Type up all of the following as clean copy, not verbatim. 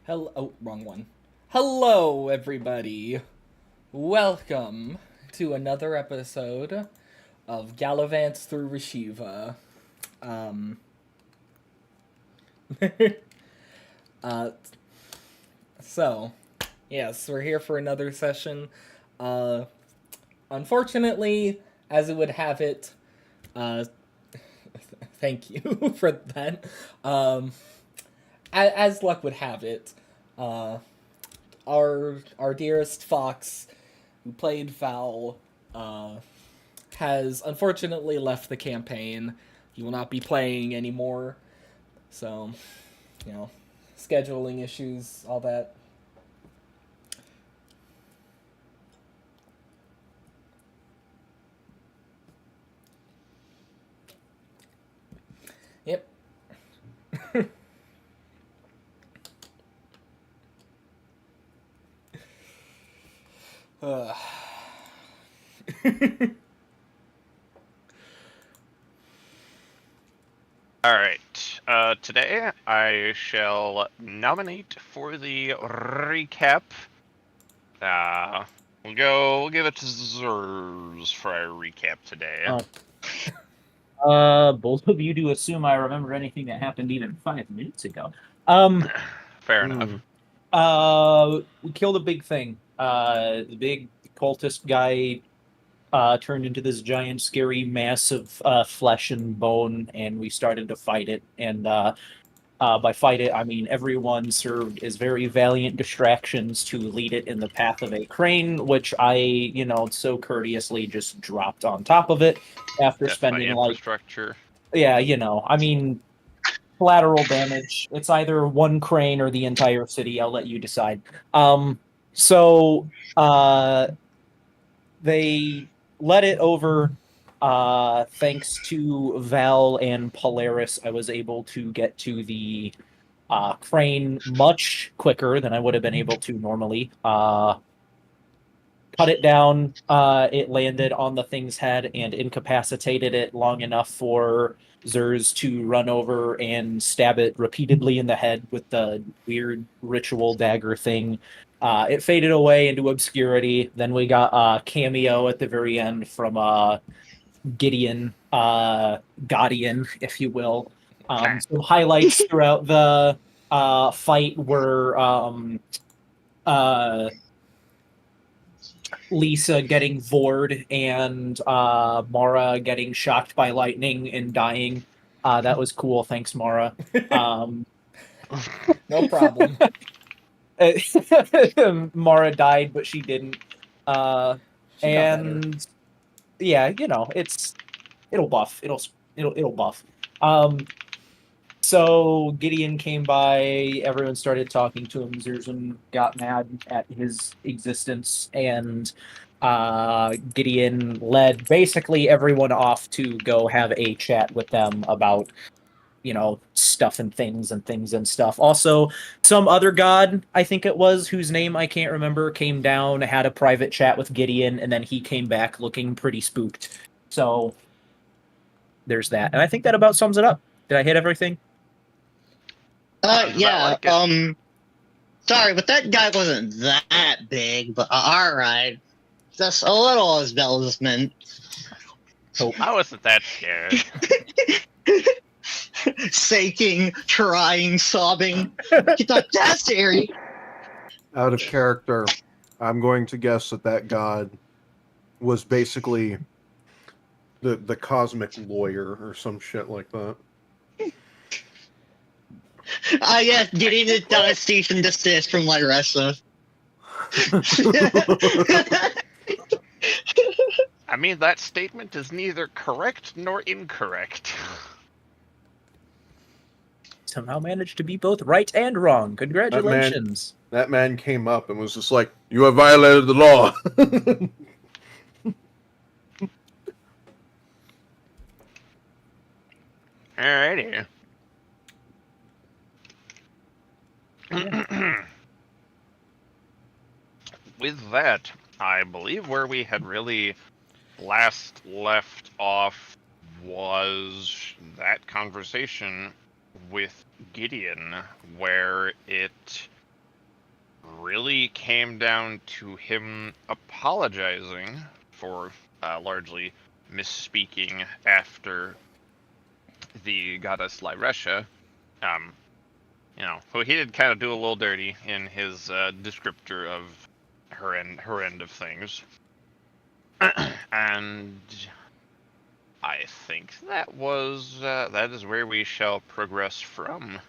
Hello, oh, wrong one. Hello, everybody. Welcome to another episode of Galavants Through Rashiva. Um, uh, so, yes, we're here for another session. Uh, Unfortunately, as it would have it, uh, thank you for that. As luck would have it, uh, our dearest Fox, who played Val, uh, has unfortunately left the campaign. He will not be playing anymore. So, you know, scheduling issues, all that. Yep. Uh. Alright, today I shall nominate for the recap. We'll give it to Zers for a recap today. Both of you do assume I remember anything that happened even 5 minutes ago. Fair enough. We killed a big thing. The big cultist guy turned into this giant, scary mass of flesh and bone, and we started to fight it. And by fight it, I mean everyone served as very valiant distractions to lead it in the path of a crane, which I, so courteously just dropped on top of it after Death by spending infrastructure. yeah, I mean, collateral damage. It's either one crane or the entire city. I'll let you decide. So they let it over. Thanks to Val and Polaris, I was able to get to the crane much quicker than I would have been able to normally. Cut it down. It landed on the thing's head and incapacitated it long enough for Zers to run over and stab it repeatedly in the head with the weird ritual dagger thing. It faded away into obscurity. Then we got a cameo at the very end from Gideon, Gaudian, if you will. Some highlights throughout the fight were Lisa getting vored and Mara getting shocked by lightning and dying. That was cool. Thanks, Mara. No problem. Mara died, but she didn't. She got better. And yeah, it'll buff. It'll buff. So Gideon came by, everyone started talking to him. Zerzum got mad at his existence, and Gideon led basically everyone off to go have a chat with them about, stuff and things and stuff. Also, some other god, I think it was, whose name I can't remember, came down, had a private chat with Gideon, and then he came back looking pretty spooked. So there's that. And I think that about sums it up. Did I hit everything? Yeah, like sorry, but that guy wasn't that big, but alright. Just a little embellishment. I wasn't that scared. Shaking, trying, sobbing. He thought, that's scary. Out of character, I'm going to guess that god was basically the cosmic lawyer or some shit like that. Yes, getting it done a cease and desist from Lyressa. I mean, that statement is neither correct nor incorrect. Somehow managed to be both right and wrong. Congratulations. That man came up and was just like, "You have violated the law." Alrighty. With that, I believe where we had really last left off was that conversation with Gideon, where it really came down to him apologizing for largely misspeaking after the goddess Lyresha. Well, he did kind of do a little dirty in his descriptor of her end of things. And I think that is where we shall progress from.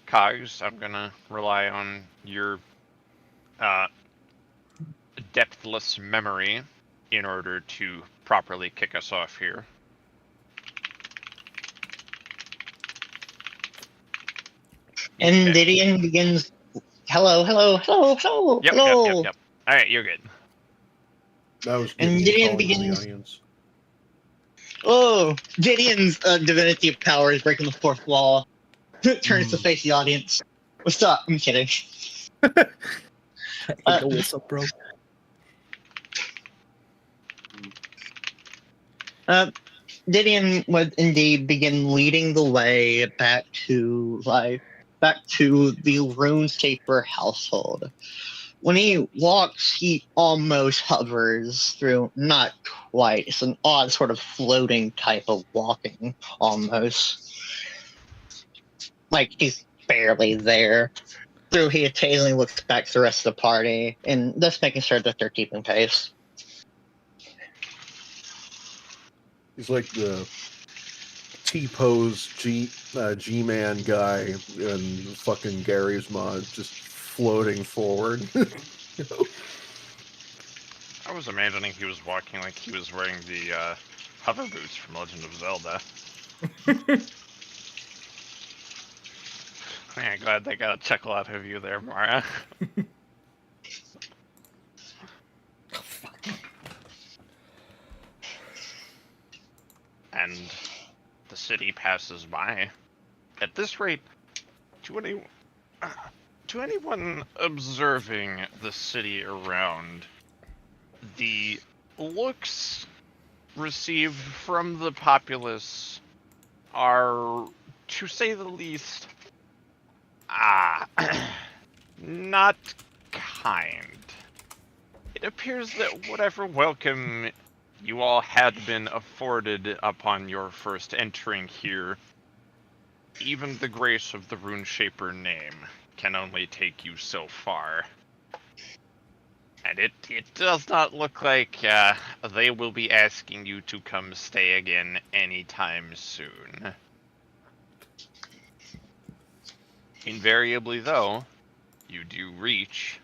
Cogs, I'm gonna rely on your depthless memory in order to properly kick us off here. And Okay. Gideon begins. Hello, hello, hello, hello, Yep. hello. All right, you're good. That was And Gideon Gideon calling to the begins- audience. Oh, Gideon's divinity of power is breaking the fourth wall. Turns to face the audience. What's up? I'm kidding. Hey, yo, what's up, bro? Gideon would indeed begin leading the way back to the RuneScaper household. When he walks, he almost hovers through, not quite. It's an odd sort of floating type of walking, almost. Like he's barely there. Through he occasionally looks back to the rest of the party, and thus making sure that they're keeping pace. He's like the T-pose G-Man guy in fucking Gary's mod, just floating forward. You know? I was imagining he was walking like he was wearing the hover boots from Legend of Zelda. Yeah, glad they got a chuckle out of you there, Mara. And the city passes by. At this rate, to anyone observing the city around, the looks received from the populace are, to say the least, not kind. It appears that whatever welcome you all had been afforded upon your first entering here, even the grace of the Runeshaper name can only take you so far. And it does not look like they will be asking you to come stay again anytime soon. Invariably, though, you do reach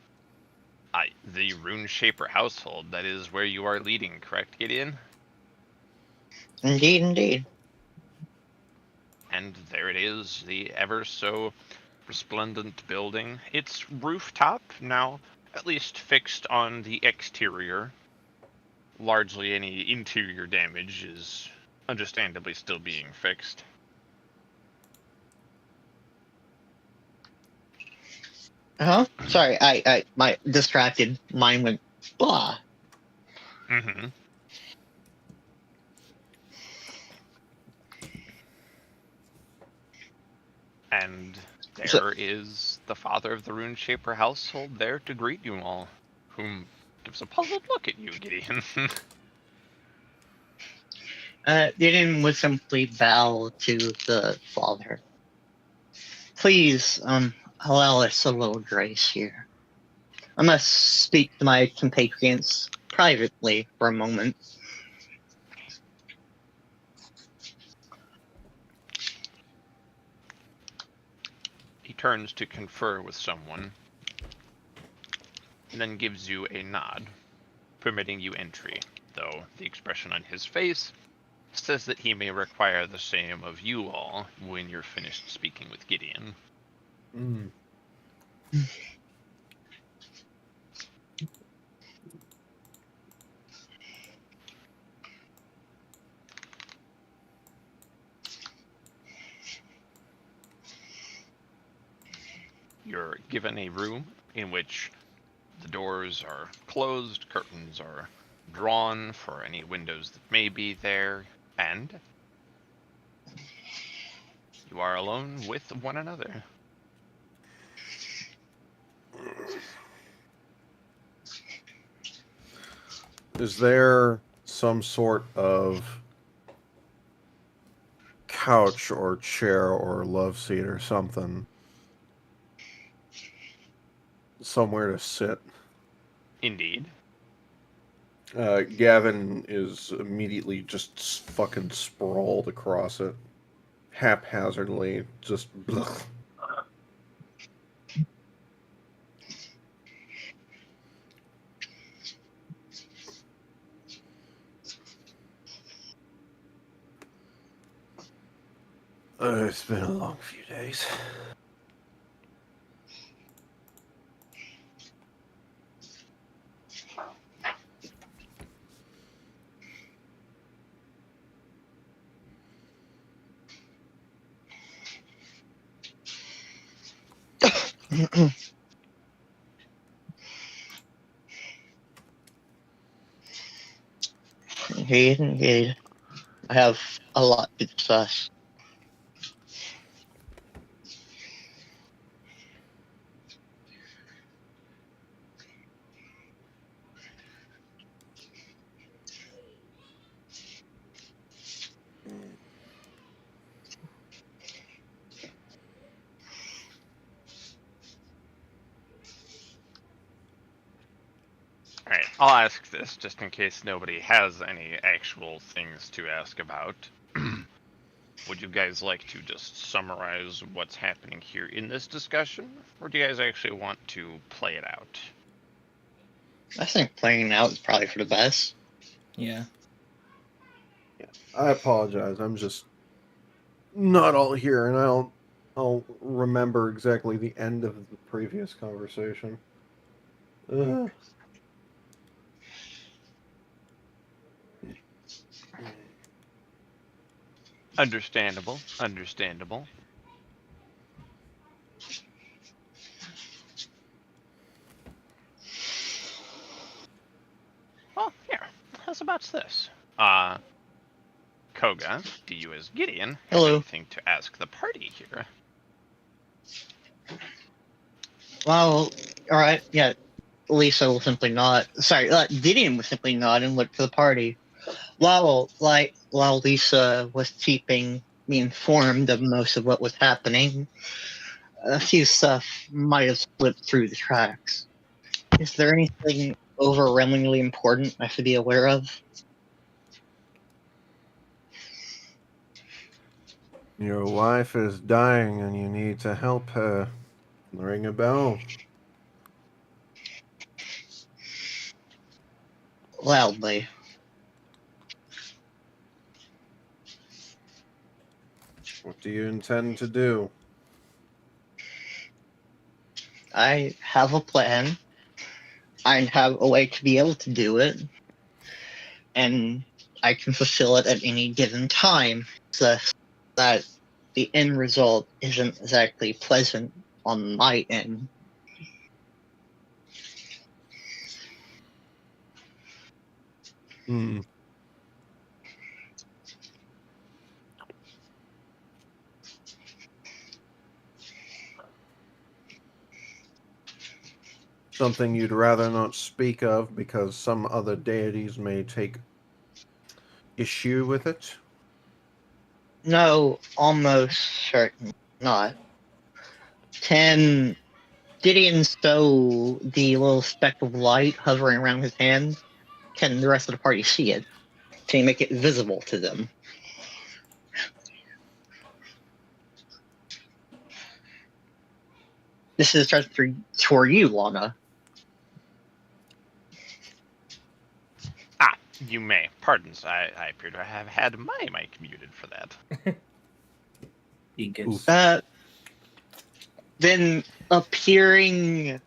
the Runeshaper household. That is where you are leading, correct, Gideon? Indeed, indeed. And there it is, the ever so resplendent building. It's rooftop now, at least fixed on the exterior. Largely any interior damage is understandably still being fixed. Huh? Sorry, my distracted mind went blah. Mm-hmm. And there is the father of the Runeshaper household there to greet you all, whom gives a puzzled look at you, Gideon. Gideon would simply bow to the father. Please, allow us a little grace here. I must speak to my compatriots privately for a moment. He turns to confer with someone, and then gives you a nod, permitting you entry, though the expression on his face says that he may require the same of you all when you're finished speaking with Gideon. Mm. You're given a room in which the doors are closed, curtains are drawn for any windows that may be there, and you are alone with one another. Is there some sort of couch or chair or love seat or something somewhere to sit? Indeed. Gavin is immediately just fucking sprawled across it, haphazardly, just blech. It's been a long few days. Indeed, indeed. I have a lot to discuss. Alright, I'll ask this just in case nobody has any actual things to ask about. Would you guys like to just summarize what's happening here in this discussion, or do you guys actually want to play it out? I think playing out is probably for the best. Yeah. I apologize. I'm just not all here, and I'll remember exactly the end of the previous conversation. Understandable, understandable. Well, here, how's about this? Koga, do you as Gideon have Hello. anything to ask the party here? Well, alright, yeah. Lisa will simply nod. Sorry, Gideon will simply nod and look to the party. While Lisa was keeping me informed of most of what was happening, a few stuff might have slipped through the cracks. Is there anything overwhelmingly important I should be aware of? Your wife is dying and you need to help her. Ring a bell. Loudly. What do you intend to do? I have a plan. I have a way to be able to do it. And I can fulfill it at any given time, so that the end result isn't exactly pleasant on my end. Hmm. Something you'd rather not speak of because some other deities may take issue with it? No, almost certain not. Can Gideon stow the little speck of light hovering around his hand? Can the rest of the party see it? Can he make it visible to them? This is just for you, Lana. Ah, you may. Pardons, I appear to have had my mic muted for that. Dinkus. Then appearing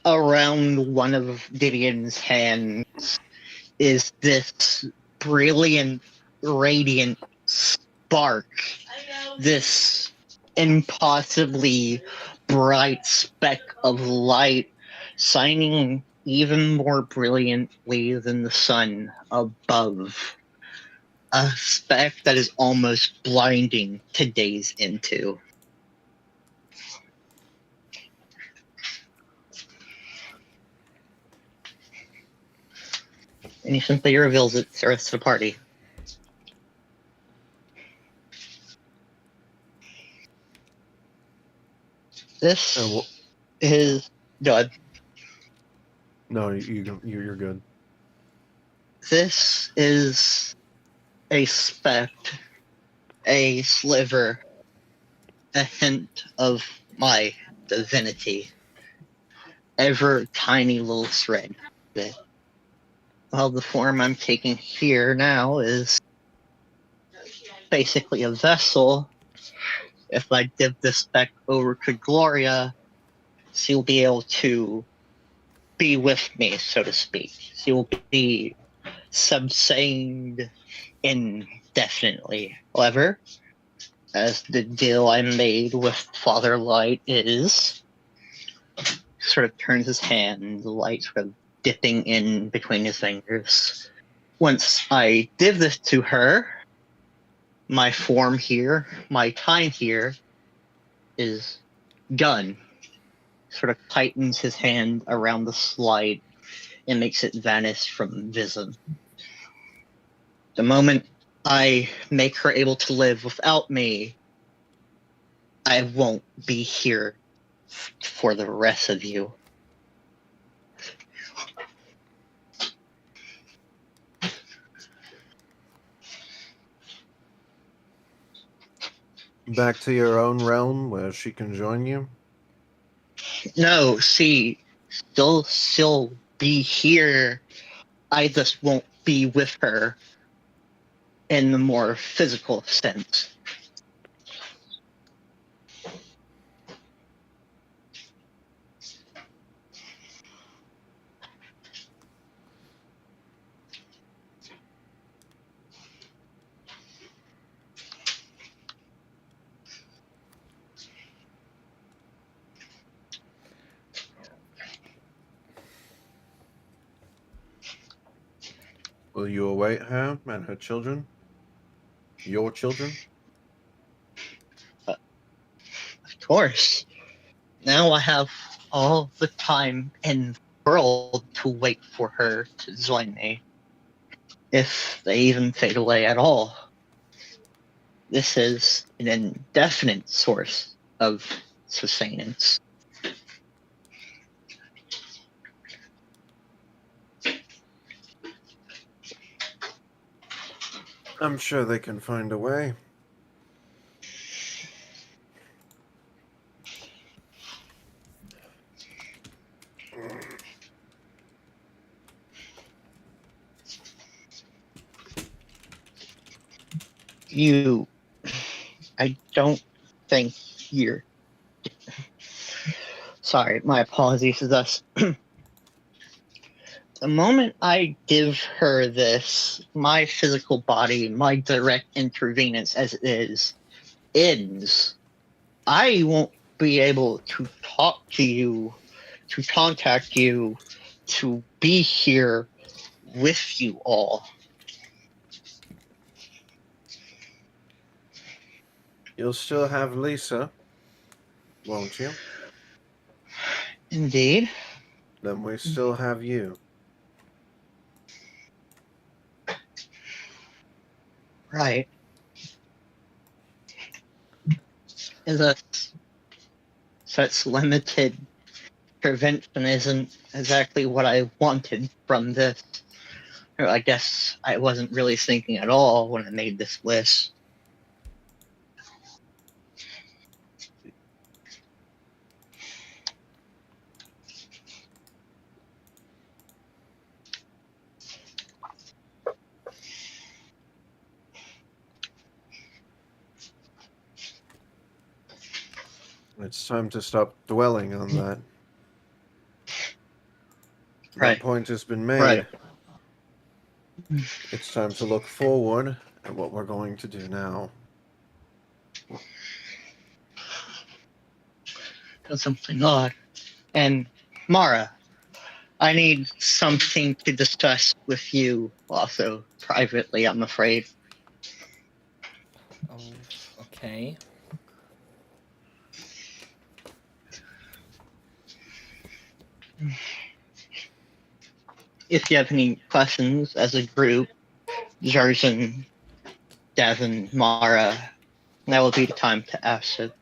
around one of Gideon's hands is this brilliant, radiant spark. This impossibly bright speck of light shining even more brilliantly than the sun above. A speck that is almost blinding to gaze into. And he simply reveals it to the rest of the party. This is good. No, you're good. This is a speck, a sliver, a hint of my divinity. Ever tiny little thread. Well, the form I'm taking here now is basically a vessel. If I give this back over to Gloria, she'll be able to be with me, so to speak. She will be subsumed indefinitely. However, as the deal I made with Father Light is, sort of turns his hand, the light sort of dipping in between his fingers. Once I give this to her, my form here, my time here, is done. Sort of tightens his hand around the slide and makes it vanish from vision. The moment I make her able to live without me, I won't be here for the rest of you. Back to your own realm where she can join you? No, see, she'll be here. I just won't be with her in the more physical sense. Will you await her and her children? Your children? Of course. Now I have all the time in the world to wait for her to join me. If they even fade away at all. This is an indefinite source of sustenance. I'm sure they can find a way. I don't think you're. Sorry, my apologies to this. The moment I give her this, my physical body, my direct intravenous as it is, ends. I won't be able to talk to you, to contact you, to be here with you all. You'll still have Lisa, won't you? Indeed. Then we still have you. Right. Is a such limited prevention isn't exactly what I wanted from this. Or I guess I wasn't really thinking at all when I made this list. It's time to stop dwelling on that. Right. That point has been made. Right. It's time to look forward at what we're going to do now. That's something odd. And Mara, I need something to discuss with you also privately, I'm afraid. Oh, okay. if you have any questions as a group, Jarson, Devin, Mara, that will be the time to ask it.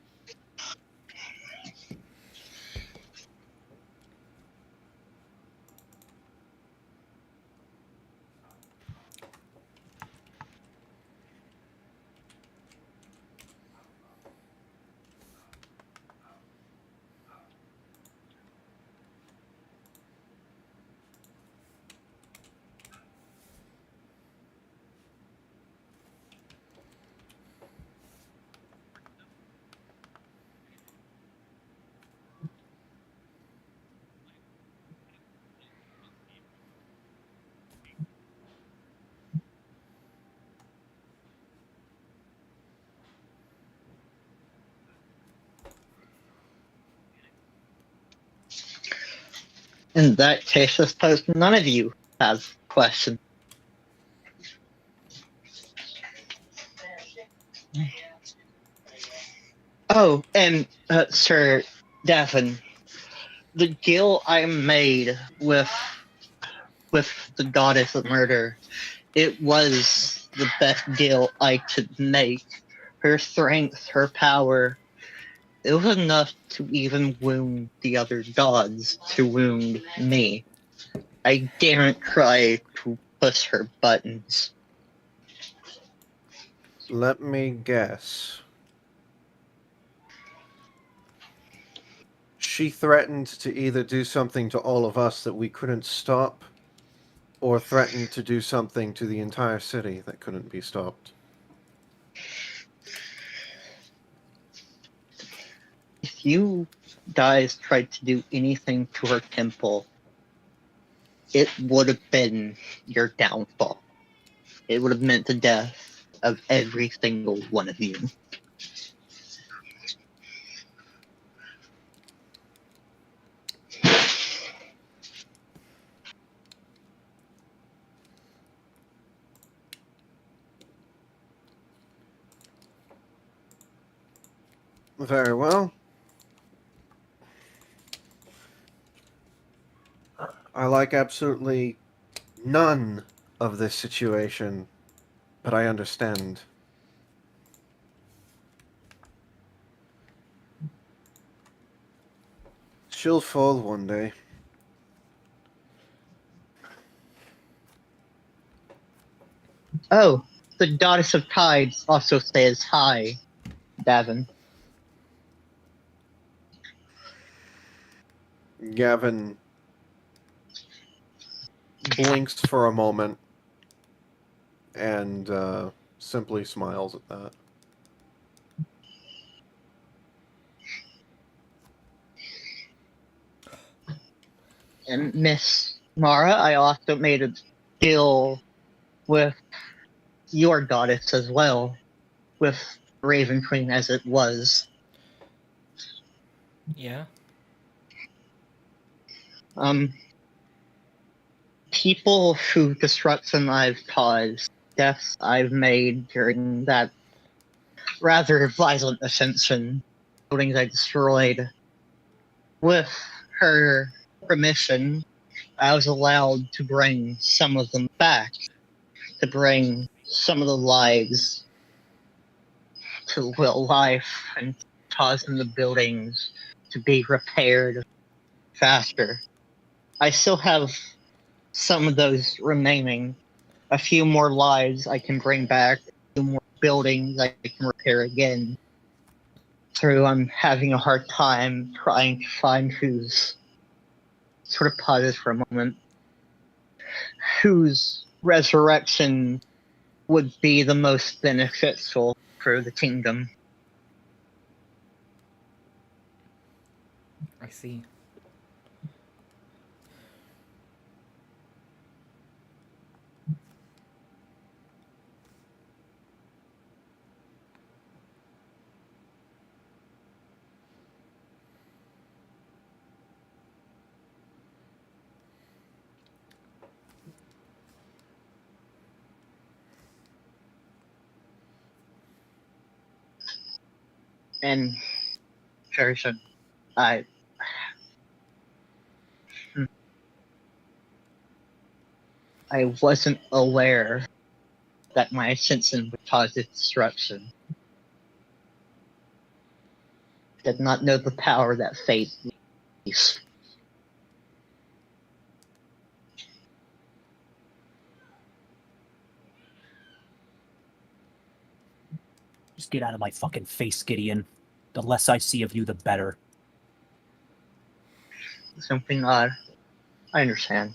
In that case, I suppose none of you have questions. Oh, and Sir Devin, the deal I made with the goddess of murder, it was the best deal I could make. Her strength, her power, it was enough to even wound the other gods, to wound me. I daren't try to push her buttons. Let me guess. She threatened to either do something to all of us that we couldn't stop, or threatened to do something to the entire city that couldn't be stopped. If you guys tried to do anything to her temple, it would have been your downfall. It would have meant the death of every single one of you. Very well. I like absolutely none of this situation, but I understand. She'll fall one day. Oh, the goddess of tides also says hi, Davin. Gavin blinks for a moment and simply smiles at that. And Miss Mara, I also made a deal with your goddess as well, with Raven Queen as it was. Yeah. People whose destruction I've caused, deaths I've made during that rather violent ascension, buildings I destroyed, with her permission, I was allowed to bring some of them back, to bring some of the lives to real life and causing the buildings to be repaired faster. I still have some of those remaining. A few more lives I can bring back, a few more buildings I can repair again. So I'm having a hard time trying to find whose, sort of pause for a moment, whose resurrection would be the most beneficial for the kingdom. I see. And Harrison, I I wasn't aware that my ascension would cause destruction. Did not know the power that fate leaves. Just get out of my fucking face, Gideon. The less I see of you, the better. Something odd. I understand.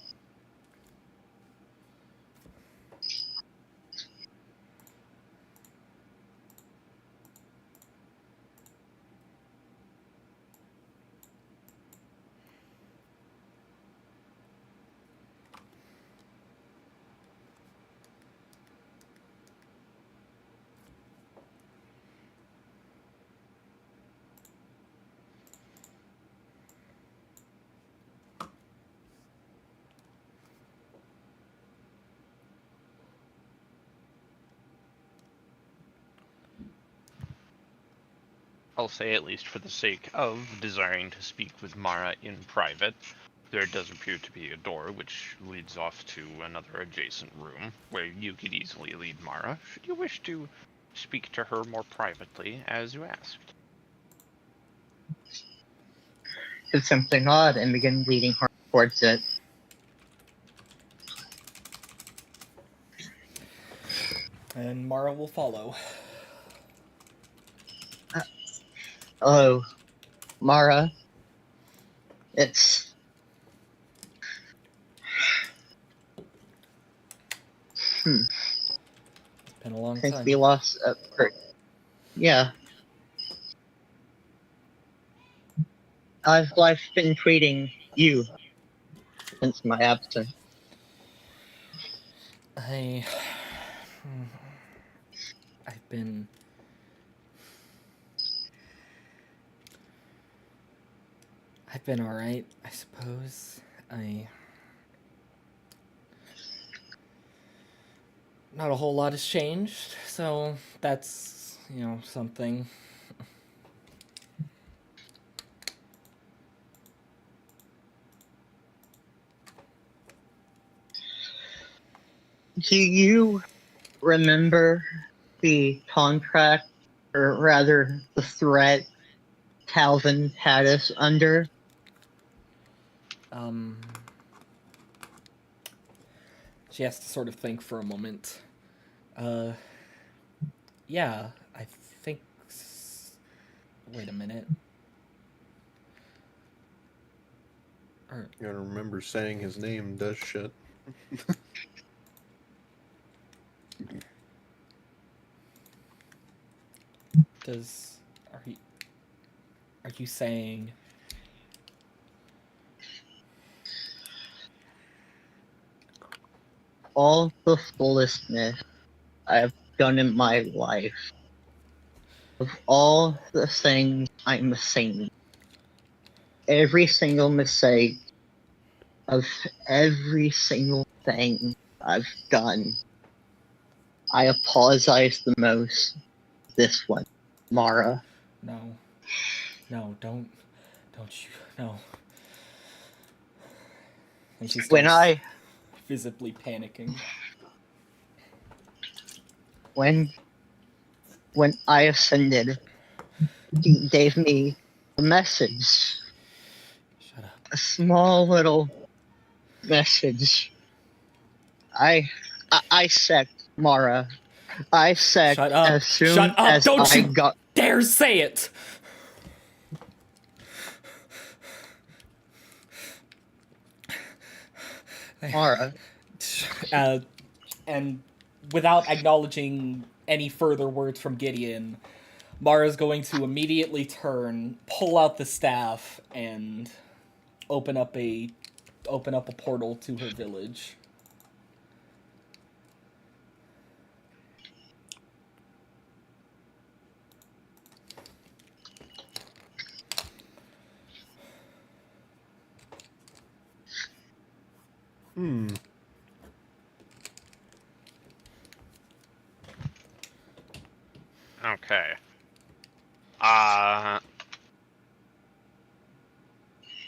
I'll say, at least for the sake of desiring to speak with Mara in private, there does appear to be a door which leads off to another adjacent room where you could easily lead Mara, should you wish to speak to her more privately, as you asked. Did something odd and begin leading her towards it. And Mara will follow. Hello, Mara. It's... It's been a long Since time. we lost... yeah. How's life been treating you since my absence? I've been... I've been alright, I suppose. Not a whole lot has changed, so that's, something. Do you remember the contract, or rather the threat Calvin had us under? She has to sort of think for a moment. Yeah, I think... Wait a minute. You gotta remember saying his name does shit. Are you saying... All the foolishness I've done in my life, of all the things I'm saying, every single mistake of every single thing I've done, I apologize the most. This one, Mara. No, don't you, no. And she starts visibly panicking. When I ascended, he gave me a message. Shut up. A small little message. I said, Mara. I said Shut up. as soon Shut up. as Don't I you got... dare say it! Mara. And without acknowledging any further words from Gideon, Mara's going to immediately turn, pull out the staff, and open up a portal to her village. Okay.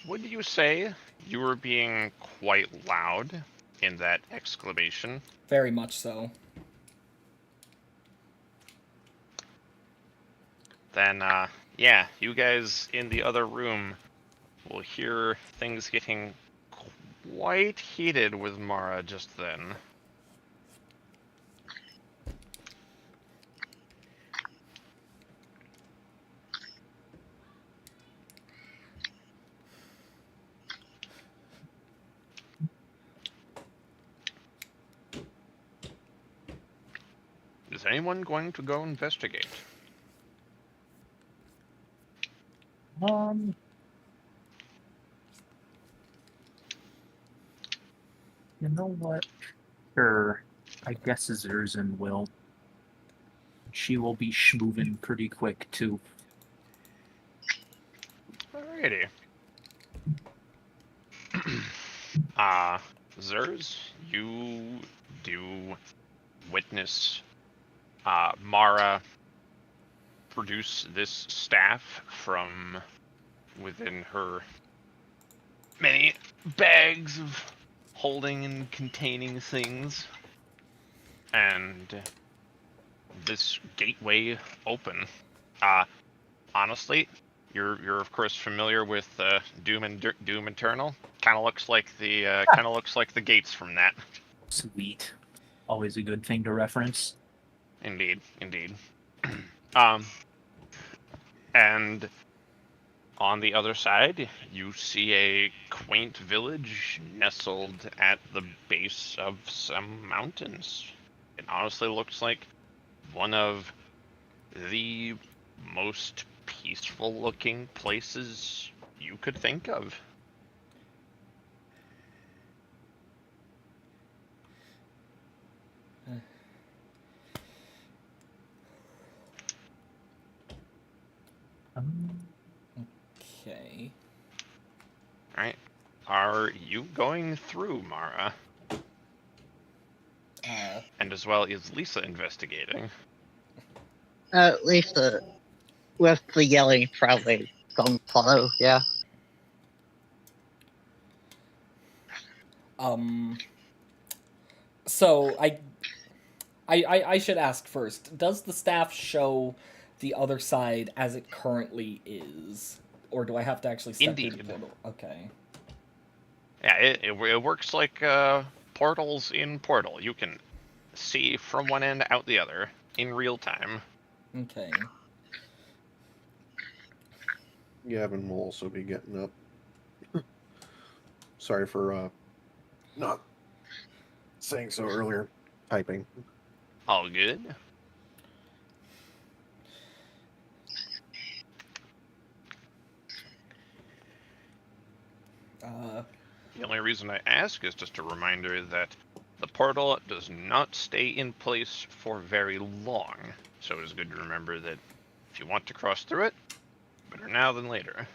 Would you say you were being quite loud in that exclamation. Very much so. Then, yeah, you guys in the other room will hear things getting quite heated with Mara just then. Is anyone going to go investigate? You know what? Sure. I guess Zerzan will. She will be schmoving pretty quick, too. Alrighty. Zers, you do witness Mara produce this staff from within her many bags of holding and containing things, and this gateway open. Honestly, you're of course familiar with Doom Eternal. Kind of looks like the gates from that. Sweet. Always a good thing to reference. Indeed. And on the other side, you see a quaint village nestled at the base of some mountains. It honestly looks like one of the most peaceful looking places you could think of. Okay. Alright. Are you going through, Mara? And as well is Lisa investigating? At least with the yelling, probably don't follow. Yeah. So I should ask first. Does the staff show the other side as it currently is, or do I have to actually step through the Indeed. portal? Okay. Yeah, it works like portals in Portal. You can see from one end out the other in real time. Okay. Gavin will also be getting up. Sorry for not saying so earlier. Typing. All good. The only reason I ask is just a reminder that the portal does not stay in place for very long. So it is good to remember that if you want to cross through it, better now than later.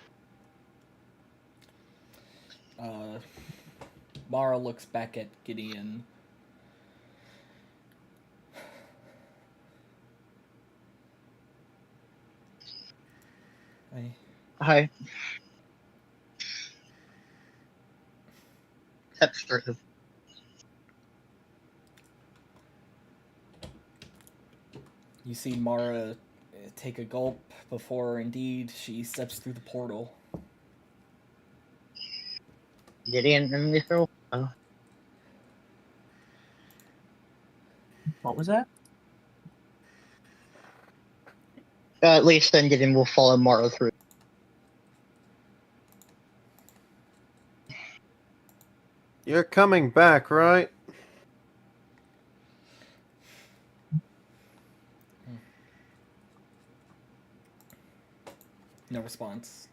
Mara looks back at Gideon. Hi. That's true. You see Mara take a gulp before, indeed, she steps through the portal. Gideon in this room? What was that? At least then Gideon will follow Mara through. You're coming back, right? No response.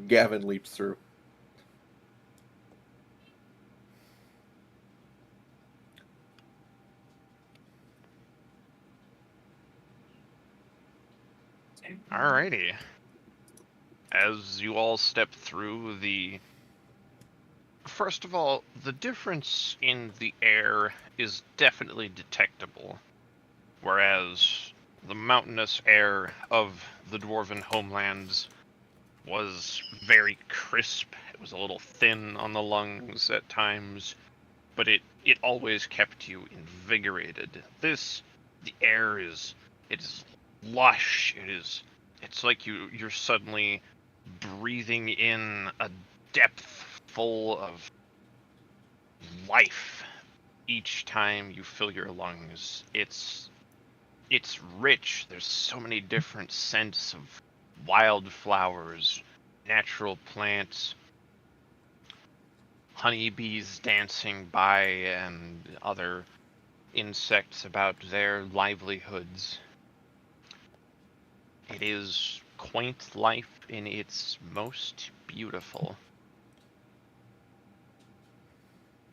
Gavin leaps through. Alrighty. As you all step through the... First of all, the difference in the air is definitely detectable. Whereas the mountainous air of the dwarven homelands was very crisp. It was a little thin on the lungs at times, but it always kept you invigorated. The air is lush. It's like you're suddenly breathing in a depth full of life each time you fill your lungs. It's rich. There's so many different scents of wildflowers, natural plants, honeybees dancing by, and other insects about their livelihoods. It is quaint life in its most beautiful.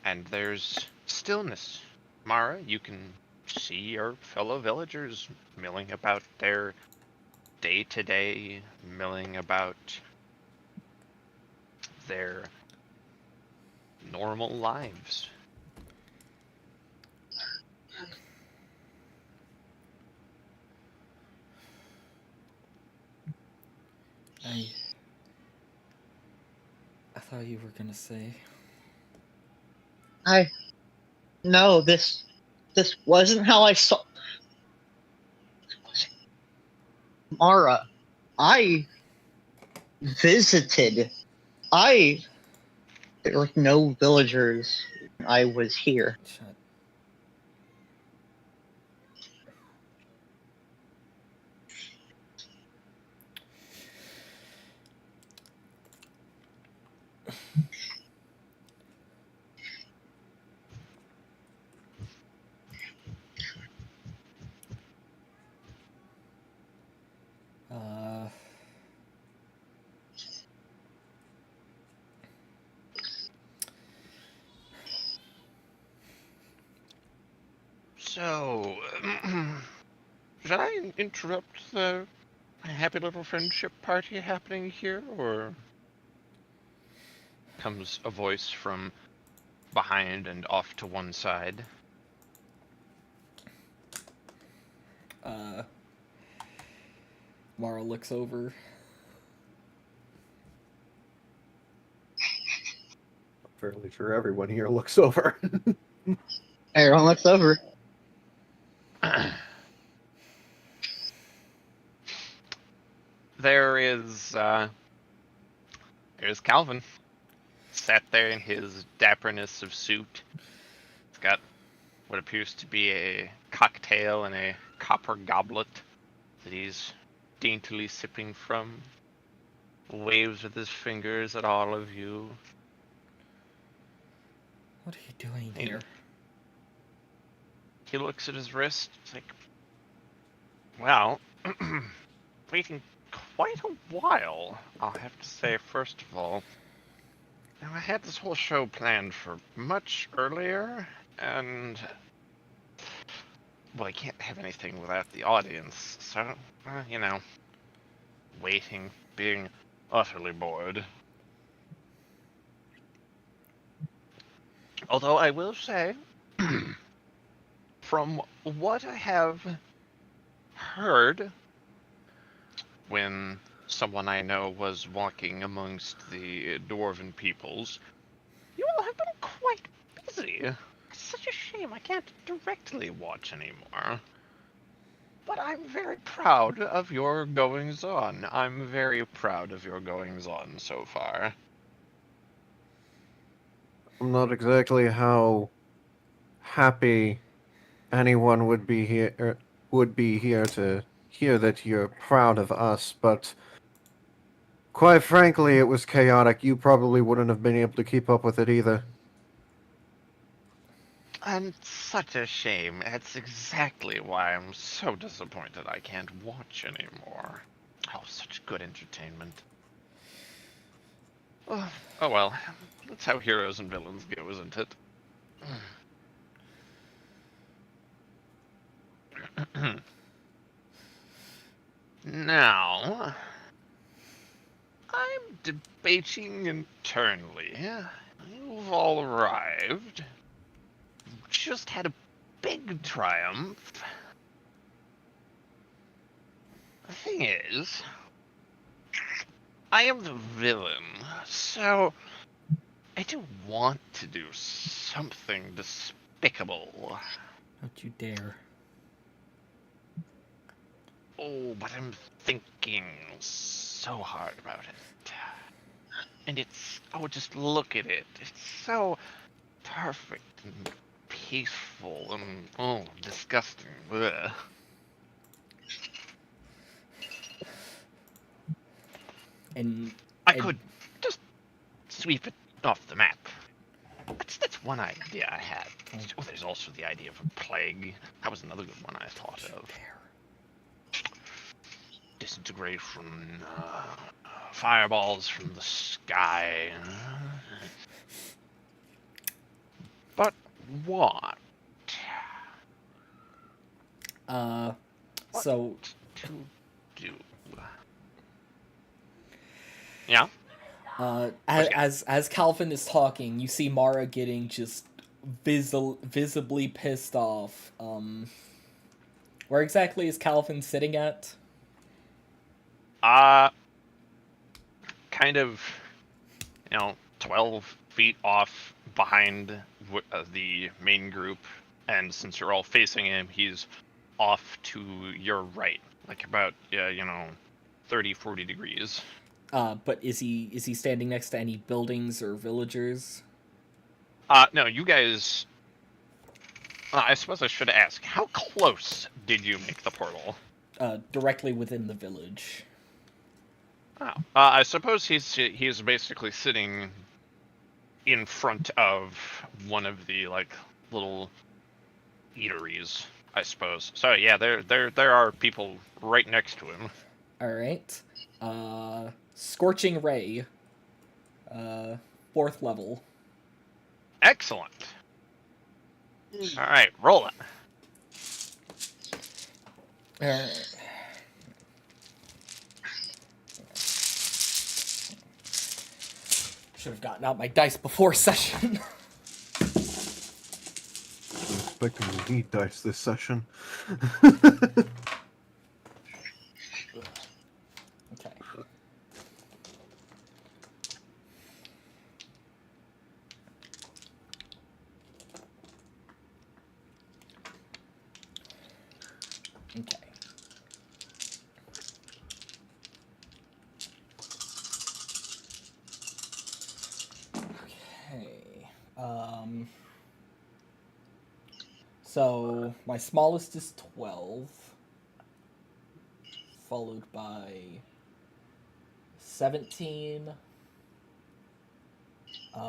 And there's stillness. Mara, you can see your fellow villagers milling about their day-to-day, milling about their normal lives. I thought you were gonna say. No, this wasn't how I saw. Mara, I visited. There were no villagers. I was here. Shut. So, should I interrupt the happy little friendship party happening here, or comes a voice from behind and off to one side? Mara looks over. Fairly sure everyone here looks over. Everyone looks over. There's Calvin, sat there in his dapperness of suit. He's got what appears to be a cocktail in a copper goblet that he's daintily sipping from. Waves with his fingers at all of you. What are you doing here? He looks at his wrist. It's like, well, waiting quite a while, I'll have to say, first of all. Now, I had this whole show planned for much earlier, and well, I can't have anything without the audience, so, waiting, being utterly bored. Although I will say, from what I have heard, when someone I know was walking amongst the dwarven peoples, you all have been quite busy. It's such a shame I can't directly watch anymore. But I'm very proud of your goings-on. I'm very proud of your goings-on so far. I'm not exactly how happy anyone would be here to hear that you're proud of us, but quite frankly, it was chaotic. You probably wouldn't have been able to keep up with it either. And such a shame. That's exactly why I'm so disappointed I can't watch anymore. Oh, such good entertainment. Oh well, that's how heroes and villains go, isn't it? Now, I'm debating internally. You've all arrived. Just had a big triumph. The thing is, I am the villain, so I do want to do something despicable. Don't you dare. Oh, but I'm thinking so hard about it. And just look at it. It's so perfect and peaceful and, disgusting. Ugh. And I could just sweep it off the map. That's one idea I had. Oh, there's also the idea of a plague. That was another good one I thought of. Disintegration, fireballs from the sky. But what? So To do? Yeah. as Calvin is talking, you see Mara getting just visibly pissed off. Where exactly is Calvin sitting at? Kind of, 12 feet off behind the main group, and since you're all facing him, he's off to your right, like about 30-40 degrees. But is he standing next to any buildings or villagers? No, you guys. I suppose I should ask, how close did you make the portal? Directly within the village. Oh, I suppose he's basically sitting in front of one of the little eateries, I suppose. So yeah, there are people right next to him. All right. Scorching Ray. 4th level. Excellent. All right, roll it. Alright. Should have gotten out my dice before session. I'm expecting to need dice this session. Okay. Okay. Okay. So my smallest is 12, followed by 17, 2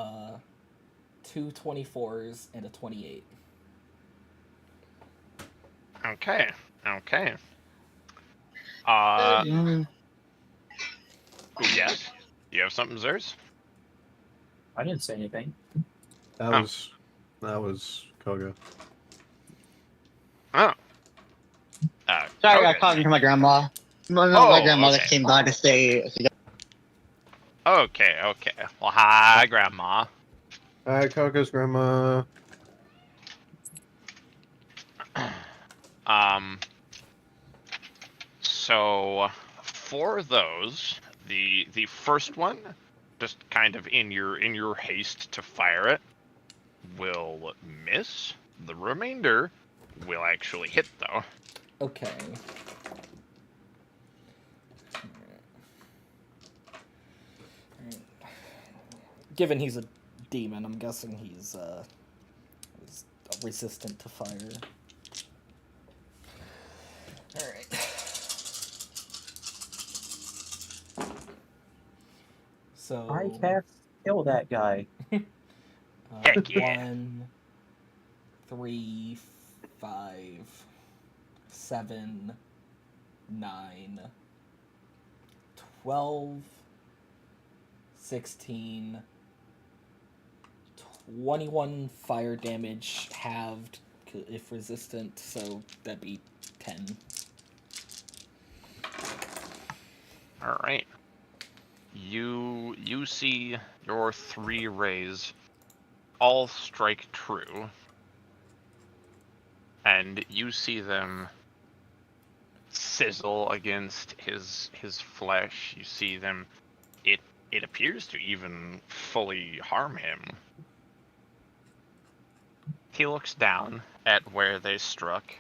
24s, and a 28. Okay. Mm, Yes. You have something, Zers? I didn't say anything. That was Koga. Oh. Sorry, I okay. called to my grandma. No, Oh, my grandmother okay. came by to say. Okay. Well, hi, Grandma. Hi, Koga's grandma. So for those, the first one, just kind of in your haste to fire it, will miss. The remainder will actually hit, though. Okay. Given he's a demon, I'm guessing he's resistant to fire. Alright. So I can't kill that guy. Heck yeah. 1, 3, 5, 7, 9, 12, 16, 21 fire damage halved if resistant, so that'd be 10. All right. You see your 3 rays all strike true, and you see them sizzle against his flesh. You see them it appears to even fully harm him. He looks down at where they struck,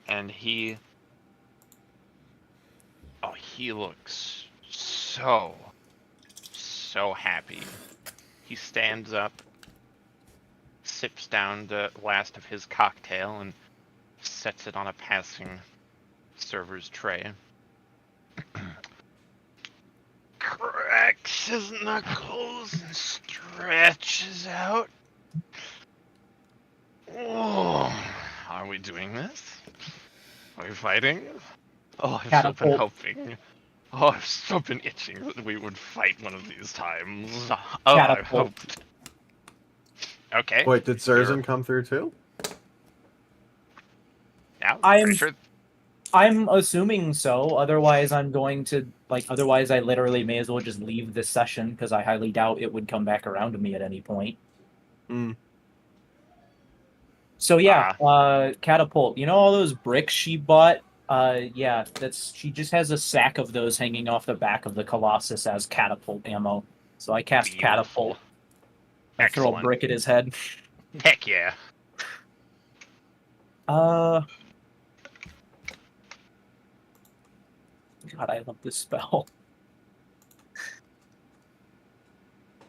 and he looks so happy. He stands up, sips down the last of his cocktail, and sets it on a passing server's tray. Cracks his knuckles and stretches out. Oh, are we doing this? Are we fighting? Oh, I've so been Catapult. hoping. Oh, I've so been itching that we would fight one of these times. Oh, I Catapult. hoped. Okay. Wait, did Zerzan come through too? Yeah, I'm- pretty sure. I'm assuming so. Otherwise, I'm going to otherwise, I literally may as well just leave this session because I highly doubt it would come back around to me at any point. Hmm. So yeah, catapult. You know all those bricks she bought? Yeah, she just has a sack of those hanging off the back of the Colossus as catapult ammo. So I cast Beautiful. catapult. I throw a Excellent. brick at his head. Heck yeah. God, I love this spell.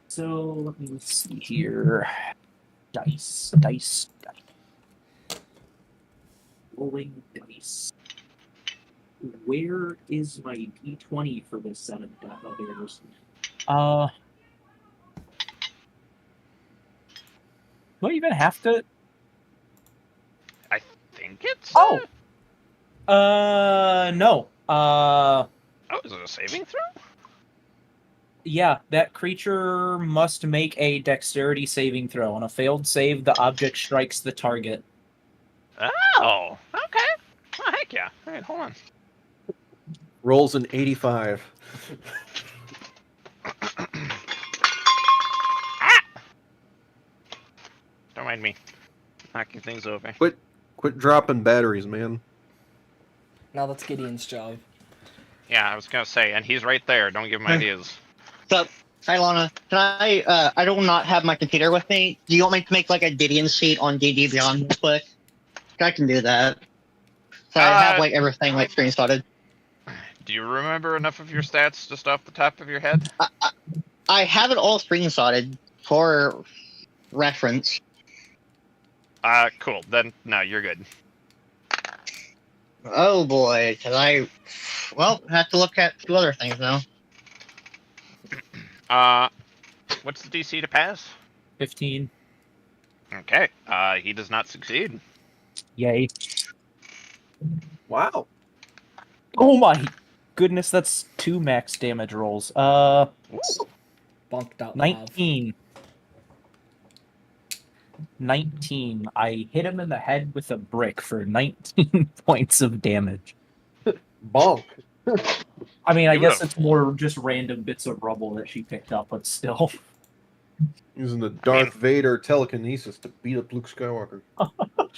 So let me see here. Dice. Rolling dice. Where is my d20 for this set of death? Oh, there it is. Do I even have to? I think it's. Oh! No. Oh, is it a saving throw? Yeah, that creature must make a dexterity saving throw. On a failed save, the object strikes the target. Oh, okay. Oh, heck yeah. All right, hold on. Rolls an 85. Don't mind me. Knocking things over. Quit dropping batteries, man. Now that's Gideon's job. Yeah, I was gonna say, and he's right there. Don't give him ideas. So, hi Lana. Can I do not have my computer with me. Do you want me to make like a Gideon sheet on D&D Beyond real quick? I can do that. So I have like everything like screenshotted. Do you remember enough of your stats just off the top of your head? I have it all screenshotted for reference. Cool. Then, no, you're good. Oh boy, because I have to look at 2 other things now. What's the DC to pass? 15. Okay. He does not succeed. Yay. Wow. Oh my goodness, that's 2 max damage rolls. Bunked out 19. 19. I hit him in the head with a brick for 19 points of damage. Bonk. I mean, I guess Beautiful. it's more just random bits of rubble that she picked up, but still. Using the Darth Vader telekinesis to beat up Luke Skywalker.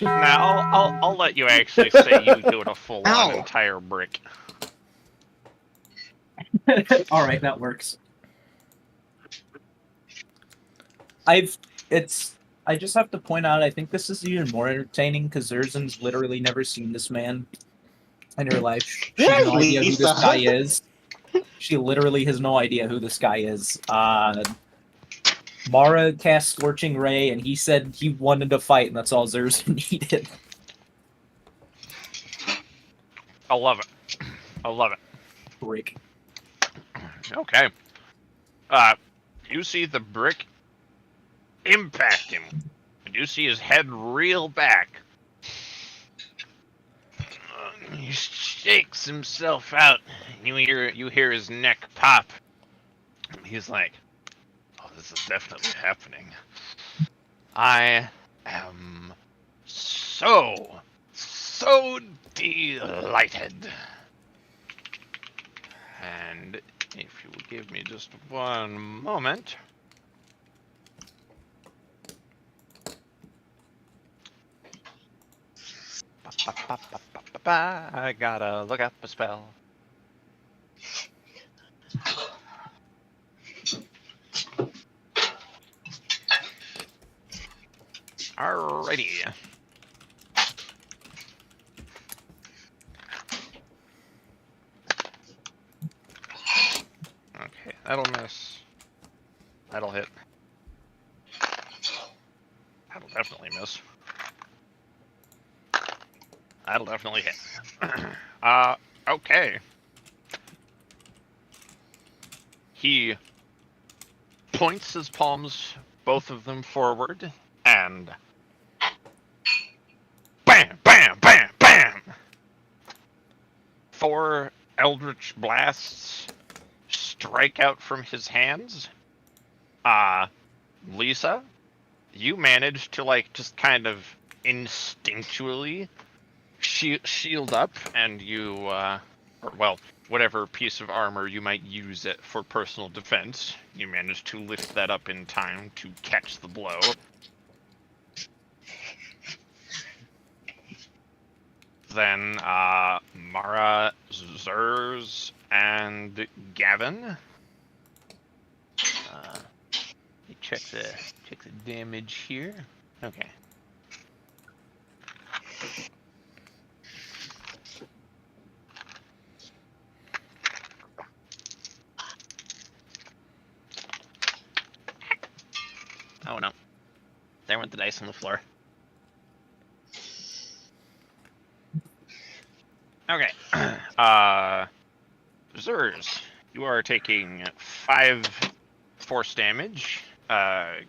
Now, I'll let you actually say you do it a full-on Ow. entire brick. Alright, that works. I just have to point out, I think this is even more entertaining because Zerzan's literally never seen this man in her life. She has no idea who this Lisa. guy is. She literally has no idea who this guy is. Mara cast Scorching Ray, and he said he wanted to fight, and that's all Zerzan needed. I love it. I love it. Break. Okay. You see the brick impact him. And you see his head reel back. He shakes himself out. You hear his neck pop. He's like, "Oh, this is definitely happening. I am so delighted." And if you will give me just one moment. I gotta look up a spell. Alrighty. Okay, that'll miss. That'll hit. That'll definitely miss. That'll definitely hit. Okay. He points his palms, both of them forward, and bam, bam, bam, bam! 4 eldritch blasts strike out from his hands. Lisa, you manage to, like, just kind of instinctually shield up, and you, or, well, whatever piece of armor you might use it for personal defense, you manage to lift that up in time to catch the blow. Then, Mara, Zers, and Gavin. Let me check the damage here. Okay. Oh no. There went the dice on the floor. Okay. Zers, you are taking 5 force damage. Gavin,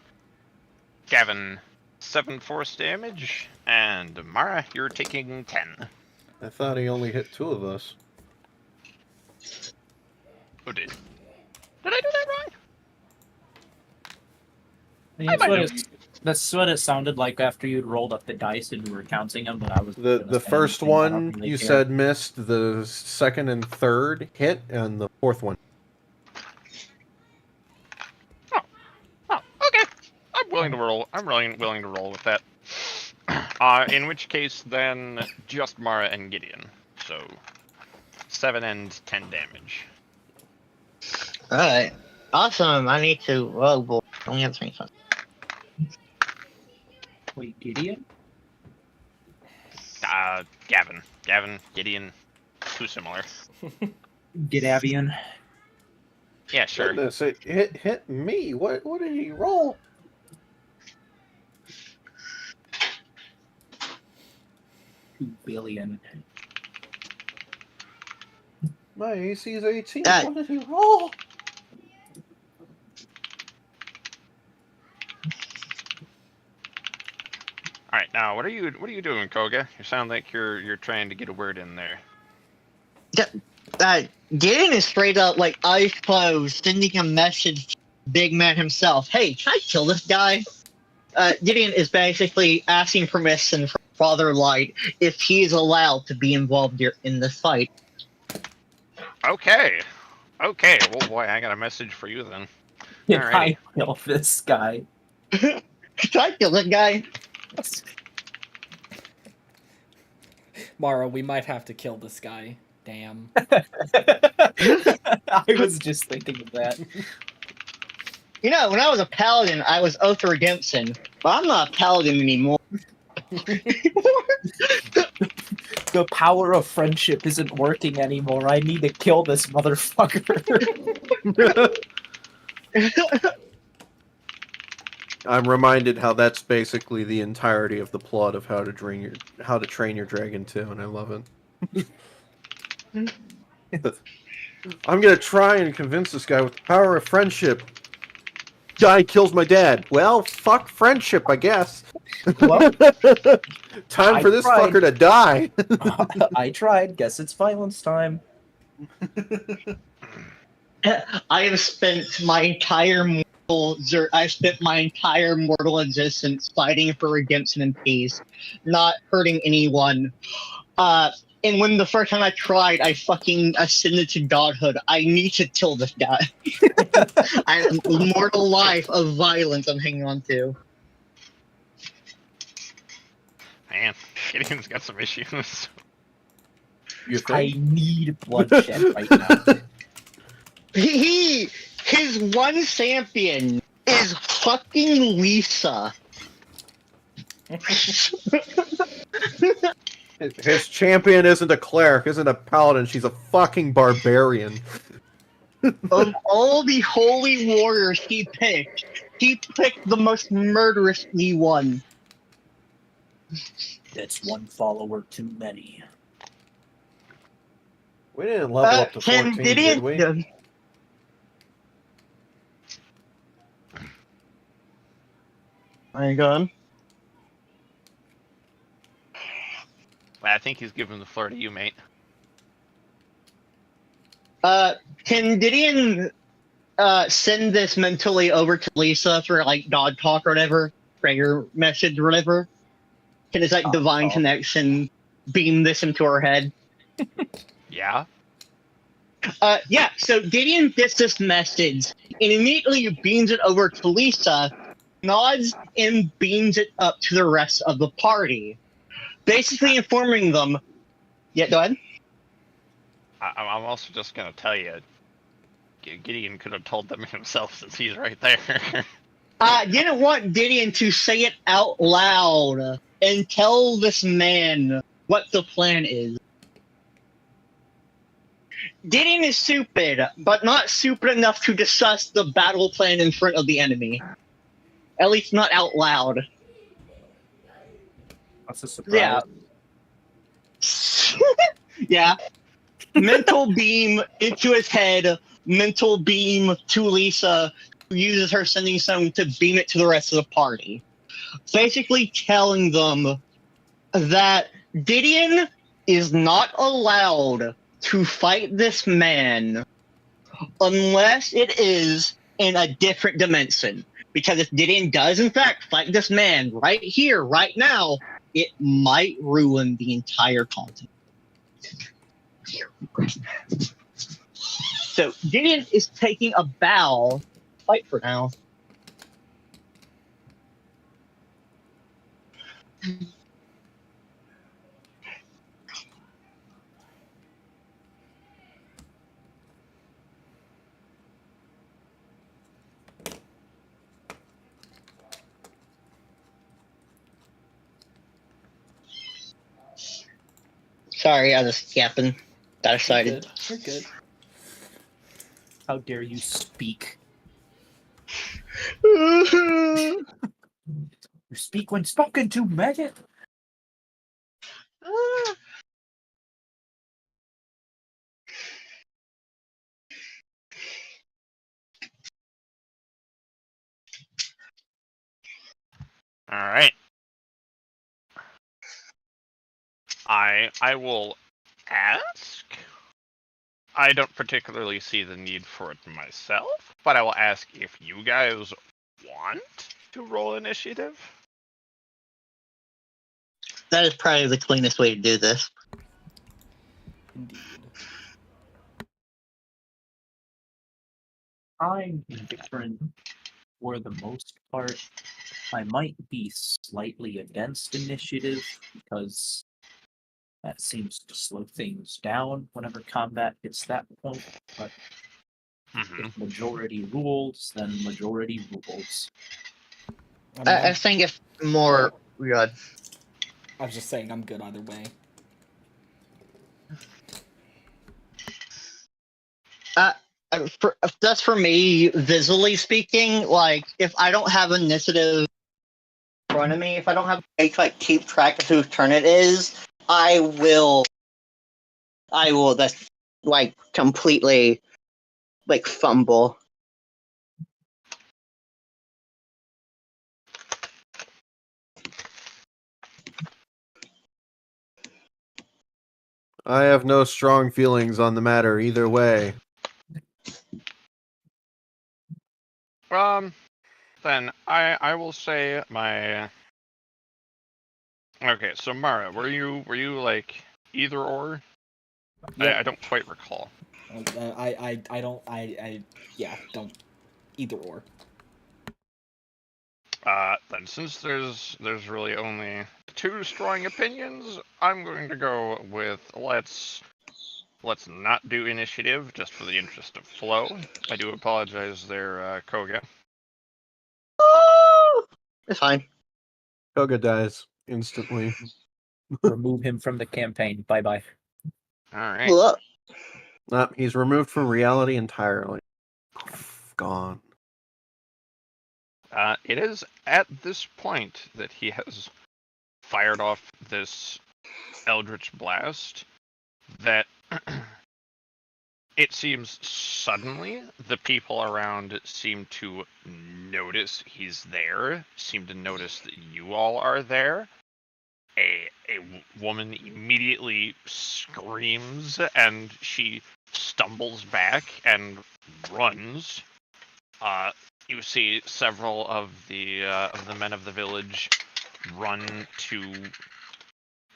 7 force damage. And Mara, you're taking 10. I thought he only hit 2 of us. Oh, did I do that wrong? That's what it sounded like after you'd rolled up the dice and you were counting them. But I was The first one you said missed, the second and third hit, and the fourth one. Oh, okay. I'm willing to roll. I'm really willing to roll with that. In which case, then just Mara and Gideon. So 7 and 10 damage. Alright. Awesome. I need to. Oh boy. Only have 25. Wait, Gideon? Gavin, Gideon, too similar. Gidavian. Yeah, sure. Goodness, it hit me. What did he roll? Billion. My AC is 18. That- What did he roll? All right, now what are you doing, Koga? You sound like you're trying to get a word in there. Gideon is straight up, like, eyes closed, sending a message to Big Man himself. Hey, can I kill this guy? Gideon is basically asking permission from Father Light if he is allowed to be involved here in this fight. Okay. Well, boy, I got a message for you then. Can Alrighty. I kill this guy? Can I kill that guy? Mara, we might have to kill this guy. Damn. I was just thinking of that. You know, when I was a paladin, I was Oath of Redemption, but I'm not a paladin anymore. The power of friendship isn't working anymore. I need to kill this motherfucker. I'm reminded how that's basically the entirety of the plot of How to Train Your Dragon 2, and I love it. I'm gonna try and convince this guy with the power of friendship. Guy kills my dad. Well, fuck friendship, I guess. Well, Time for this tried. fucker to die. I tried. Guess it's violence time. I have spent my entire mortal existence fighting for redemption and peace, not hurting anyone. And when the first time I tried, I fucking ascended to godhood. I need to kill this guy. I have a mortal life of violence I'm hanging on to. Man, Gideon's got some issues. You I think? need bloodshed right now. His one champion is fucking Lisa. His champion isn't a cleric, isn't a paladin. She's a fucking barbarian. Of all the holy warriors he picked the most murderous one. That's one follower too many. We didn't level up to 14, did we? Are you going? I think he's giving the floor to you, mate. Can Gideon send this mentally over to Lisa for like dog talk or whatever, prayer message or whatever? Can his like divine connection beam this into her head? Yeah. Yeah. So Gideon gets this message and immediately beams it over to Lisa, nods and beams it up to the rest of the party, basically informing them. Yeah, go ahead. I'm also just gonna tell you, Gideon could have told them himself since he's right there. Didn't want Gideon to say it out loud and tell this man what the plan is. Gideon is stupid, but not stupid enough to discuss the battle plan in front of the enemy. At least not out loud. That's a surprise. Yeah. Yeah. Mental beam into his head, mental beam to Lisa, who uses her sending stone to beam it to the rest of the party. Basically telling them that Gideon is not allowed to fight this man unless it is in a different dimension. Because if Gideon does in fact fight this man right here, right now, it might ruin the entire continent. So Gideon is taking a bow. Fight for now. Sorry, I was yapping. Got excited. You're good. How dare you speak? You're You speak when spoken to, maggot. All right. I will ask. I don't particularly see the need for it myself, but I will ask if you guys want to roll initiative. That is probably the cleanest way to do this. Indeed. I'm indifferent for the most part. I might be slightly against initiative because that seems to slow things down whenever combat hits that point. But if majority rules, then majority rules. I think if more good. I was just saying I'm good either way. That's for me, visually speaking. Like, if I don't have initiative in front of me, if I don't have a way to like keep track of whose turn it is, I will. That's like completely like fumble. I have no strong feelings on the matter either way. Then I will say my. Okay, so Mara, were you like either or? Yeah. I don't quite recall. Don't either or. Then since there's really only two strong opinions, I'm going to go with let's not do initiative just for the interest of flow. I do apologize there, Koga. It's fine. Koga dies instantly. Remove him from the campaign. Bye bye. All right. Look, He's removed from reality entirely. Gone. It is at this point that he has fired off this Eldritch Blast that it seems suddenly the people around seem to notice he's there, seem to notice that you all are there. A woman immediately screams and she stumbles back and runs. You see several of the men of the village run to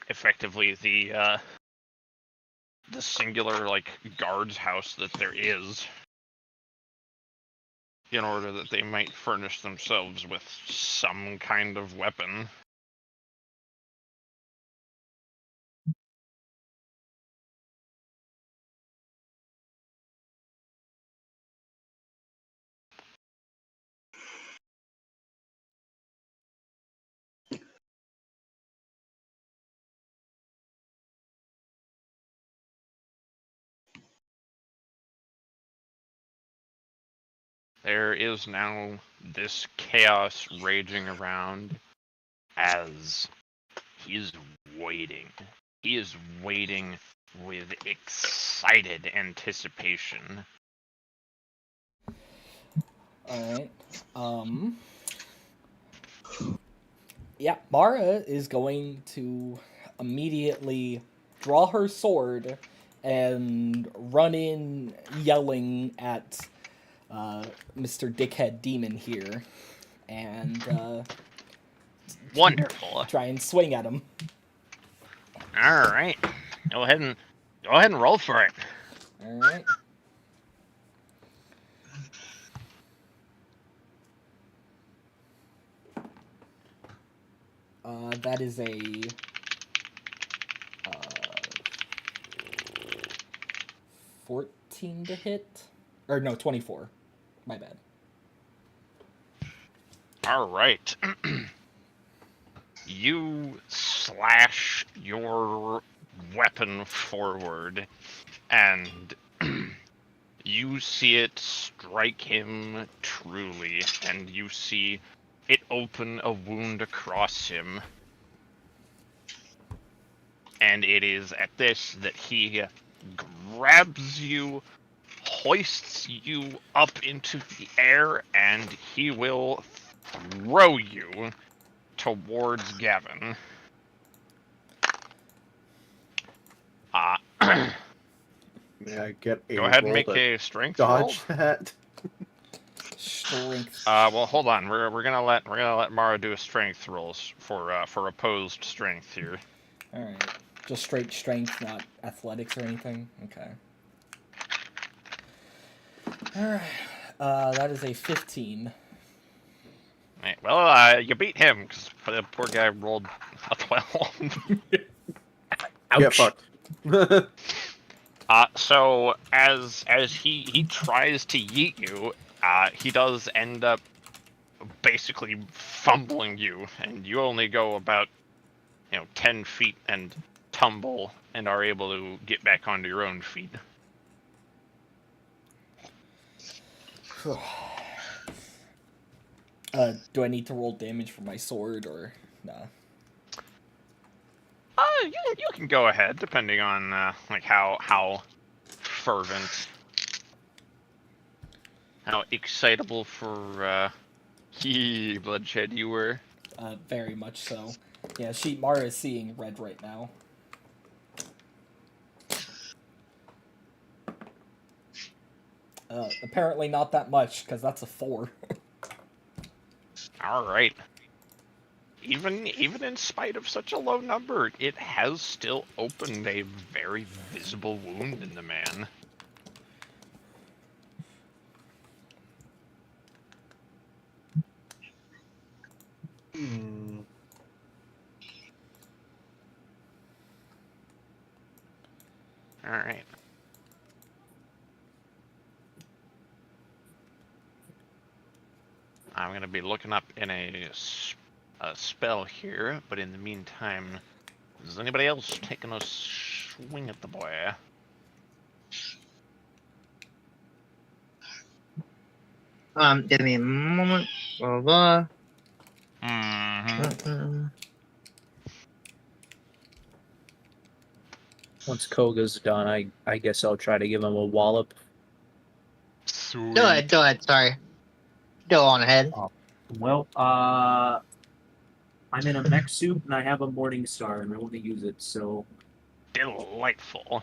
effectively the singular guard's house that there is, in order that they might furnish themselves with some kind of weapon. There is now this chaos raging around as he's waiting. He is waiting with excited anticipation. Alright. Yeah, Mara is going to immediately draw her sword and run in yelling at Mr. Dickhead Demon here. And Wonderful. try and swing at him. All right. Go ahead and roll for it. Alright. That is a 14 to hit. Or no, 24. My bad. All right. You slash your weapon forward, and you see it strike him truly, and you see it open a wound across him. And it is at this that he grabs you, hoists you up into the air, and he will throw you towards Gavin. May I get a Go ahead and roll make to a strength roll. dodge that? Strength. Well, hold on. We're gonna let Mara do a strength rolls for opposed strength here. Alright. Just straight strength, not athletics or anything? Okay. Alright. That is a 15. Right, well, you beat him because the poor guy rolled a 12. Get fucked. So as he tries to yeet you, he does end up basically fumbling you, and you only go about 10 feet and tumble and are able to get back onto your own feet. Do I need to roll damage for my sword or nah? You can go ahead, depending on how fervent, how excitable for bloodshed you were. Very much so. Yeah, Mara is seeing red right now. Apparently not that much, because that's a 4. All right. Even in spite of such a low number, it has still opened a very visible wound in the man. All right. I'm going to be looking up in a a spell here, but in the meantime, is anybody else taking a swing at the boy? Give me a moment. Blah, blah. Mm-hmm. Once Koga's done, I guess I'll try to give him a wallop. Sweet. Go ahead, sorry. Go on ahead. Well, I'm in a mech suit and I have a morning star and I want to use it, so Delightful.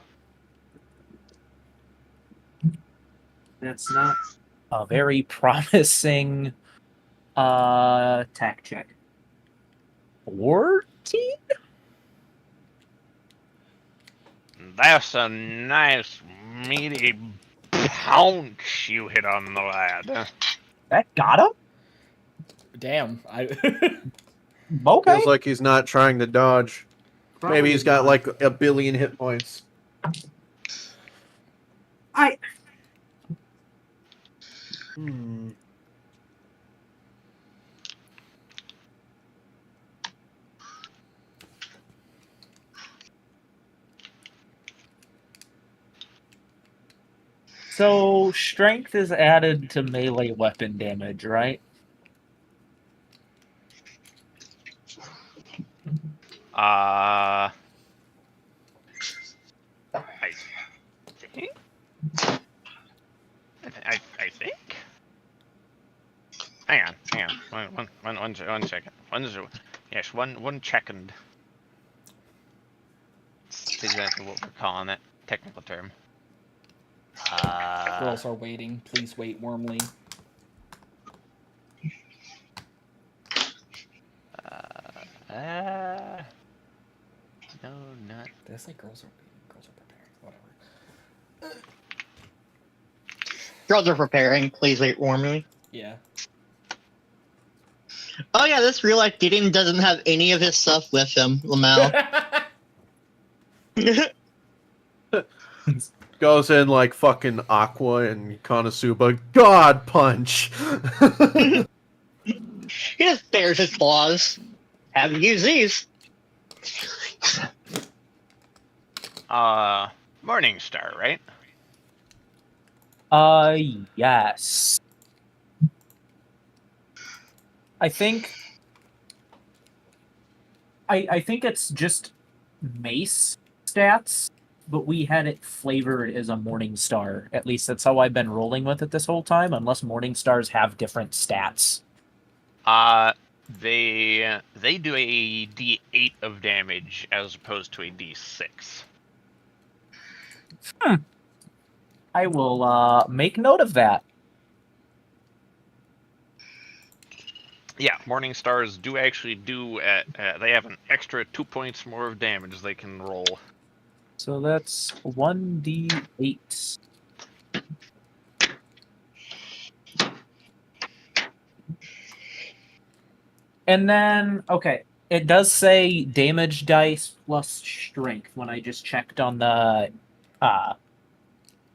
that's not a very promising attack check. 14? That's a nice meaty pounce you hit on the lad. That got him? Damn. Okay. Feels like he's not trying to dodge. Maybe he's got like a billion hit points. So strength is added to melee weapon damage, right? I think. I think. Hang on. One second. Yes, one second. That's exactly what we're calling it. Technical term. Girls are waiting. Please wait warmly. No, not. Did I say girls are waiting? Girls are preparing. Whatever. Girls are preparing. Please wait warmly. Yeah. Oh yeah, this real life Gideon doesn't have any of his stuff with him, Lamau. Goes in like fucking Aqua and Konosuba. God punch! He just bares his claws. Have you used these? Morningstar, right? Yes. I think it's just mace stats, but we had it flavored as a morning star. At least that's how I've been rolling with it this whole time, unless morning stars have different stats. They do a D8 of damage as opposed to a D6. I will make note of that. Yeah, morning stars do actually do. They have an extra 2 points more of damage they can roll. So that's 1d8. And then, okay, it does say damage dice plus strength when I just checked on the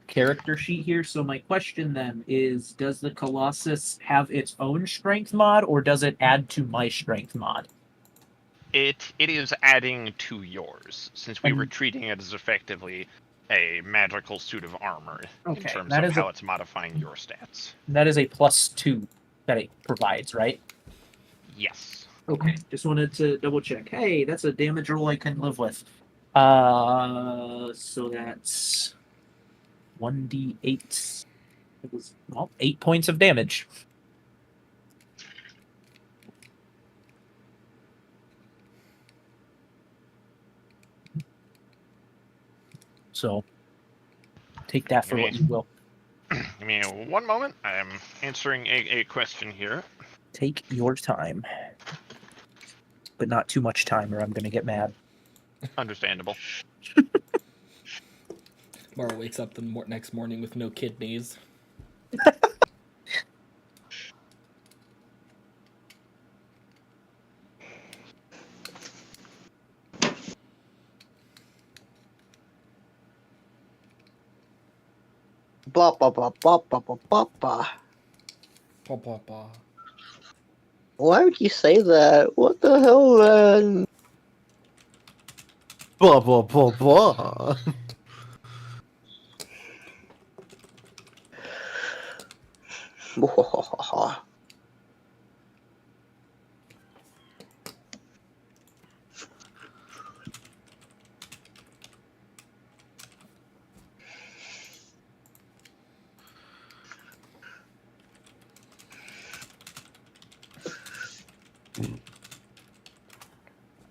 character sheet here. So my question then is, does the Colossus have its own strength mod, or does it add to my strength mod? It is adding to yours, since we were treating it as effectively a magical suit of armor in Okay, terms that of is how it's modifying your stats. That is a +2 that it provides, right? Yes. Okay, just wanted to double check. Hey, that's a damage roll I can live with. So that's 1d8. It was 8 points of damage. So take that for what you will. Give me 1 moment. I am answering a question here. Take your time, but not too much time, or I'm going to get mad. Understandable. Mara wakes up the next morning with no kidneys. Ba ba ba ba ba ba ba ba. Ba, ba, ba. Why would you say that? What the hell, man? Blah blah blah blah.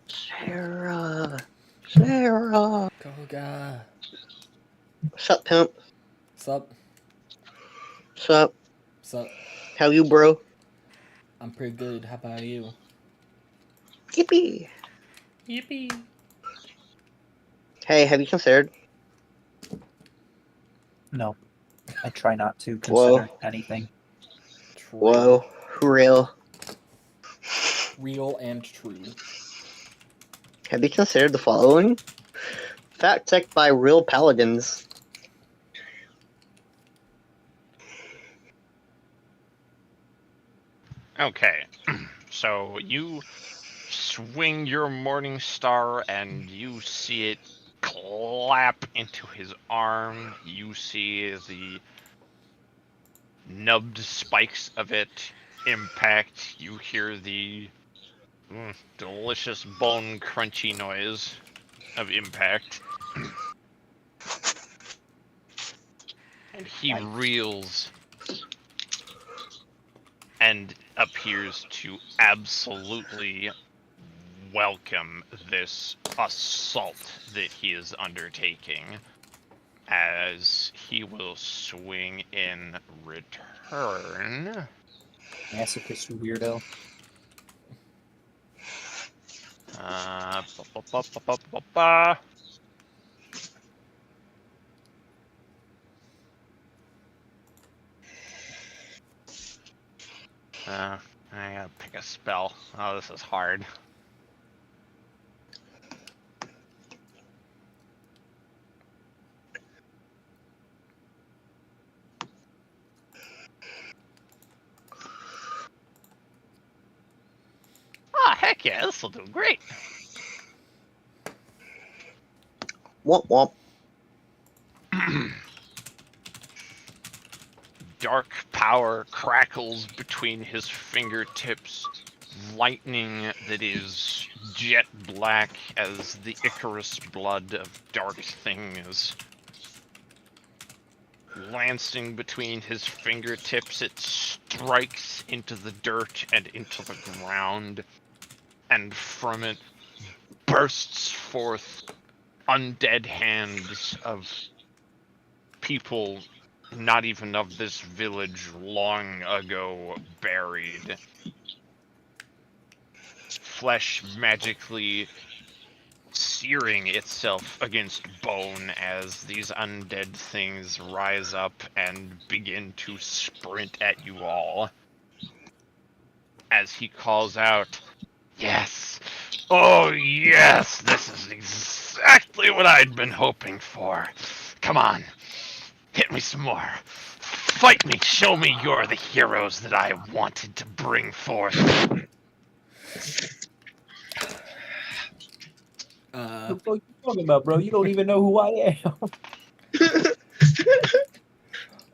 Sarah. Koga. What's up, pimp? Sup? What's up? Sup? How you, bro? I'm pretty good. How about you? Yippee. Yippee. Hey, have you considered? No, I try not to Whoa. consider anything. True. Whoa. Real. Real and true. Have you considered the following? Fact checked by real paladins. Okay, so you swing your morning star and you see it clap into his arm. You see the nubbed spikes of it impact. You hear the delicious bone crunchy noise of impact. And he Nice. reels and appears to absolutely welcome this assault that he is undertaking, as he will swing in return. Masochist weirdo. Ba, ba, ba, ba, ba, ba, ba. I gotta pick a spell. Oh, this is hard. Ah, heck yeah, this'll do great. Womp womp. Dark power crackles between his fingertips, lightning that is jet black as the Icarus blood of dark things. Lancing between his fingertips, it strikes into the dirt and into the ground, and from it bursts forth undead hands of people not even of this village long ago buried. Flesh magically searing itself against bone as these undead things rise up and begin to sprint at you all. As he calls out, "Yes! Oh yes! This is exactly what I'd been hoping for. Come on, hit me some more. Fight me, show me you're the heroes that I wanted to bring forth." What the fuck you talking about, bro? You don't even know who I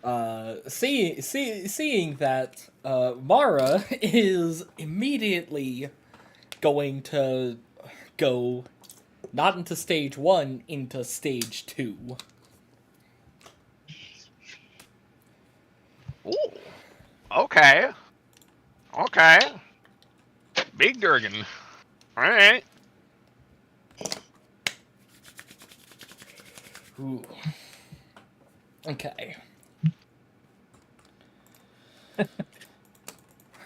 am. Seeing that, Mara is immediately going to go not into stage 1, into stage 2. Ooh. Okay. Okay. Big Durgan. Alright. Ooh. Okay.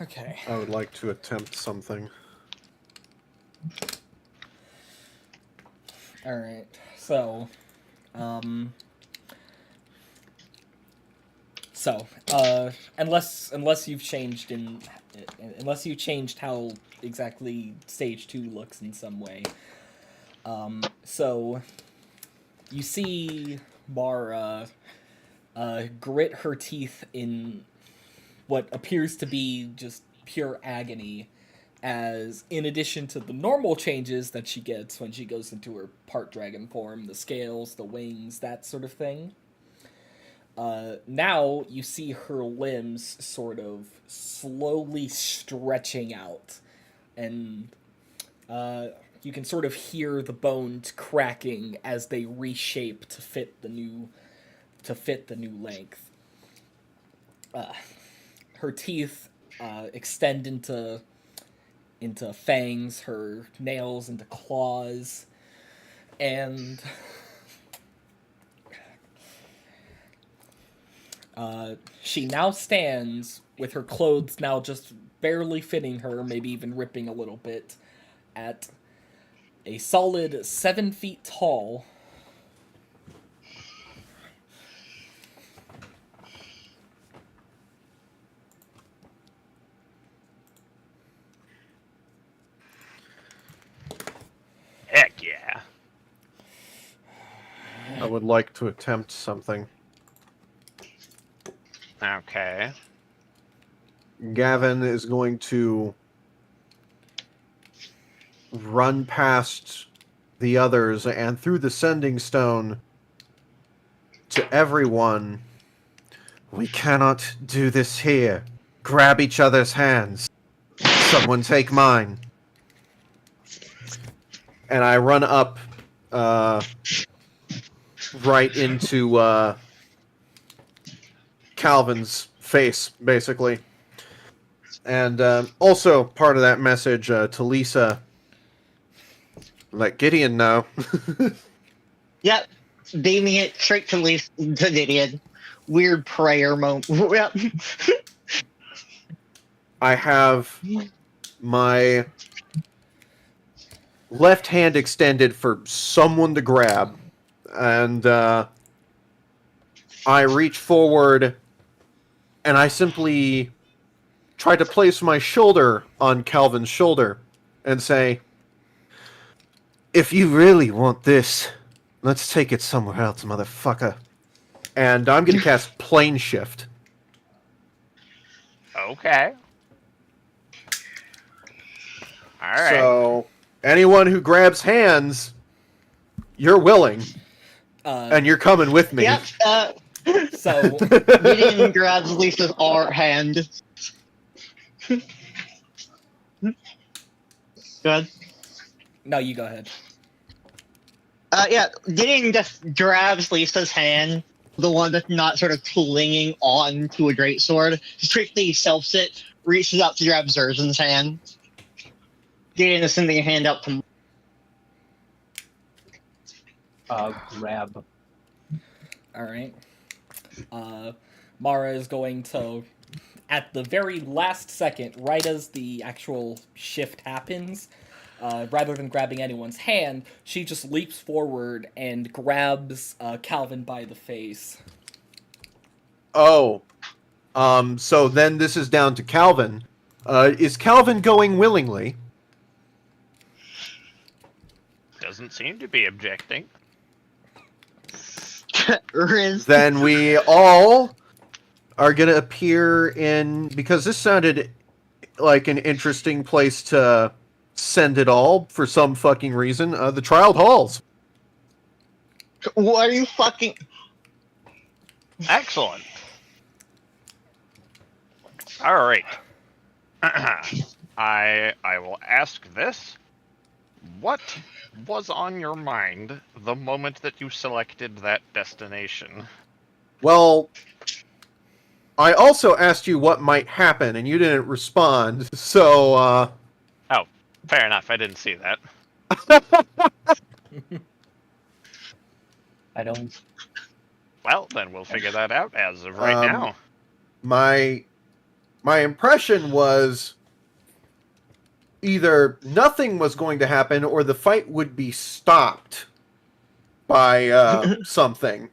Okay. I would like to attempt something. Alright. So, unless you've changed unless you changed how exactly stage 2 looks in some way. So you see Mara grit her teeth in what appears to be just pure agony as in addition to the normal changes that she gets when she goes into her part dragon form, the scales, the wings, that sort of thing, now you see her limbs sort of slowly stretching out, and you can sort of hear the bones cracking as they reshape to fit the new length. Her teeth extend into fangs, her nails into claws, and she now stands with her clothes now just barely fitting her, maybe even ripping a little bit, at a solid 7 feet tall. Heck yeah. I would like to attempt something. Okay. Gavin is going to run past the others and through the sending stone to everyone. We cannot do this here. Grab each other's hands. Someone take mine. And I run up right into Calvin's face, basically. And also part of that message to Lisa, let Gideon know. Yep. Beaming it straight to Gideon. Weird prayer moment. Yep. I have my left hand extended for someone to grab, and I reach forward and I simply try to place my shoulder on Calvin's shoulder and say, if you really want this, let's take it somewhere else, motherfucker. And I'm going to cast Plane Shift. Okay. Alright. So, anyone who grabs hands, you're willing, and you're coming with me. Yep. So Gideon grabs Lisa's hand. Good. no, you go ahead. Yeah, Gideon just grabs Lisa's hand, the one that's not sort of clinging on to a greatsword, strictly selfs it, reaches out to grab Zerzin's hand. Gideon is sending a hand up to Grab. All right. Mara is going to, at the very last second, right as the actual shift happens, rather than grabbing anyone's hand, she just leaps forward and grabs Calvin by the face. Oh. So then this is down to Calvin. Is Calvin going willingly? Doesn't seem to be objecting. Riz. Then we all are going to appear in... Because this sounded like an interesting place to send it all for some fucking reason. The Trialed Halls. What are you fucking... Excellent. Alright. I will ask this. What was on your mind the moment that you selected that destination? Well, I also asked you what might happen, and you didn't respond, so, Oh, fair enough. I didn't see that. I don't. Well, then we'll figure that out as of right now. My impression was either nothing was going to happen or the fight would be stopped by something.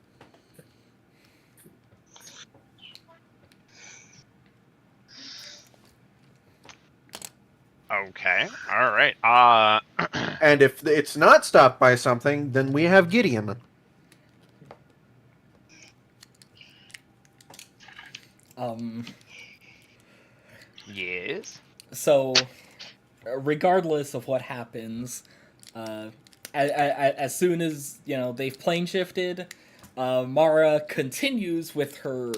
Okay. All right. And if it's not stopped by something, then we have Gideon. Yes. So, regardless of what happens, as soon as they've plane shifted, Mara continues with her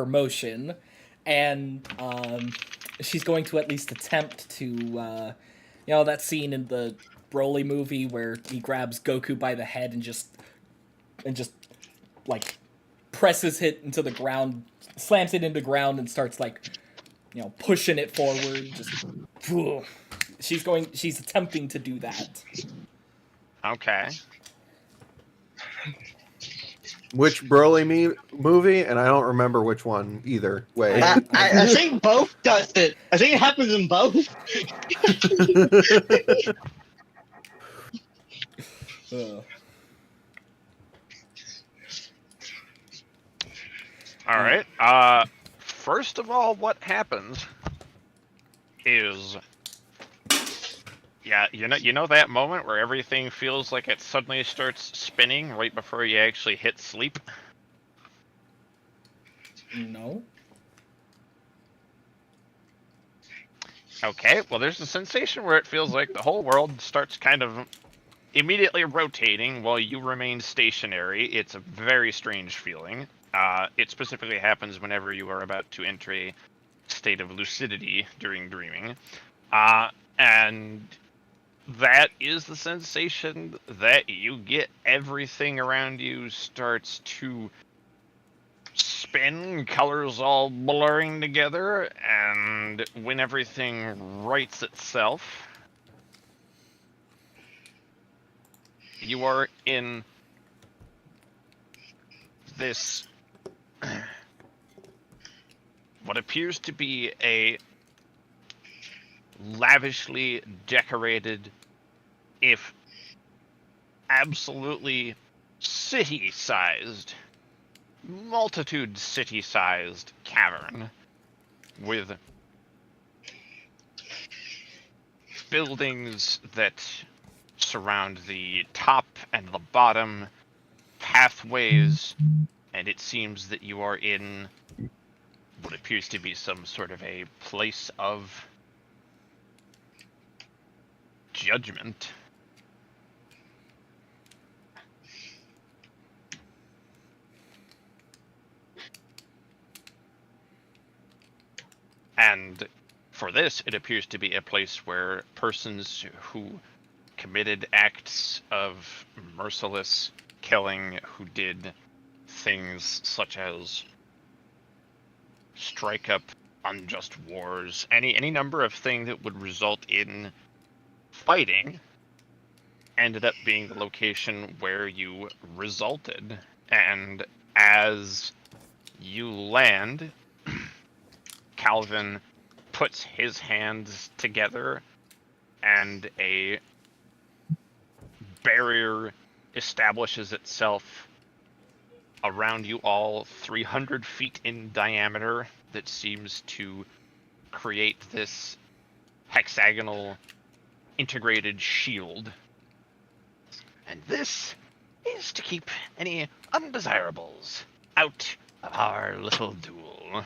motion, and she's going to at least attempt to, that scene in the Broly movie where he grabs Goku by the head and just like presses it into the ground, slams it into the ground, and starts pushing it forward. Just she's attempting to do that. Okay. Which Broly movie? And I don't remember which one either way. I think both does it. I think it happens in both. All right. First of all, what happens is, you know that moment where everything feels like it suddenly starts spinning right before you actually hit sleep? No. Okay, well, there's a sensation where it feels like the whole world starts kind of immediately rotating while you remain stationary. It's a very strange feeling. It specifically happens whenever you are about to enter a state of lucidity during dreaming. And that is the sensation that you get. Everything around you starts to spin, colors all blurring together, and when everything rights itself, you are in this what appears to be a lavishly decorated, if absolutely city-sized, multitude city-sized cavern with buildings that surround the top and the bottom, pathways, and it seems that you are in what appears to be some sort of a place of judgment. And for this, it appears to be a place where persons who committed acts of merciless killing, who did things such as strike up unjust wars, any number of things that would result in fighting, ended up being the location where you resulted. And as you land, Calvin puts his hands together and a barrier establishes itself around you all, 300 feet in diameter, that seems to create this hexagonal integrated shield. And this is to keep any undesirables out of our little duel.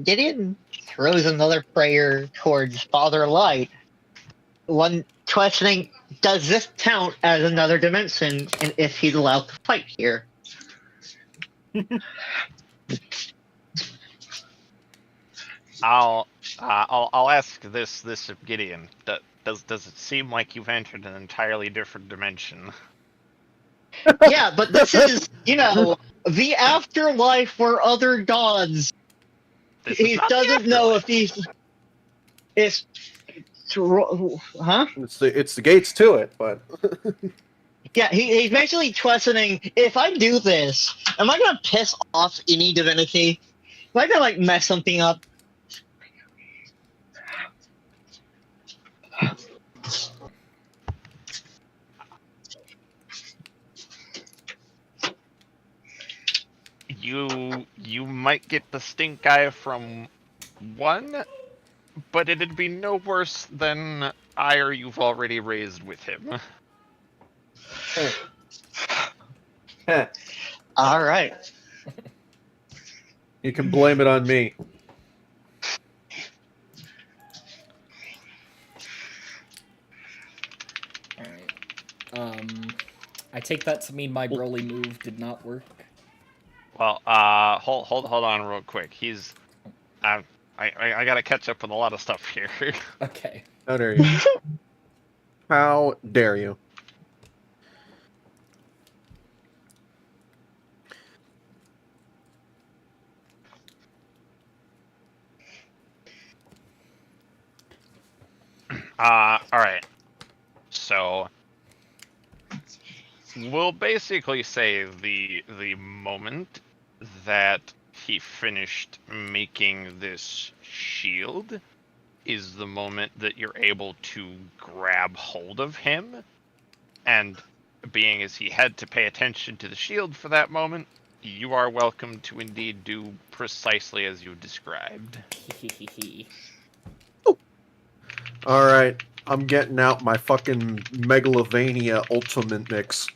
Gideon throws another prayer towards Father Light. One questioning, does this count as another dimension, and if he's allowed to fight here? I'll ask this of Gideon. Does it seem like you've entered an entirely different dimension? Yeah, but this is, the afterlife where other gods. He doesn't know if he's. Huh? It's the gates to it, but Yeah, he's basically questioning, if I do this, am I gonna piss off any divinity? Am I gonna mess something up? You might get the stink eye from one, but it'd be no worse than ire you've already raised with him. All right. you can blame it on me. I take that to mean my Broly move did not work. Well, hold on real quick. I gotta catch up with a lot of stuff here. Okay. How dare you? How dare you? Alright. So, we'll basically say the moment that he finished making this shield is the moment that you're able to grab hold of him, and being as he had to pay attention to the shield for that moment, you are welcome to indeed do precisely as you described. Alright, I'm getting out my fucking Megalovania Ultimate Mix.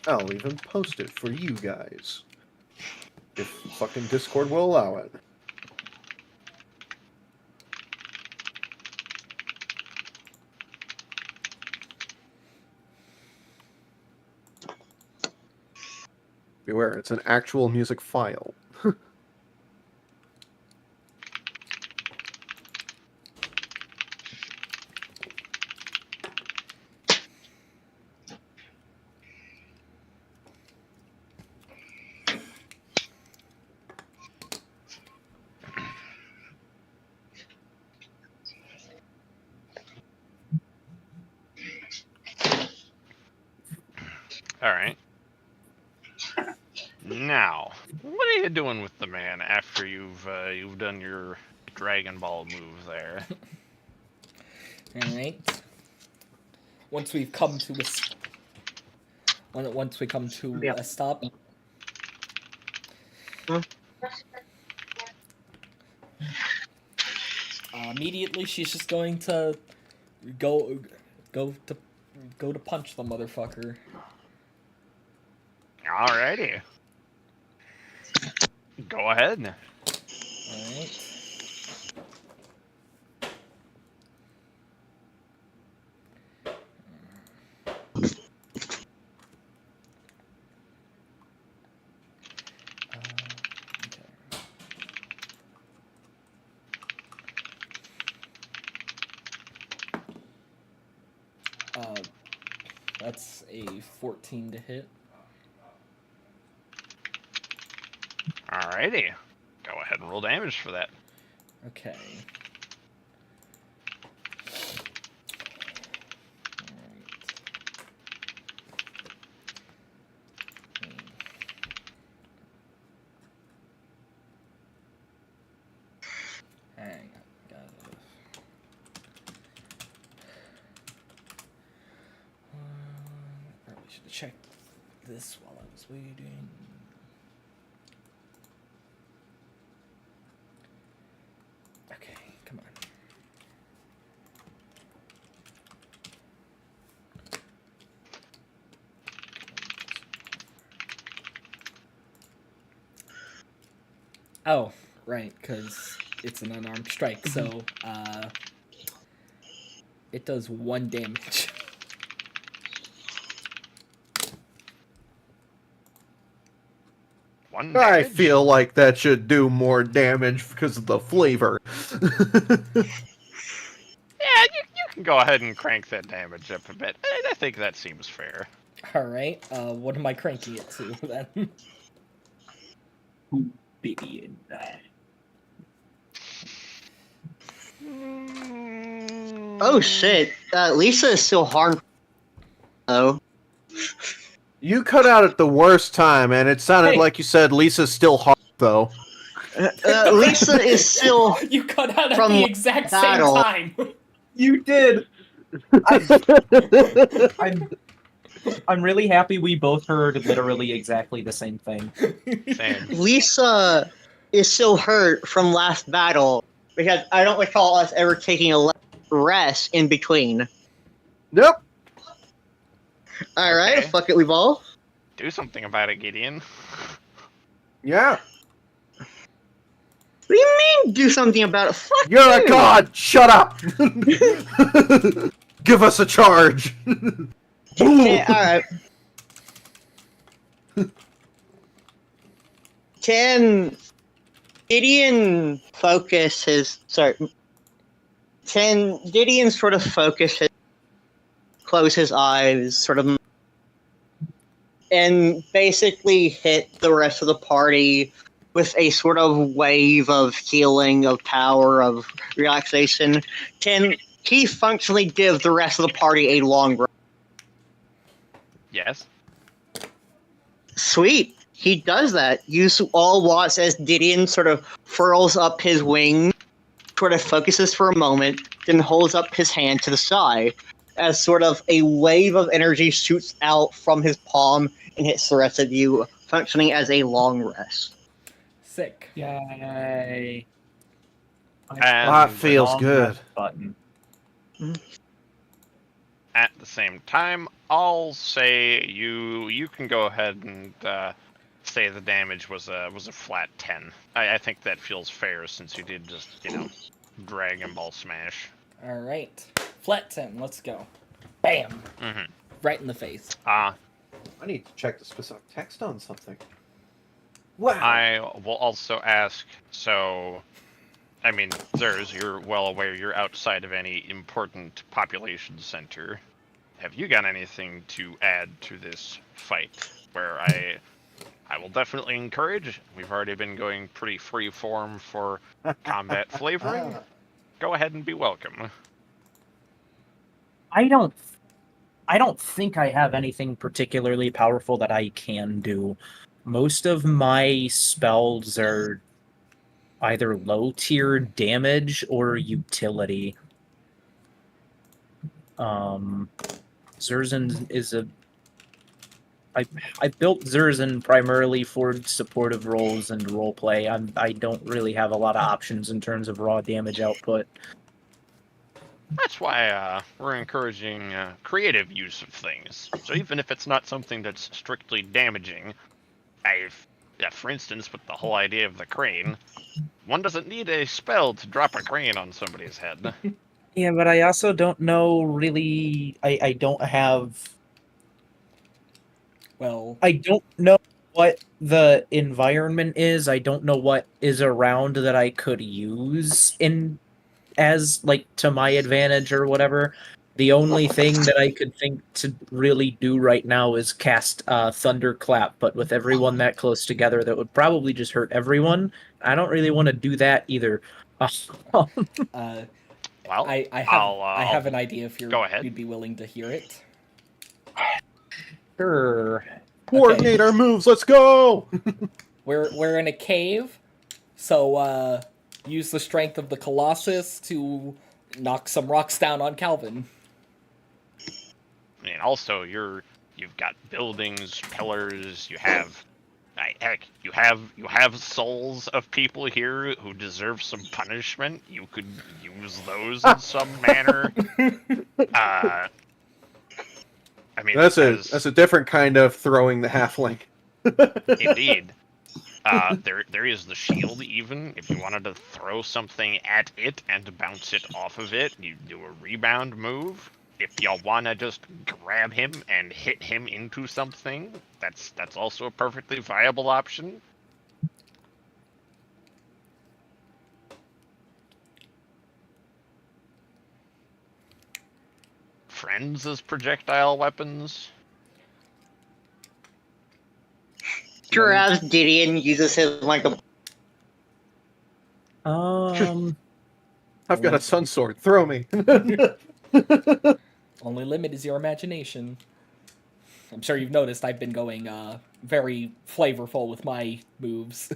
I'll even post it for you guys. If fucking Discord will allow it. Beware, it's an actual music file. Alright. Now, what are you doing with the man after you've done your Dragon Ball move there? Alright. Once we've come to once we come to Yeah. a stop. Immediately she's just going to go to punch the motherfucker. Alrighty. Go ahead. Alright. That's a 14 to hit. Alrighty. Go ahead and roll damage for that. Okay. Hang on. Probably should have checked this while I was waiting. Okay, come on. Oh, right, because it's an unarmed strike, so it does 1 damage. One I damage? feel like that should do more damage because of the flavor. Yeah, you can go ahead and crank that damage up a bit. I think that seems fair. Alright, what am I cranking it to then? Billion. Oh shit! Lisa is still harmful. Oh, You cut out at the worst time, and it sounded Hey. like you said Lisa's still hard, though. Lisa is still. You cut out at From the exact battle. same time! You did. I'm really happy we both heard literally exactly the same thing. Same. Lisa is still hurt from last battle because I don't recall us ever taking a rest in between. Nope. Alright, Okay. fuck it, we ball. Do something about it, Gideon. Yeah. What do you mean, do something about it? Fuck You're you! a god! Shut up! Give us a charge! Alright. Can Gideon focus his... Sorry. Can Gideon sort of focus his... Close his eyes, sort of... And basically hit the rest of the party with a sort of wave of healing, of power, of relaxation? Can he functionally give the rest of the party a long rest? Yes. Sweet. He does that. You all watch as Gideon sort of furls up his wing, sort of focuses for a moment, then holds up his hand to the side, as sort of a wave of energy shoots out from his palm and hits the rest of you, functioning as a long rest. Sick. Yay. And That feels Long good. rest Button. at the same time, I'll say you can go ahead and say the damage was a flat 10. I think that feels fair since you did just Dragon Ball Smash. All right. Flat 10. Let's go. Bam. Mm-hmm. Right in the face. I need to check the specific text on something. Wow. I will also ask, so, I mean, Zers, you're well aware you're outside of any important population center. Have you got anything to add to this fight? Where I will definitely encourage, we've already been going pretty free form for combat flavoring. Go ahead and be welcome. I don't think I have anything particularly powerful that I can do. Most of my spells are either low tier damage or utility. Zerzan is I built Zerzan primarily for supportive roles and roleplay. I don't really have a lot of options in terms of raw damage output. That's why we're encouraging creative use of things. So even if it's not something that's strictly damaging, for instance, with the whole idea of the crane, one doesn't need a spell to drop a crane on somebody's head. Yeah, but I also don't know really. I don't have. Well, I don't know what the environment is. I don't know what is around that I could use as to my advantage or whatever. The only thing that I could think to really do right now is cast Thunderclap, but with everyone that close together, that would probably just hurt everyone. I don't really want to do that either. Well, I have an idea if go ahead. you'd be willing to hear it. Sure. Coordinate our moves. Let's go. We're in a cave, so use the strength of the Colossus to knock some rocks down on Calvin. I mean, also you've got buildings, pillars. You have, heck, you have souls of people here who deserve some punishment. You could use those in some manner. I mean, That's a different kind of throwing the halfling. Indeed. There is the shield, even. If you wanted to throw something at it and bounce it off of it, you do a rebound move. If y'all want to just grab him and hit him into something, that's also a perfectly viable option. Friends as projectile weapons. Sure as Gideon uses his like a I've got a sun sword. Throw me. Only limit is your imagination. I'm sure you've noticed I've been going very flavorful with my moves.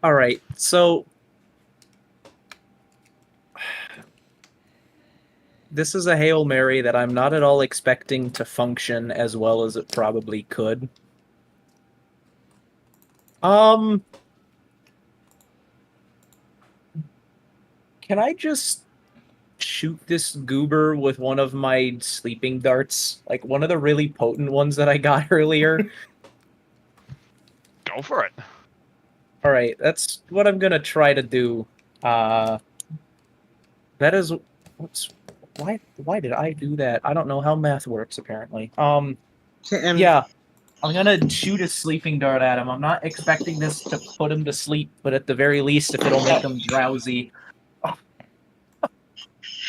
All right, so this is a Hail Mary that I'm not at all expecting to function as well as it probably could. Can I just shoot this goober with one of my sleeping darts? Like one of the really potent ones that I got earlier? Go for it. Alright, that's what I'm gonna try to do. That is... Why did I do that? I don't know how math works, apparently. Yeah. I'm gonna shoot a sleeping dart at him. I'm not expecting this to put him to sleep, but at the very least, if it'll make him drowsy.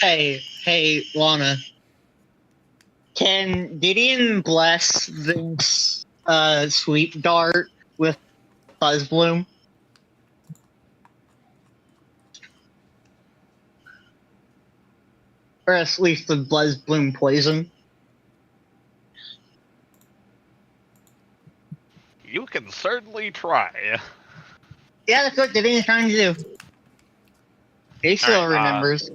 Hey, Lana. Can Gideon bless this sweep dart with Buzzbloom? Or at least the Buzzbloom poison? You can certainly try. Yeah, that's what Gideon's trying to do. He still remembers.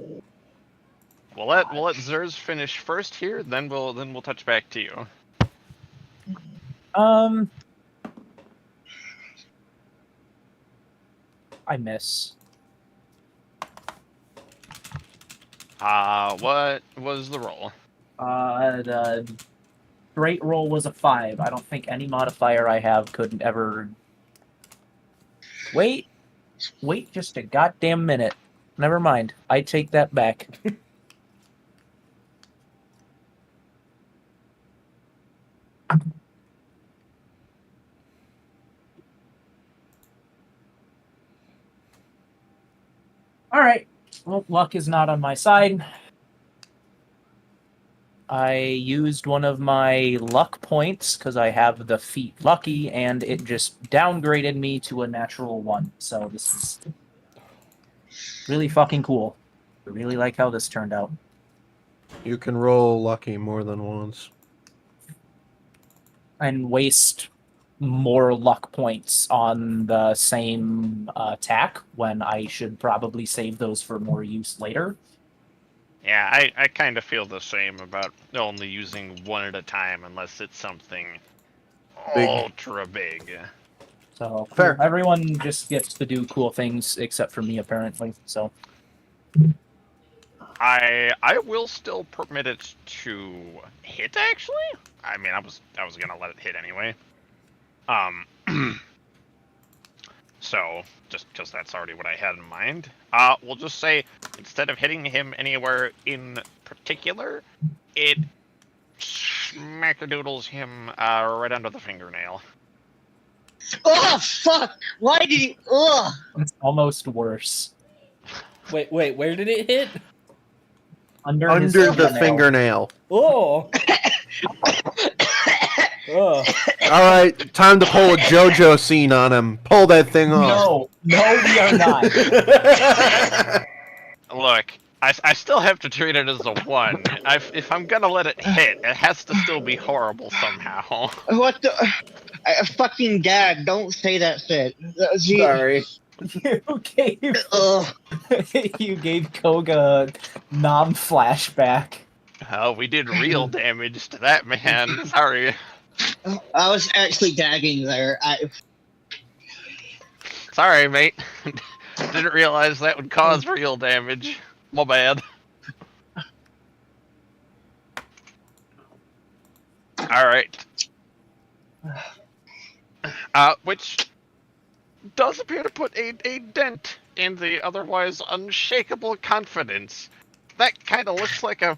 We'll let Zers finish first here, then we'll touch back to you. I miss. What was the roll? The straight roll was a 5. I don't think any modifier I have could ever... Wait just a goddamn minute. Never mind. I take that back. Alright. Well, luck is not on my side. I used one of my luck points because I have the feat lucky, and it just downgraded me to a natural 1. So this is really fucking cool. I really like how this turned out. You can roll lucky more than once. And waste more luck points on the same attack when I should probably save those for more use later. Yeah, I kind of feel the same about only using one at a time unless it's something Big. ultra big. So Fair. Everyone just gets to do cool things except for me, apparently. So I will still permit it to hit. Actually, I mean, I was gonna let it hit anyway. So just because that's already what I had in mind, we'll just say instead of hitting him anywhere in particular, it smackadoodles him right under the fingernail. Oh, fuck! Why did you... Ugh! it's almost worse. Wait, where did it hit? Under his The fingernail. Oh. Oh. Alright, time to pull a JoJo scene on him. Pull that thing off. No, we are not. Look, I still have to treat it as a 1. If I'm gonna let it hit, it has to still be horrible somehow. What the... fucking gag, don't say that shit. Sorry. You gave Koga Nom flashback. Oh, we did real damage to that man. Sorry. I was actually gagging there. Sorry, mate. Didn't realize that would cause real damage. My bad. Alright. Which does appear to put a dent in the otherwise unshakable confidence. That kind of looks like a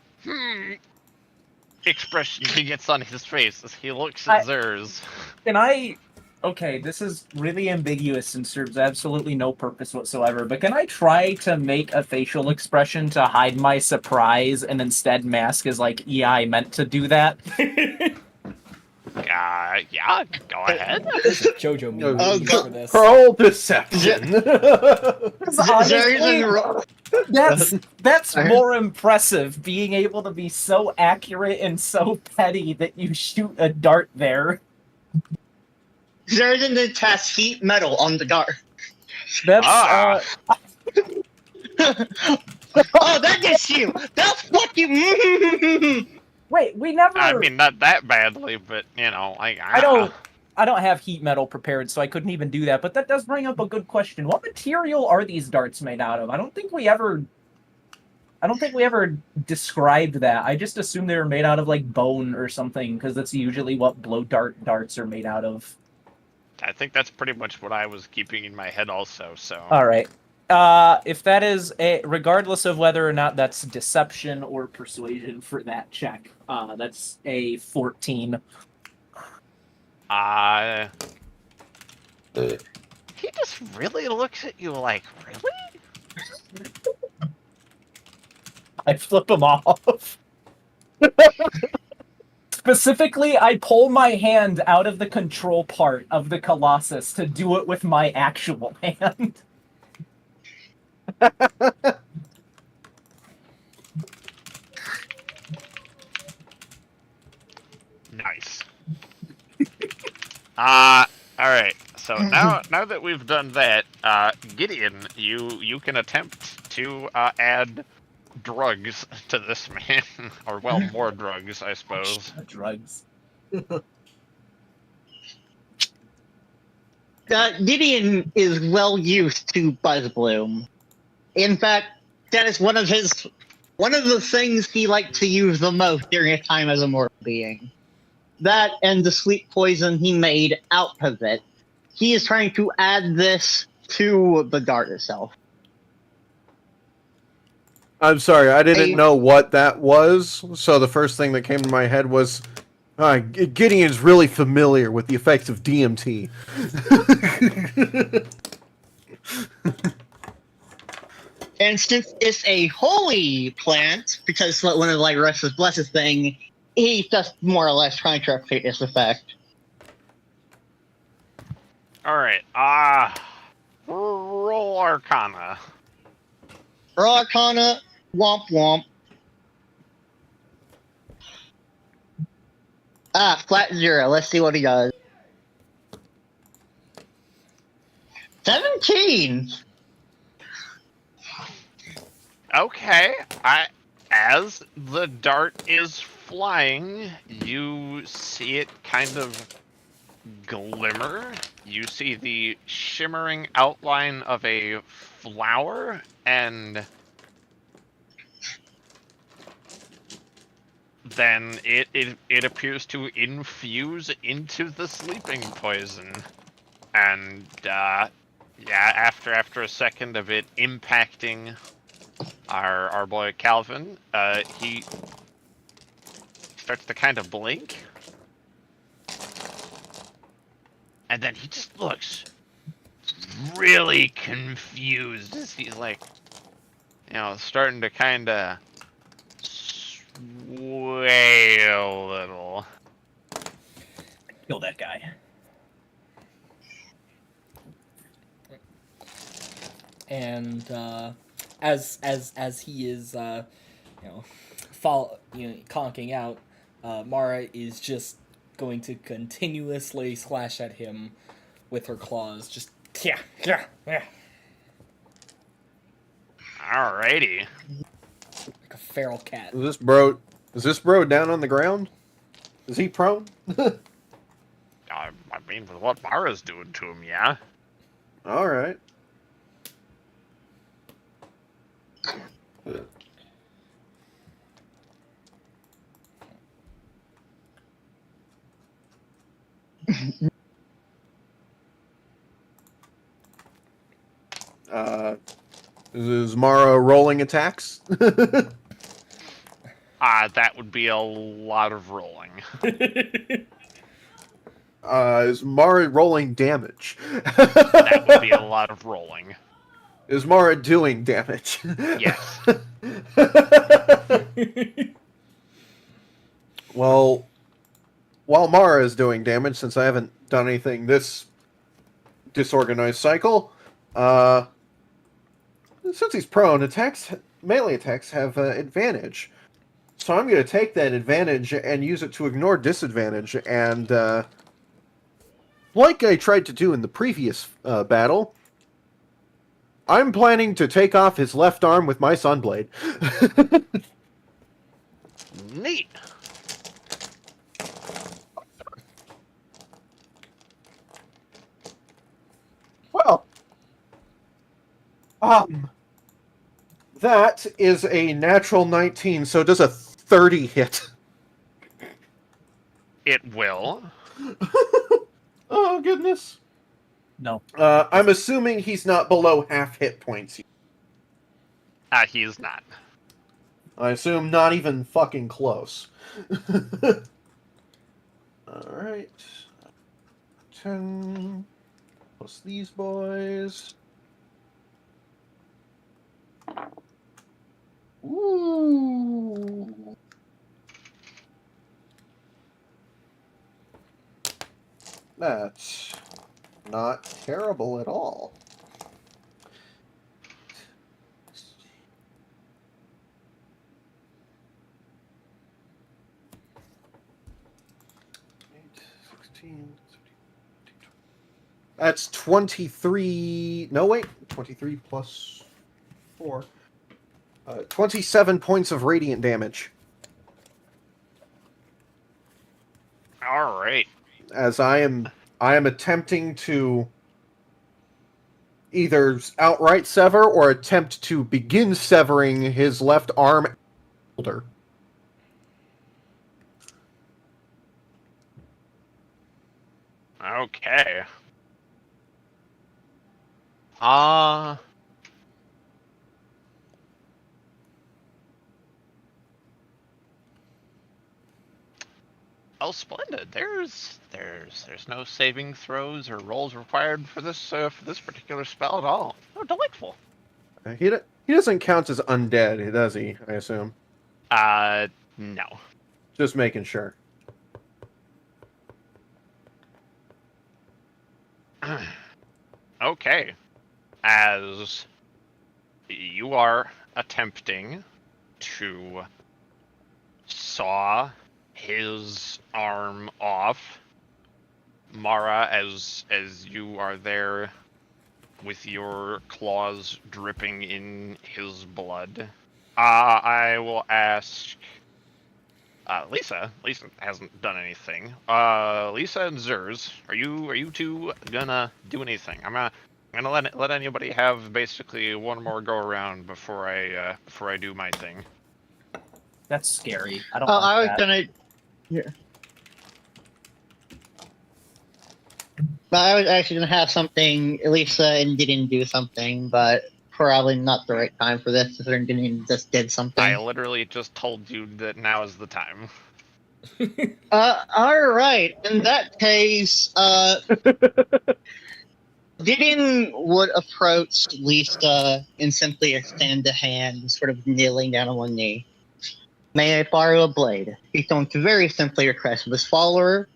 expression he gets on his face as he looks at Zers. Can I... Okay, this is really ambiguous and serves absolutely no purpose whatsoever, but can I try to make a facial expression to hide my surprise and instead mask as like, yeah, I meant to do that? Yeah, go ahead. There's a JoJo movie for this. Pearl deception. Honestly, that's more impressive, being able to be so accurate and so petty that you shoot a dart there. Zerden did test heat metal on the dart. That's Oh, that gets you! That's fucking... Wait, we never... I mean, not that badly, but, you know, I don't... I don't have heat metal prepared, so I couldn't even do that. But that does bring up a good question. What material are these darts made out of? I don't think we ever described that. I just assumed they were made out of like bone or something, because that's usually what blow darts are made out of. I think that's pretty much what I was keeping in my head also, so... All right. If that is regardless of whether or not that's deception or persuasion for that check, that's a 14. He just really looks at you like, really? I flip him off. Specifically, I pull my hand out of the control part of the Colossus to do it with my actual hand. Nice. Alright, so now that we've done that, Gideon, you can attempt to add drugs to this man. Or, well, more drugs, I suppose. Drugs. Gideon is well used to Buzzbloom. In fact, that is one of the things he liked to use the most during his time as a mortal being. That and the sweet poison he made out of it. He is trying to add this to the dart itself. I'm sorry, I didn't know what that was, so the first thing that came to my head was, Gideon's really familiar with the effects of DMT. And since it's a holy plant, because one of like Russ's blessed thing, he's just more or less trying to replicate its effect. Alright, roll Arcana. Roll Arcana, womp womp. Flat 0. Let's see what he does. 17! Okay, as the dart is flying, you see it kind of glimmer. You see the shimmering outline of a flower, and then it appears to infuse into the sleeping poison. And yeah, after a second of it impacting our boy Calvin, he starts to kind of blink, and then he just looks really confused as he's like, starting to kind of sway a little. Kill that guy. And as he is conking out, Mara is just going to continuously slash at him with her claws. Just yeah. Alrighty. Like a feral cat. Is this bro down on the ground? Is he prone? I mean, with what Mara's doing to him, yeah. All right. Is Mara rolling attacks? That would be a lot of rolling. Is Mara rolling damage? That would be a lot of rolling. Is Mara doing damage? Yes. Well, while Mara is doing damage, since I haven't done anything this disorganized cycle, since he's prone, melee attacks have advantage. So I'm going to take that advantage and use it to ignore disadvantage. And like I tried to do in the previous battle, I'm planning to take off his left arm with my Sunblade. Neat. That is a natural 19, so does a 30 hit? It will. Oh, goodness. No. I'm assuming he's not below half hit points. He is not. I assume not even fucking close. Alright. 10 plus these boys. Ooh. That's not terrible at all. That's 23. No, wait. 23 plus 4. 27 points of radiant damage. All right. As I am attempting to either outright sever or attempt to begin severing his left arm and shoulder. Okay. Oh, splendid. There's no saving throws or rolls required for this particular spell at all. Oh, delightful. He doesn't count as undead, does he? I assume. No. Just making sure. Okay. As you are attempting to saw his arm off, Mara, as you are there with your claws dripping in his blood, I will ask Lisa. Lisa hasn't done anything. Lisa and Zers, are you two gonna do anything? I'm gonna let anybody have basically one more go around before I do my thing. That's scary. I don't I was like that. gonna. Yeah. But I was actually gonna have something. Lisa and didn't do something, but probably not the right time for this. If Gideon just did something. I literally just told you that now is the time. All right. In that case, Gideon would approach Lisa and simply extend a hand, sort of kneeling down on one knee. May I borrow a blade? He's going to very simply request of his follower.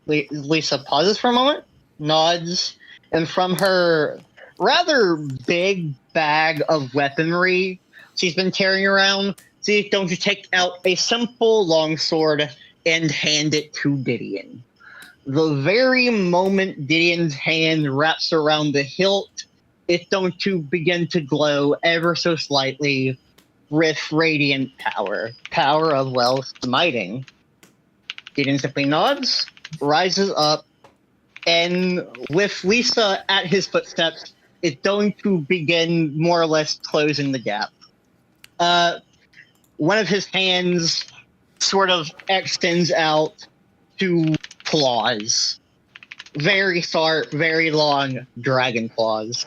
Lisa pauses for a moment, nods, and from her rather big bag of weaponry she's been carrying around, she's going to take out a simple longsword and hand it to Gideon. The very moment Gideon's hand wraps around the hilt, it's going to begin to glow ever so slightly with radiant power of, well, smiting. Gideon simply nods, rises up, and with Lisa at his footsteps, it's going to begin more or less closing the gap. One of his hands sort of extends out to claws. Very sharp, very long dragon claws.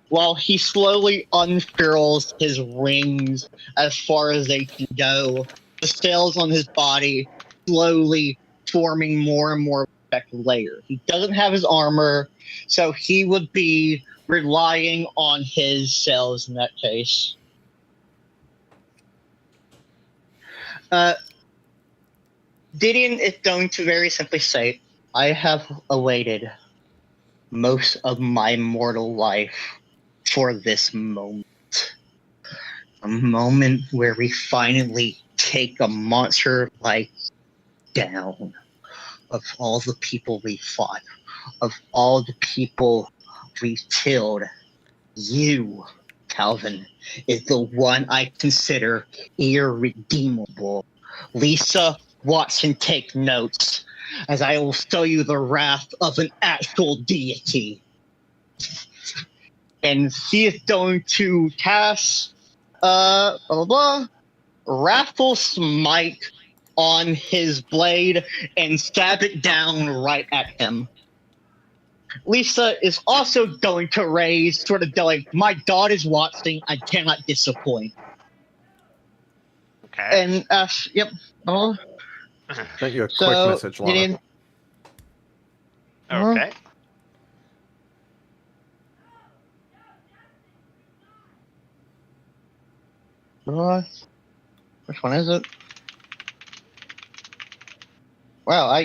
While he slowly unfurls his rings as far as they can go, the scales on his body slowly forming more and more protective layers. He doesn't have his armor, so he would be relying on his cells in that case. Gideon is going to very simply say, I have awaited most of my mortal life for this moment. A moment where we finally take a monster like down. Of all the people we fought, of all the people we killed, you, Calvin, is the one I consider irredeemable. Lisa, Watson, take notes, as I will show you the wrath of an actual deity. and he is going to cast blah blah blah Wrathful Smite on his blade and stab it down right at him. Lisa is also going to raise, sort of going, my God is watching, I cannot disappoint. Okay. And, yep. Sent you a quick So, message, Lana. Gideon. Okay. Which one is it? Wow,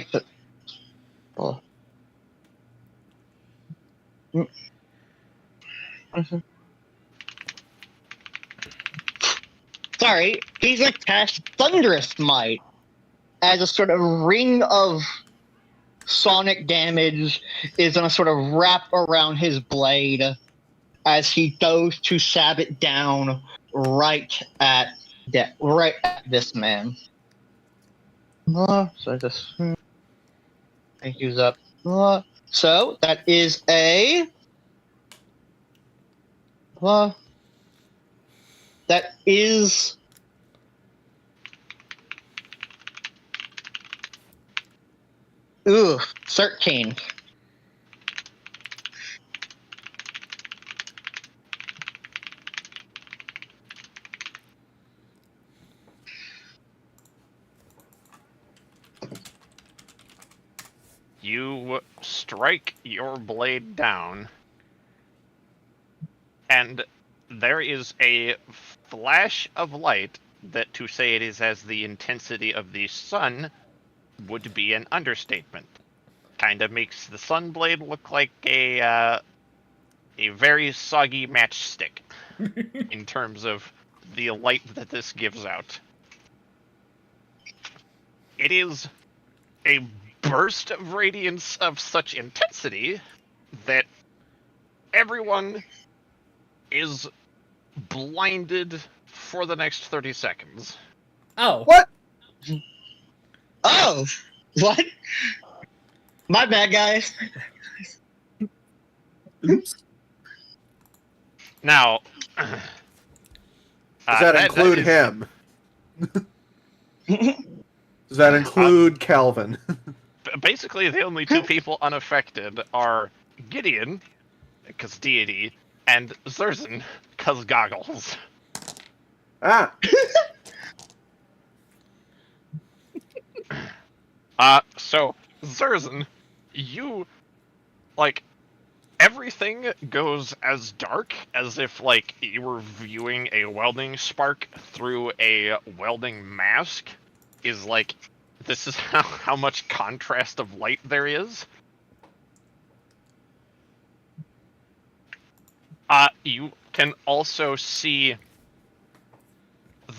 oh. Sorry, he's gonna cast Thunderous Smite as a sort of ring of sonic damage is gonna sort of wrap around his blade as he goes to stab it down right at this man. So I just use up. So that is a. That is. Ooh, 13. You strike your blade down, and there is a flash of light that, to say it is as the intensity of the sun, would be an understatement. Kind of makes the sun blade look like a very soggy matchstick in terms of the light that this gives out. It is a burst of radiance of such intensity that everyone is blinded for the next 30 seconds. Oh. What? Oh! What? My bad, guys. Oops. Now, Does that include him? Does that include Calvin? Basically, the only two people unaffected are Gideon, because deity, and Zerzan, because goggles. Ah! So, Zerzan, you, like, everything goes as dark as if, like, you were viewing a welding spark through a welding mask. Is like, this is how much contrast of light there is. You can also see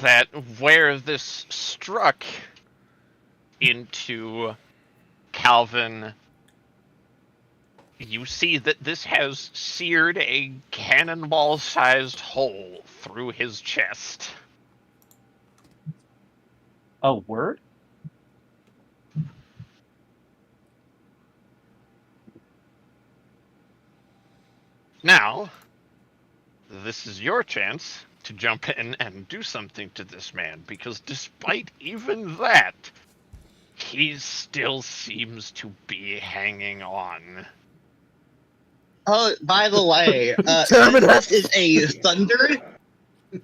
that where this struck into Calvin, you see that this has seared a cannonball-sized hole through his chest. A word? Now, this is your chance to jump in and do something to this man, because despite even that, he still seems to be hanging on. Oh, by the way, Terminus. this is a thunder.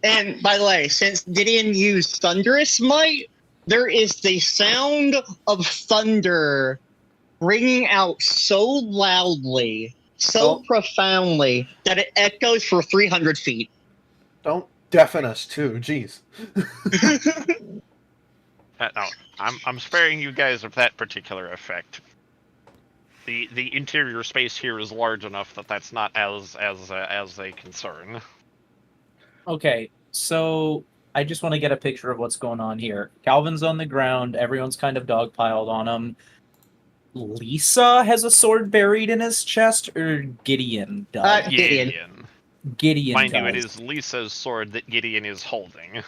And by the way, since Gideon used Thunderous Smite, there is the sound of thunder ringing out so loudly, so profoundly, that it echoes for 300 feet. Don't deafen us too, jeez. No, I'm sparing you guys of that particular effect. The interior space here is large enough that that's not as a concern. Okay, so I just want to get a picture of what's going on here. Calvin's on the ground. Everyone's kind of dogpiled on him. Lisa has a sword buried in his chest, or Gideon does? Gideon. Gideon Mind does. you, it is Lisa's sword that Gideon is holding.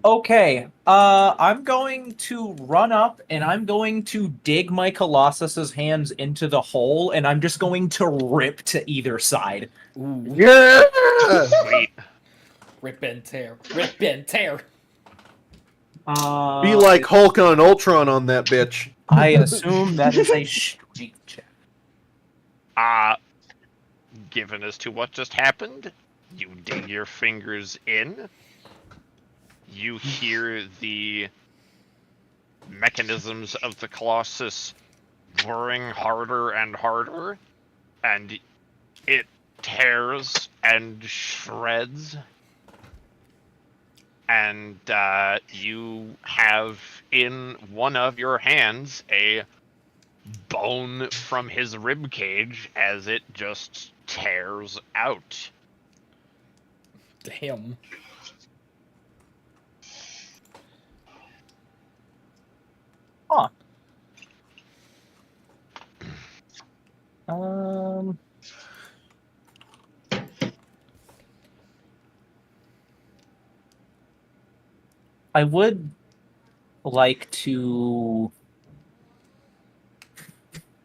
Okay, I'm going to run up and I'm going to dig my Colossus's hands into the hole and I'm just going to rip to either side. Ooh, Yeah! Sweet. rip and tear, rip and tear. Be like Hulk on Ultron on that bitch. I assume that is a strength check. Given as to what just happened, you dig your fingers in. You hear the mechanisms of the Colossus whirring harder and harder, and it tears and shreds. And you have in one of your hands a bone from his rib cage as it just tears out. Damn. Huh. Um. I would like to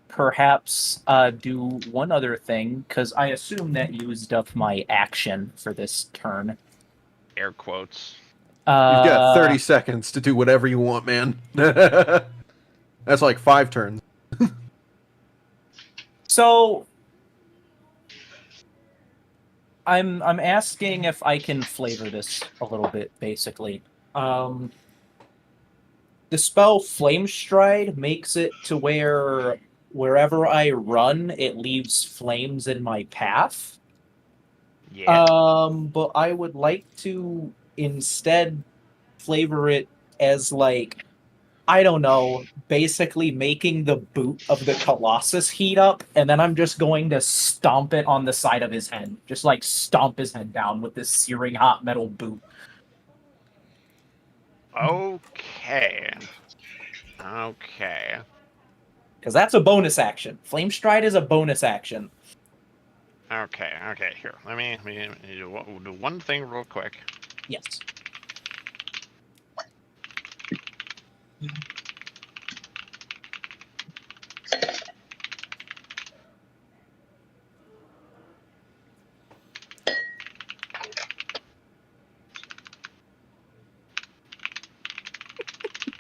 perhaps do one other thing, because I assume that used up my action for this turn. Air quotes. You've got 30 seconds to do whatever you want, man. That's like 5 turns. So I'm asking if I can flavor this a little bit, basically. The spell Flame Stride makes it to where wherever I run, it leaves flames in my path. Yeah. But I would like to instead flavor it as like, I don't know, basically making the boot of the Colossus heat up, and then I'm just going to stomp it on the side of his head. Just like stomp his head down with this searing hot metal boot. Okay. Okay. Because that's a bonus action. Flame Stride is a bonus action. Okay. Okay. Here, let me do one thing real quick. Yes.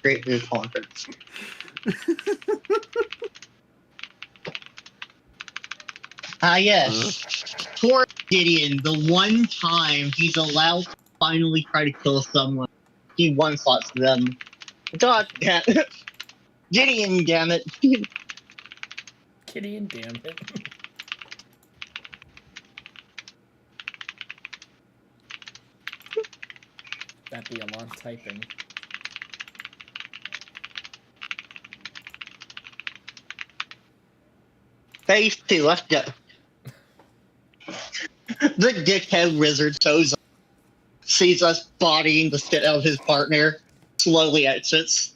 Great new conference. Yes. Poor Gideon, the one time he's allowed to finally try to kill someone, he one-shots them. God damn it. Gideon, damn it. Kitty and damn it. That'd be a lot of typing. Phase 2, let's go. The dickhead wizard shows up, sees us bodying the shit out of his partner, slowly exits.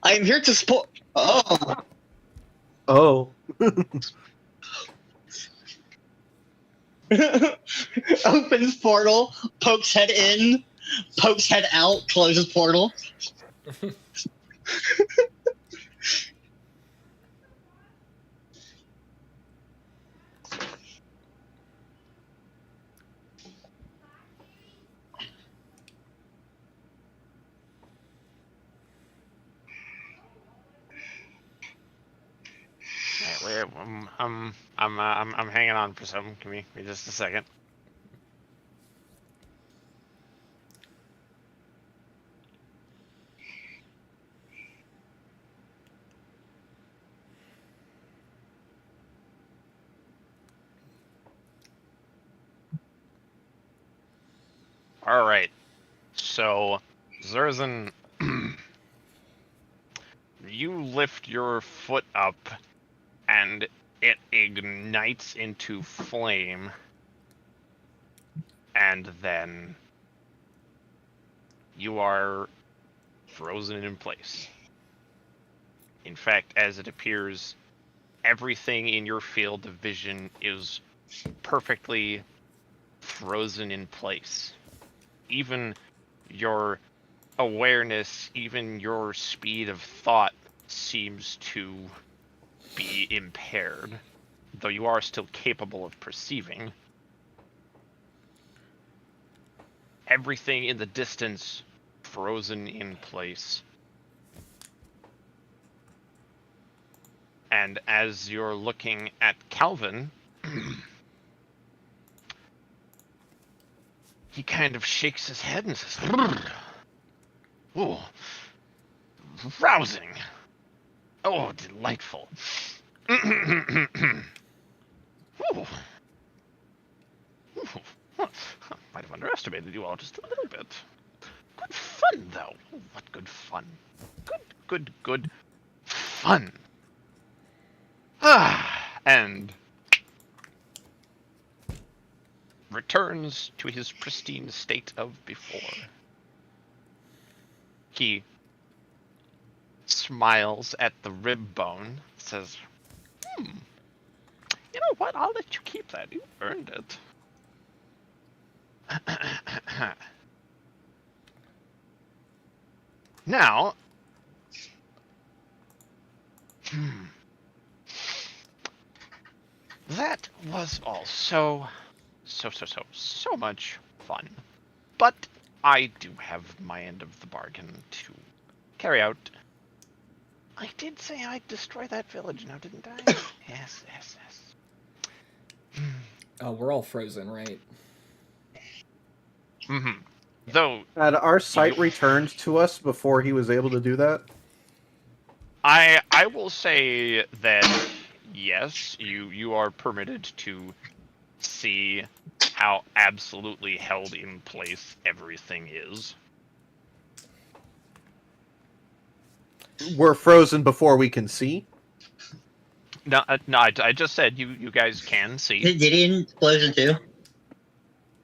I'm here to support. Oh. Oh. Opens portal, pokes head in, pokes head out, closes portal. Wait, I'm hanging on for some. Give me just a second. All right. So, Zerzan, you lift your foot up, and it ignites into flame, and then you are frozen in place. In fact, as it appears, everything in your field of vision is perfectly frozen in place. even your awareness, even your speed of thought seems to be impaired, though you are still capable of perceiving. Everything in the distance frozen in place. And as you're looking at Calvin, he kind of shakes his head and says, "Ooh, rousing. Oh, delightful. Ooh. Ooh. Might have underestimated you all just a little bit. Good fun, though. Oh, what good fun. Good fun." And returns to his pristine state of before. He smiles at the rib bone, says, you know what, I'll let you keep that. You earned it. Now, that was all so much fun. But I do have my end of the bargain to carry out. I did say I'd destroy that village now, didn't I? Yes. Oh, we're all frozen, right? Mm-hmm. Though Had our sight returned to us before he was able to do that? I will say that yes, you are permitted to see how absolutely held in place everything is. We're frozen before we can see? No, I just said you guys can see. Did he explosion too?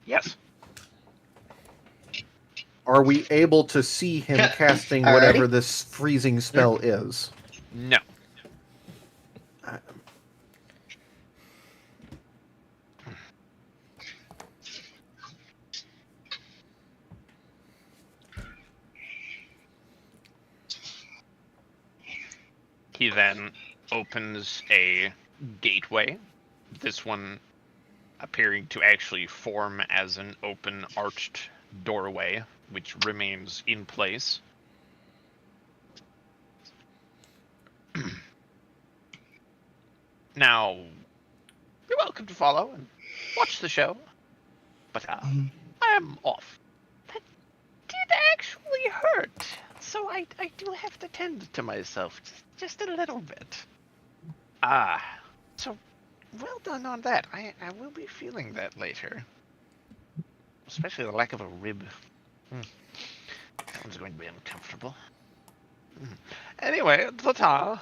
Yes. Are we able to see him casting Alrighty. whatever this freezing spell is? No. He then opens a gateway, this one appearing to actually form as an open arched doorway, which remains in place. Now, you're welcome to follow and watch the show, but I am off. That did actually hurt, so I do have to tend to myself just a little bit. So well done on that. I will be feeling that later. Especially the lack of a rib. That one's going to be uncomfortable. Anyway, ta-ta.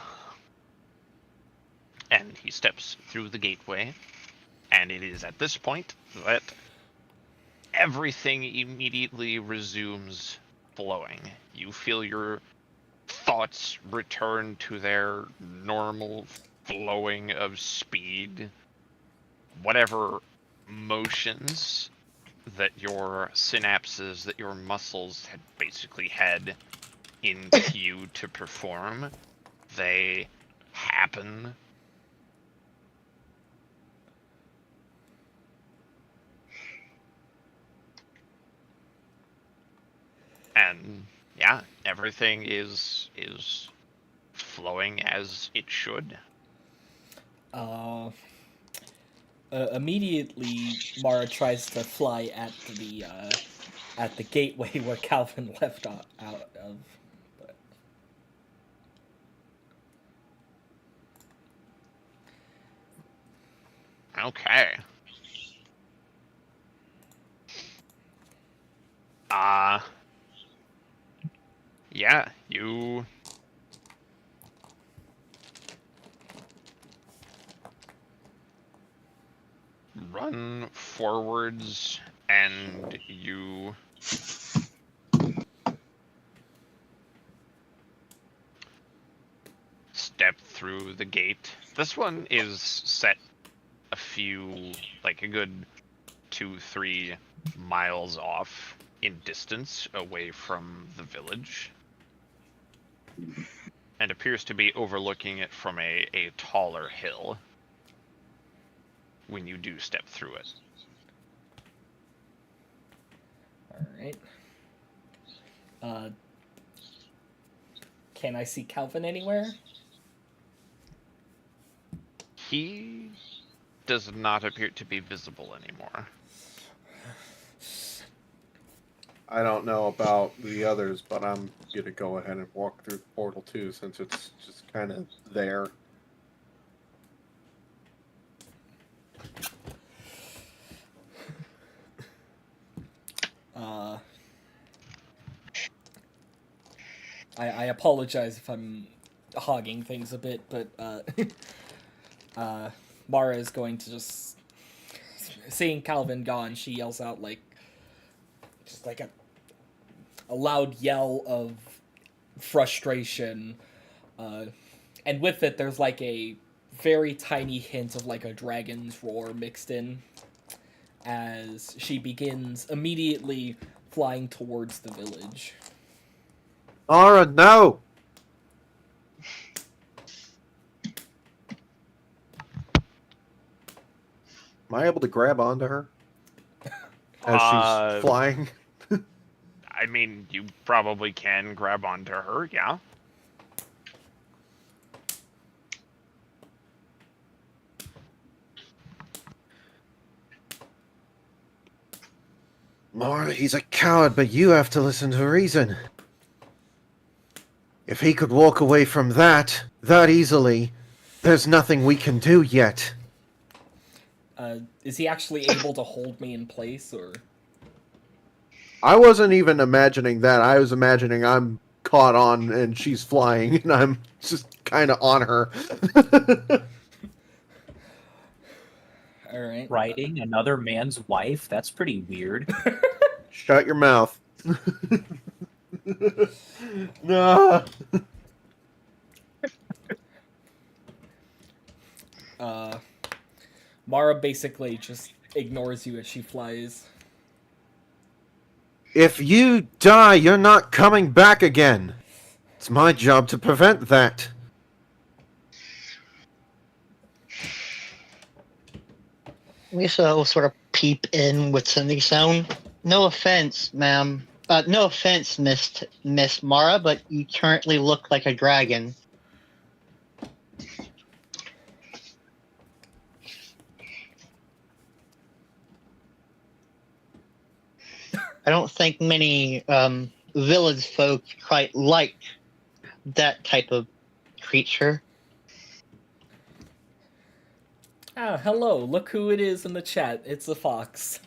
And he steps through the gateway, and it is at this point that everything immediately resumes flowing. You feel your thoughts return to their normal flowing of speed. Whatever motions that your synapses, that your muscles had basically had in queue to perform, they happen. And yeah, everything is flowing as it should. Immediately, Mara tries to fly at the gateway where Calvin left out of. But... Okay. Yeah, you run forwards and you step through the gate. This one is set a few, like a good 2-3 miles off in distance away from the village, and appears to be overlooking it from a taller hill when you do step through it. Alright. Can I see Calvin anywhere? He does not appear to be visible anymore. I don't know about the others, but I'm gonna go ahead and walk through the portal too, since it's just kind of there. I apologize if I'm hogging things a bit, but Mara is going to just, seeing Calvin gone, she yells out just like a loud yell of frustration, and with it there's like a very tiny hint of like a dragon's roar mixed in, as she begins immediately flying towards the village. Mara, no! Am I able to grab onto her as she's flying? I mean, you probably can grab onto her, yeah. Mara, he's a coward, but you have to listen to reason. If he could walk away from that easily, there's nothing we can do yet. Is he actually able to hold me in place, or? I wasn't even imagining that. I was imagining I'm caught on and she's flying and I'm just kind of on her. Alright. Riding another man's wife? That's pretty weird. Shut your mouth. No. Mara basically just ignores you as she flies. If you die, you're not coming back again. It's my job to prevent that. Lisa will sort of peep in with sending sound. No offense, ma'am. No offense, Miss Mara, but you currently look like a dragon. I don't think many village folk quite like that type of creature. Ah, hello. Look who it is in the chat. It's a fox.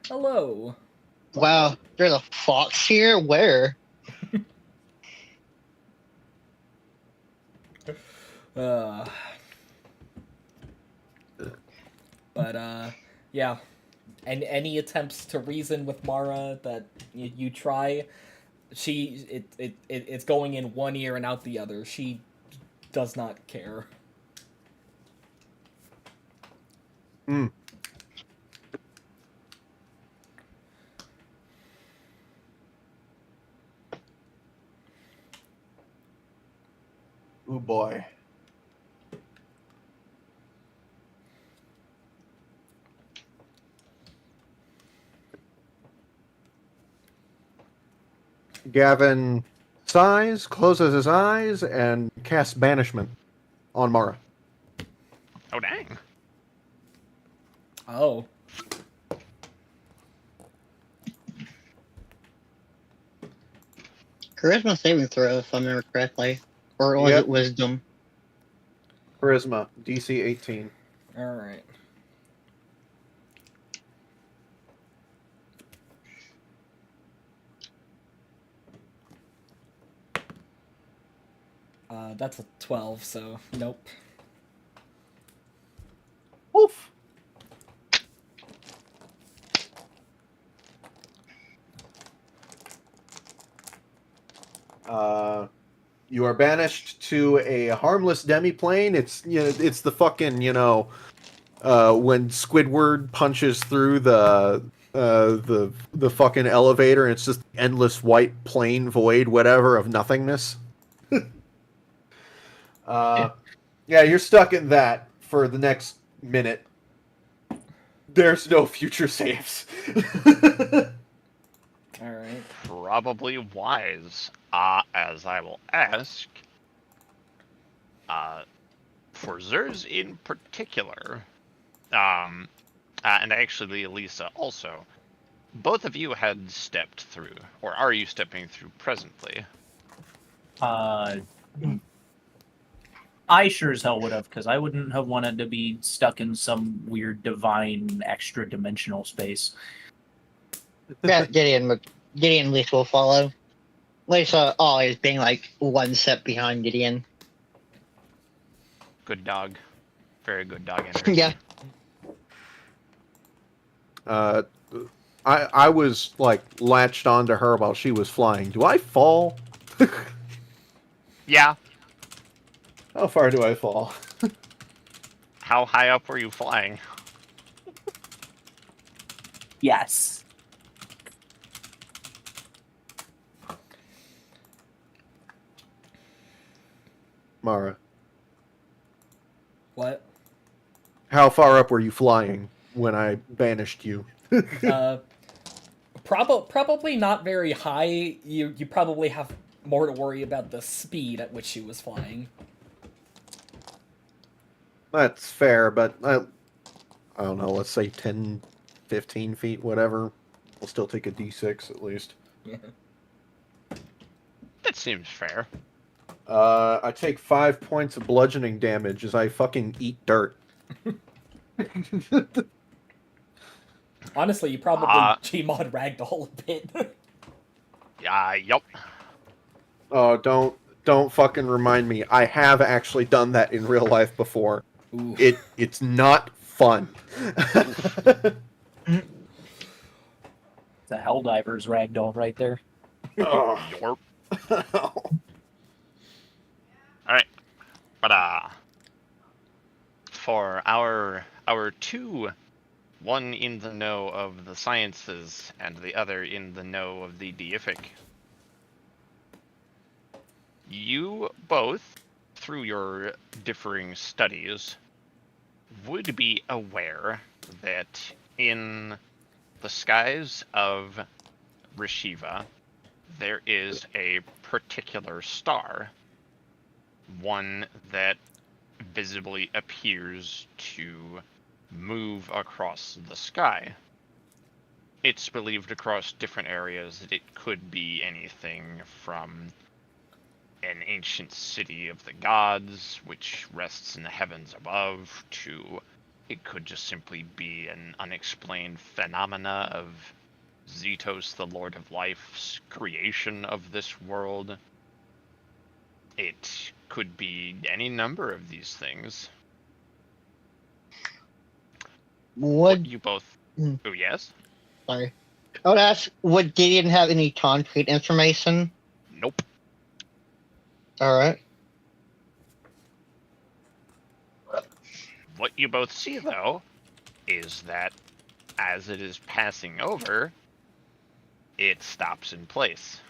Hello. Wow, there's a fox here? Where? But, yeah. And any attempts to reason with Mara that you try, it's going in one ear and out the other. She does not care. Hmm. Oh boy. Gavin sighs, closes his eyes, and casts banishment on Mara. Oh, dang. Oh. Charisma saving throw, if I remember correctly. Or was Yep. it wisdom? Charisma, DC 18. Alright. That's a 12, so nope. Oof. You are banished to a harmless demiplane. It's it's the fucking when Squidward punches through the the fucking elevator, and it's just endless white plain void, whatever, of nothingness. Yeah, you're stuck in that for the next minute. There's no future saves. All right. Probably wise. As I will ask, for Zers in particular, and actually Elisa also, both of you had stepped through, or are you stepping through presently? I sure as hell would have, because I wouldn't have wanted to be stuck in some weird divine extra dimensional space. Yeah, Gideon at least will follow. Lisa always being like one step behind Gideon. Good dog. Very good dog energy. Yeah. I was like latched onto her while she was flying. Do I fall? Yeah. How far do I fall? How high up were you flying? Yes. Mara, What? how far up were you flying when I banished you? Probably not very high. You probably have more to worry about the speed at which she was flying. That's fair, but I don't know, let's say 10, 15 feet, whatever. We'll still take a d6 at least. That seems fair. I take 5 points of bludgeoning damage as I fucking eat dirt. Honestly, you probably Gmod ragdoll a bit. Yup. Oh, don't fucking remind me. I have actually done that in real life before. Ooh. It's not fun. It's a Helldiver's ragdoll right there. Yorp. Alright. But for our two, one in the know of the sciences and the other in the know of the deific, you both, through your differing studies, would be aware that in the skies of Rashiva, there is a particular star, one that visibly appears to move across the sky. It's believed across different areas that it could be anything from an ancient city of the gods, which rests in the heavens above, to it could just simply be an unexplained phenomena of Zetos, the Lord of Life's creation of this world. It could be any number of these things. What you both... Oh, yes? Sorry. I would ask, would Gideon have any concrete information? Nope. Alright. What you both see, though, is that as it is passing over, it stops in place.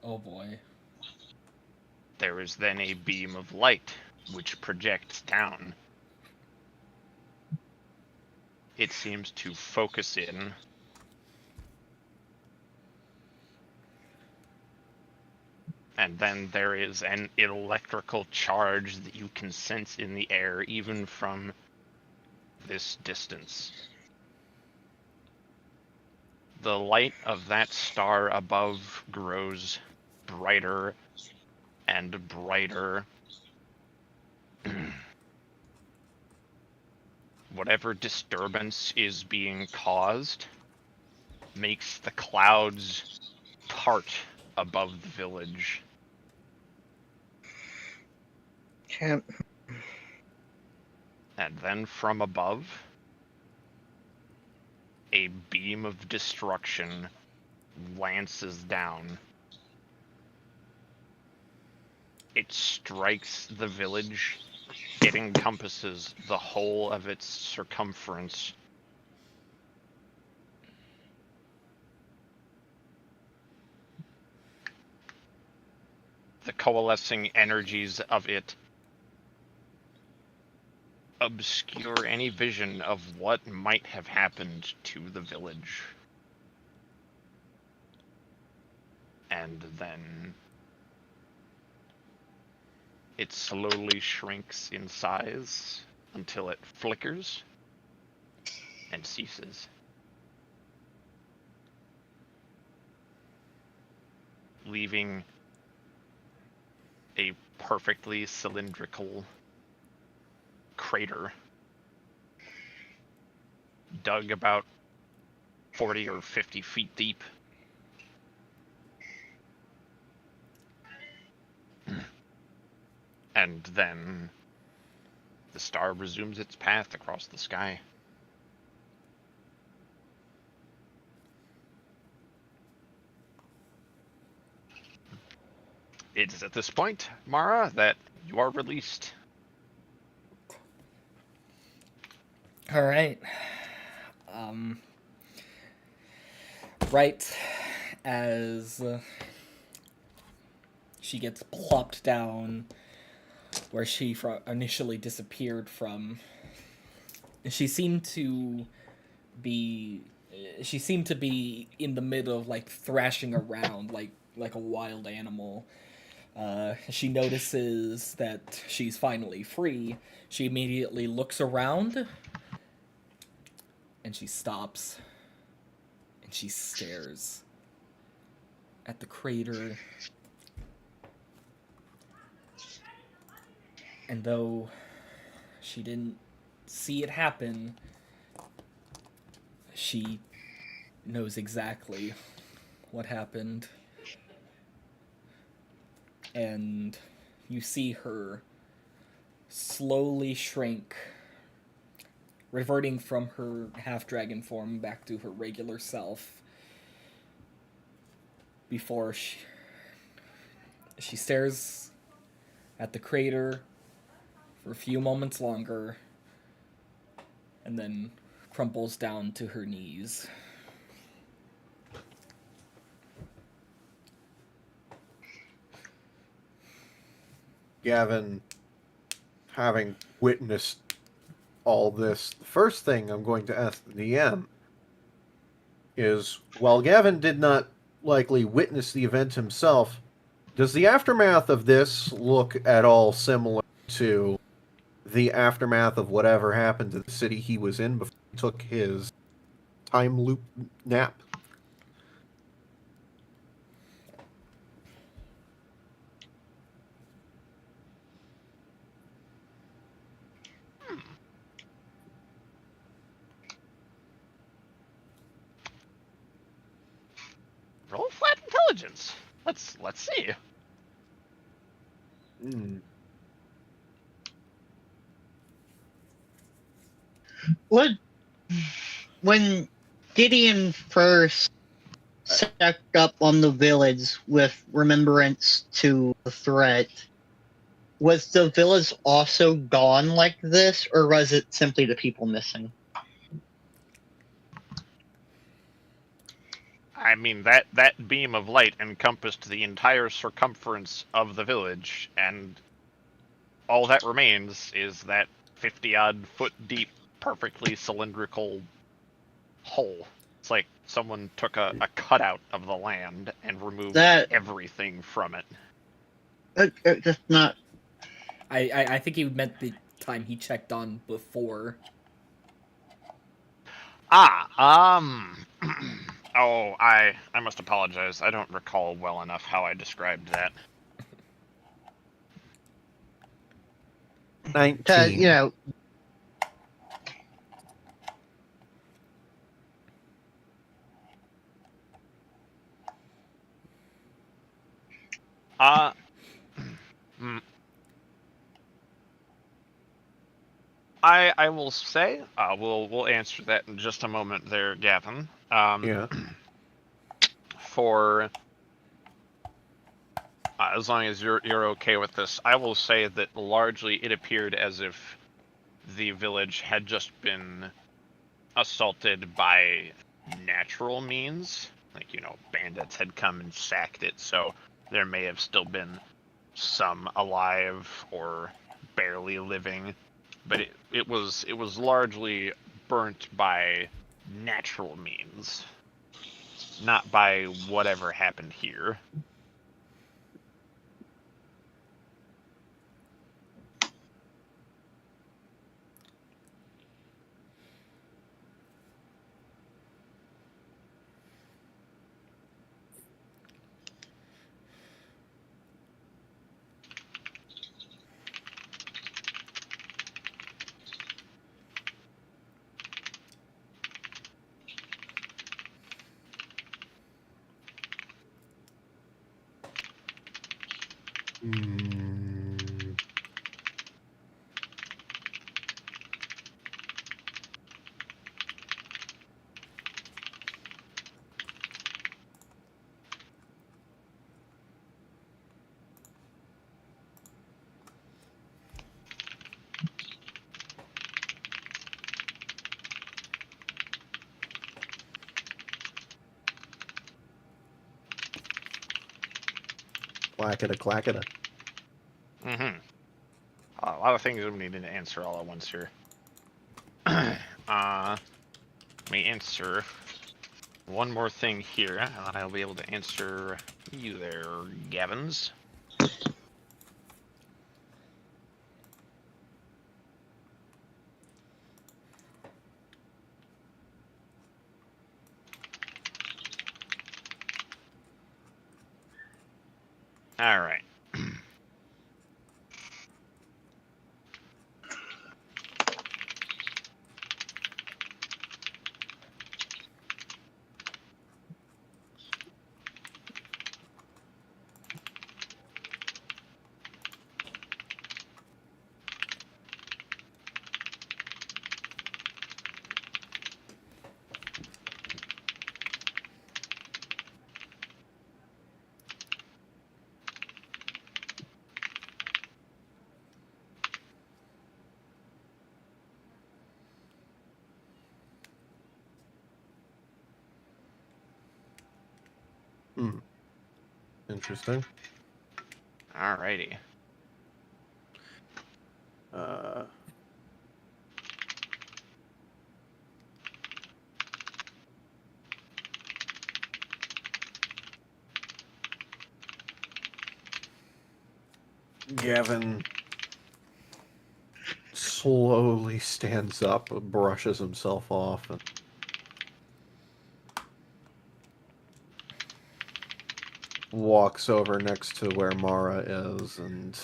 Oh boy. There is then a beam of light which projects down. It seems to focus in. And then there is an electrical charge that you can sense in the air, even from this distance. The light of that star above grows brighter and brighter. Whatever disturbance is being caused makes the clouds part above the village. Can't. And then from above, a beam of destruction lances down. it strikes the village, it encompasses the whole of its circumference. The coalescing energies of it obscure any vision of what might have happened to the village. And then it slowly shrinks in size until it flickers and ceases. Leaving a perfectly cylindrical crater dug about 40 or 50 feet deep. And then the star resumes its path across the sky. It is at this point, Mara, that you are released. All right. Right as she gets plopped down where she initially disappeared from, she seemed to be in the middle of like thrashing around like a wild animal. She notices that she's finally free. She immediately looks around and she stops and she stares at the crater. And though she didn't see it happen, she knows exactly what happened. And you see her slowly shrink, reverting from her half-dragon form back to her regular self, before she stares at the crater for a few moments longer, and then crumples down to her knees. Gavin, having witnessed all this, the first thing I'm going to ask the DM is, while Gavin did not likely witness the event himself, does the aftermath of this look at all similar to the aftermath of whatever happened to the city he was in before he took his time loop nap? Roll flat intelligence. Let's see. What when Gideon first stacked up on the village with remembrance to the threat, was the village also gone like this, or was it simply the people missing? I mean, that beam of light encompassed the entire circumference of the village, and all that remains is that 50-odd foot deep, perfectly cylindrical hole. It's like someone took a cutout of the land and removed everything from it. Just not. I think he meant the time he checked on before. Oh, I must apologize. I don't recall well enough how I described that. 19. You know, I will say, we'll answer that in just a moment there, Gavin. Yeah. For as long as you're okay with this, I will say that largely it appeared as if the village had just been assaulted by natural means. Like, bandits had come and sacked it, so there may have still been some alive or barely living, but it was largely burnt by natural means, not by whatever happened here. Hmm. Clacketa, clacketa. Mm-hmm. A lot of things we need to answer all at once here. Let me answer one more thing here, and then I'll be able to answer you there, Gavins. All right. Interesting. Alrighty. Uh, Gavin slowly stands up, brushes himself off, and walks over next to where Mara is, and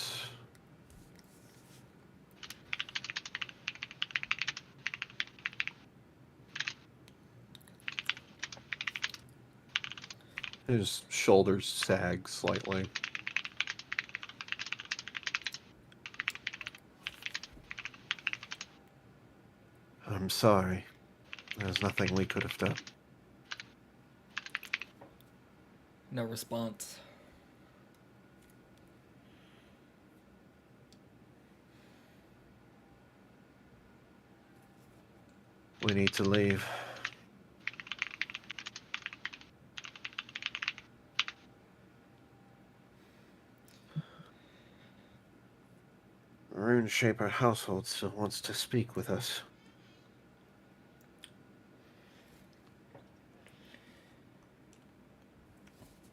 his shoulders sag slightly. I'm sorry. There's nothing we could have done. No response. We need to leave. Rune Shaper household still wants to speak with us.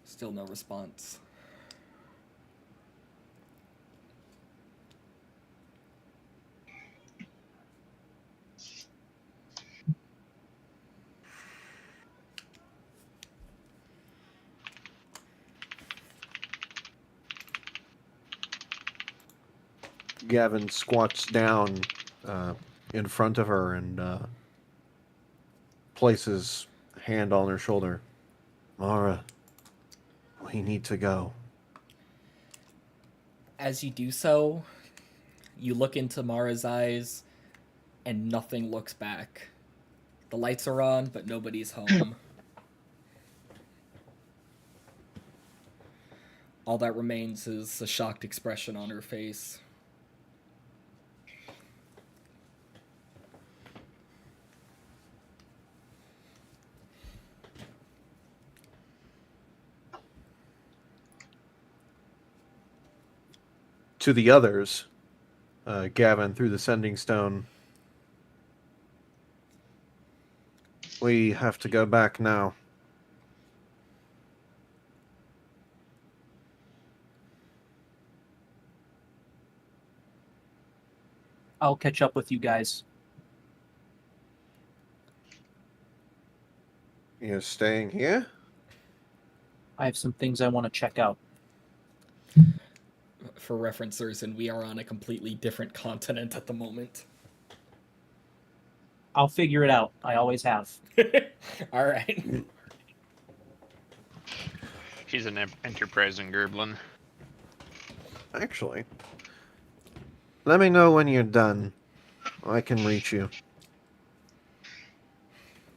Still no response. Gavin squats down in front of her and places a hand on her shoulder. Mara, we need to go. As you do so, you look into Mara's eyes, and nothing looks back. The lights are on, but nobody's home. All that remains is a shocked expression on her face. To the others, Gavin threw the sending stone. We have to go back now. I'll catch up with you guys. You're staying here? I have some things I want to check out. For referencers, and we are on a completely different continent at the moment. I'll figure it out. I always have. All right. He's an enterprising Gerblin. Actually, let me know when you're done. I can reach you.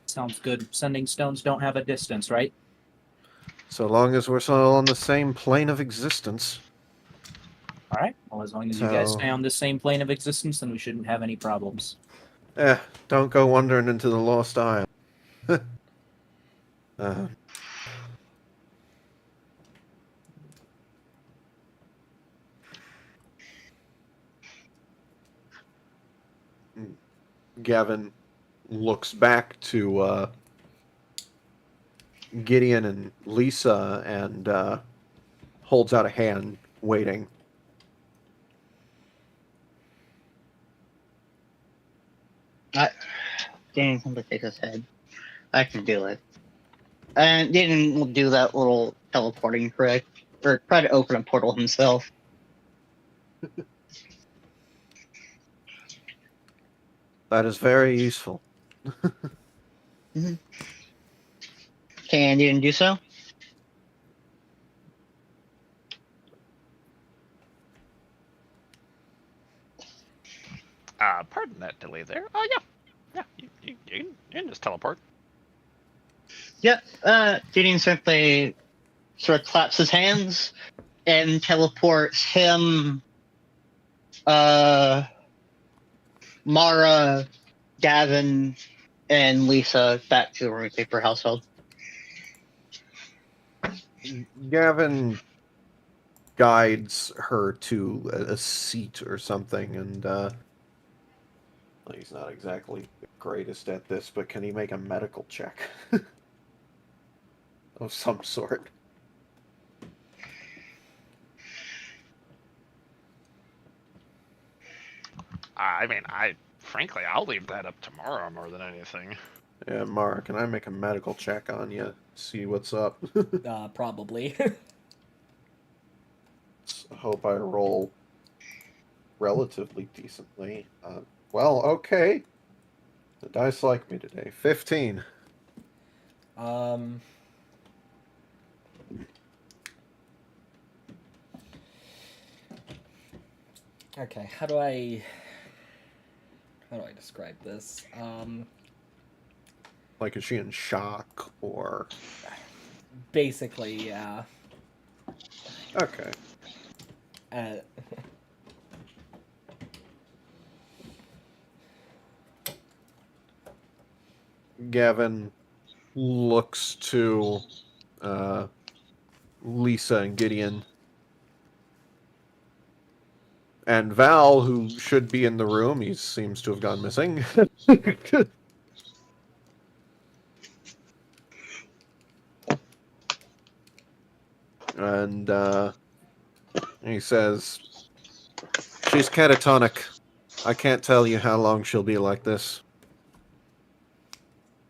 Sounds good. Sending stones don't have a distance, right? So long as we're all on the same plane of existence. All right. Well, as long as you guys So- stay on the same plane of existence, then we shouldn't have any problems. Don't go wandering into the Lost Isle. uh, Gavin looks back to Gideon and Lisa and holds out a hand, waiting. Danny simply shakes his head. I can do it. And Danny will do that little teleporting trick, or try to open a portal himself. That is very useful. Can Danny do so? Pardon that delay there. Oh, yeah. Yeah, you can just teleport. Yep. Gideon simply sort of claps his hands and teleports him, Mara, Gavin, and Lisa back to the room paper household. Gavin guides her to a seat or something, and he's not exactly the greatest at this, but can he make a medical check of some sort? I mean, frankly, I'll leave that up to Mara more than anything. Yeah, Mara, can I make a medical check on you? See what's up. Probably. Hope I roll relatively decently. Well, okay. The dice like me today. 15. Okay, how do I describe this? Like, is she in shock, or... Basically, yeah. Okay. Gavin looks to Lisa and Gideon. And Val, who should be in the room, he seems to have gone missing. And he says, "She's catatonic. I can't tell you how long she'll be like this.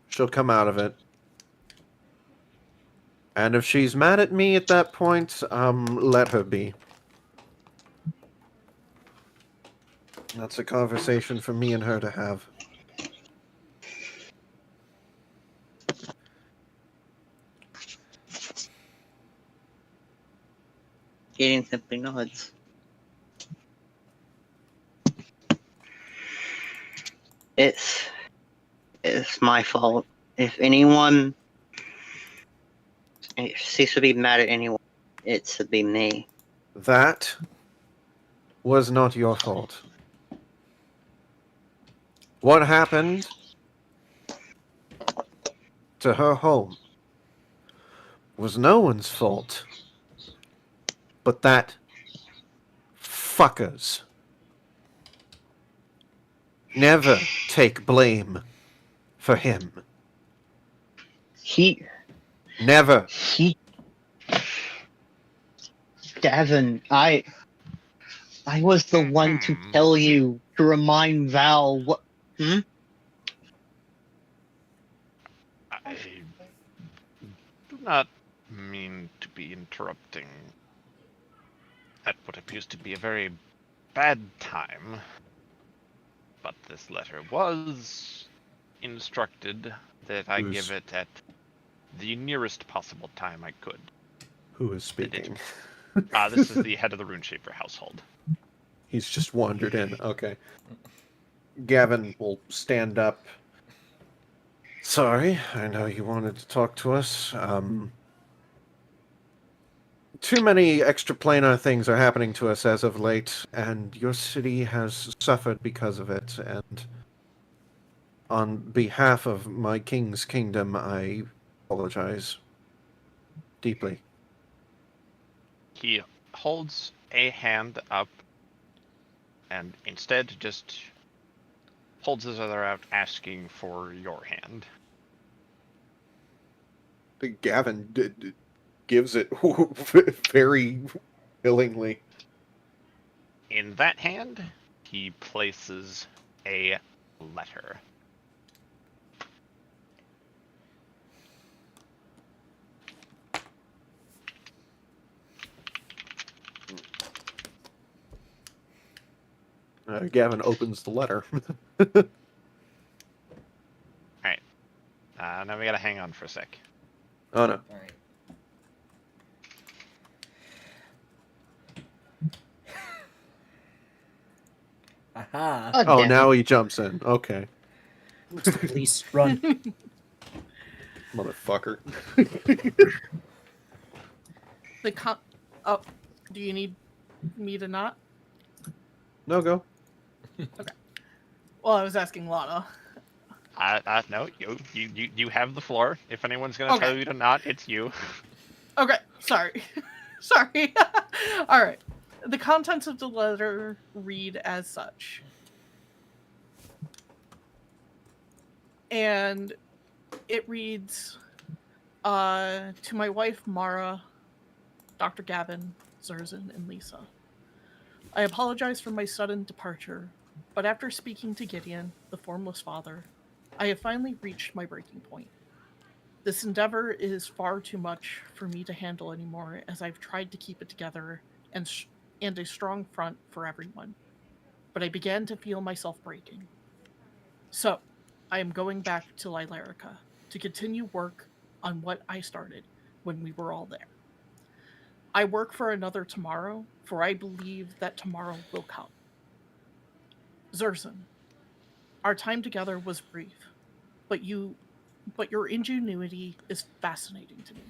She'll come out of it. And if she's mad at me at that point, let her be. That's a conversation for me and her to have." Gideon simply nods. It's my fault. If anyone ceases to be mad at anyone, it to be me. That was not your fault. What happened to her home was no one's fault but that fuckers. Never take blame for him. He Never. Gavin, I was the one to tell you to remind Val what. I do not mean to be interrupting at what appears to be a very bad time, but this letter was instructed that I give it at the nearest possible time I could. Who is speaking? This is the head of the Runeshaper household. He's just wandered in. Okay. Gavin will stand up. Sorry, I know you wanted to talk to us. Too many extraplanar things are happening to us as of late, and your city has suffered because of it, and on behalf of my king's kingdom, I apologize deeply. He holds a hand up and instead just holds his other out, asking for your hand. Gavin gives it very willingly. In that hand, he places a letter. Gavin opens the letter. Alright. Now we gotta hang on for a sec. Oh no. All right. Aha. God Oh, damn it. now he jumps in. Okay. Please run. Motherfucker. Oh, do you need me to not? No, go. Well, I was asking Lana. No, you have the floor. If anyone's gonna Okay. tell you to not, it's you. Okay, sorry. Sorry. All right. The contents of the letter read as such. And it reads, to my wife, Mara, Dr. Gavin, Zerzan, and Lisa. I apologize for my sudden departure, but after speaking to Gideon, the formless father, I have finally reached my breaking point. This endeavor is far too much for me to handle anymore, as I've tried to keep it together and a strong front for everyone. But I began to feel myself breaking. So, I am going back to Lilarica to continue work on what I started when we were all there. I work for another tomorrow, for I believe that tomorrow will come. Zerzan, our time together was brief, but your ingenuity is fascinating to me.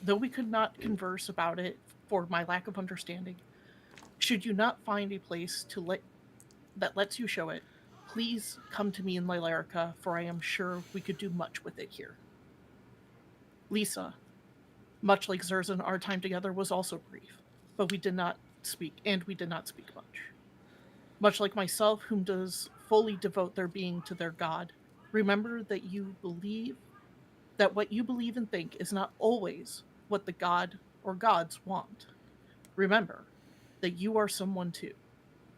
Though we could not converse about it for my lack of understanding, should you not find a place that lets you show it, please come to me in Lilarica, for I am sure we could do much with it here. Lisa, much like Zerzan, our time together was also brief, but we did not speak much. Much like myself, whom does fully devote their being to their God, remember that what you believe and think is not always what the God or gods want. Remember that you are someone too,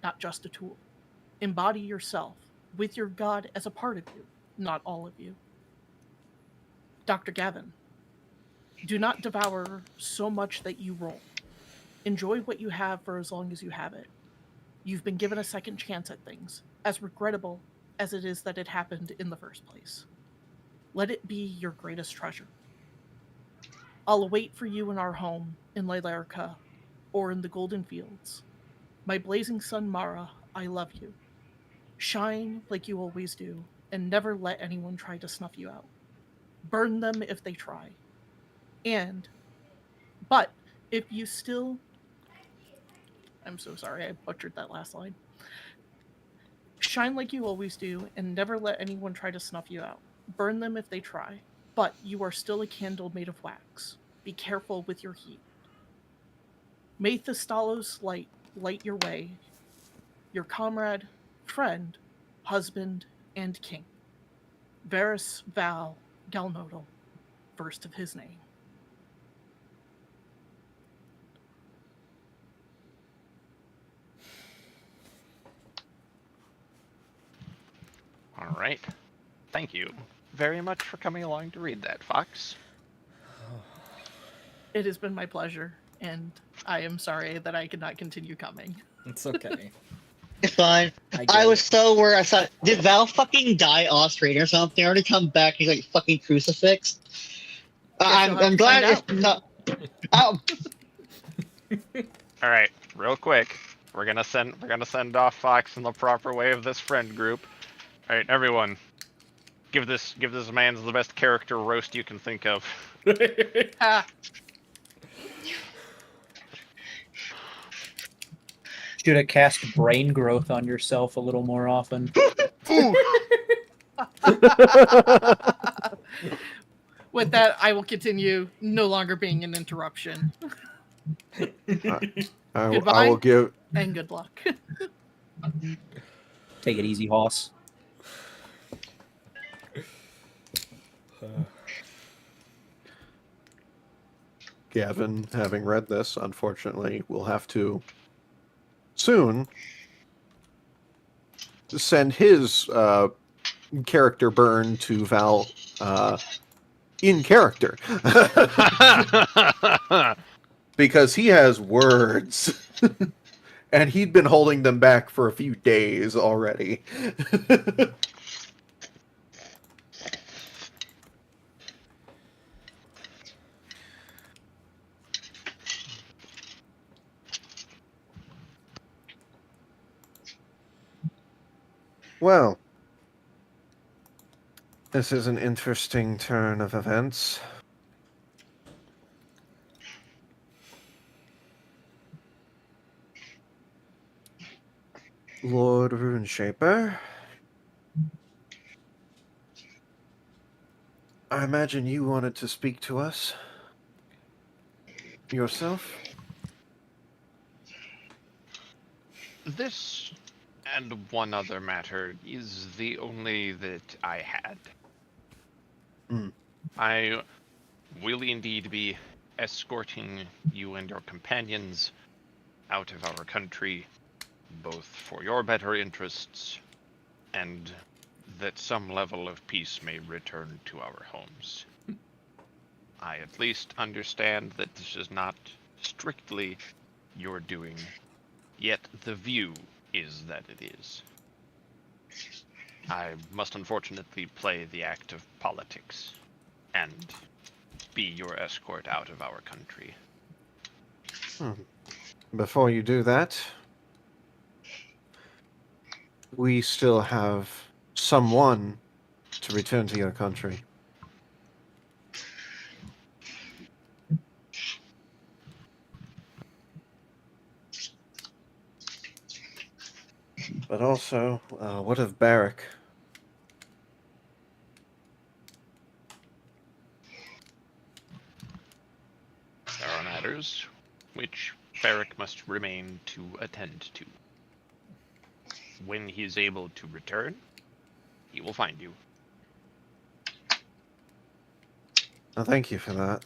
not just a tool. Embody yourself with your God as a part of you, not all of you. Dr. Gavin, do not devour so much that you roll. Enjoy what you have for as long as you have it. You've been given a second chance at things, as regrettable as it is that it happened in the first place. Let it be your greatest treasure. I'll await for you in our home in Lilarica or in the Golden Fields. My blazing sun Mara, I love you. Shine like you always do, and never let anyone try to snuff you out. Burn them if they try. But If you still... I'm so sorry, I butchered that last line. Shine like you always do, and never let anyone try to snuff you out. Burn them if they try, but you are still a candle made of wax. Be careful with your heat. May Thestalos light your way, your comrade, friend, husband, and king. Varus Val Galnodal, first of his name. All right. Thank you very much for coming along to read that, Fox. It has been my pleasure, and I am sorry that I could not continue coming. It's okay. It's fine. I was so worried. I thought, did Val fucking die off screen or something? Or to come back, he's like fucking crucifixed. I'm glad it's not. Oh, All right, real quick. We're gonna send off Fox in the proper way of this friend group. All right, everyone. Give this man the best character roast you can think of. Ah, Should have cast brain growth on yourself a little more often. with that, I will continue, no longer being an interruption. I Goodbye. will give. And good luck. Take it easy, Hoss. Gavin, having read this, unfortunately, will have to soon send his character burn to Val in character. Because he has words. And he'd been holding them back for a few days already. Well, this is an interesting turn of events. Lord Runeshaper, I imagine you wanted to speak to us yourself? This and one other matter is the only that I had. I will indeed be escorting you and your companions out of our country, both for your better interests and that some level of peace may return to our homes. I at least understand that this is not strictly your doing, yet the view is that it is. I must unfortunately play the act of politics and be your escort out of our country. Before you do that, we still have someone to return to your country. But also, what of Barrack? There are matters which Barrack must remain to attend to. When he is able to return, he will find you. Oh, thank you for that.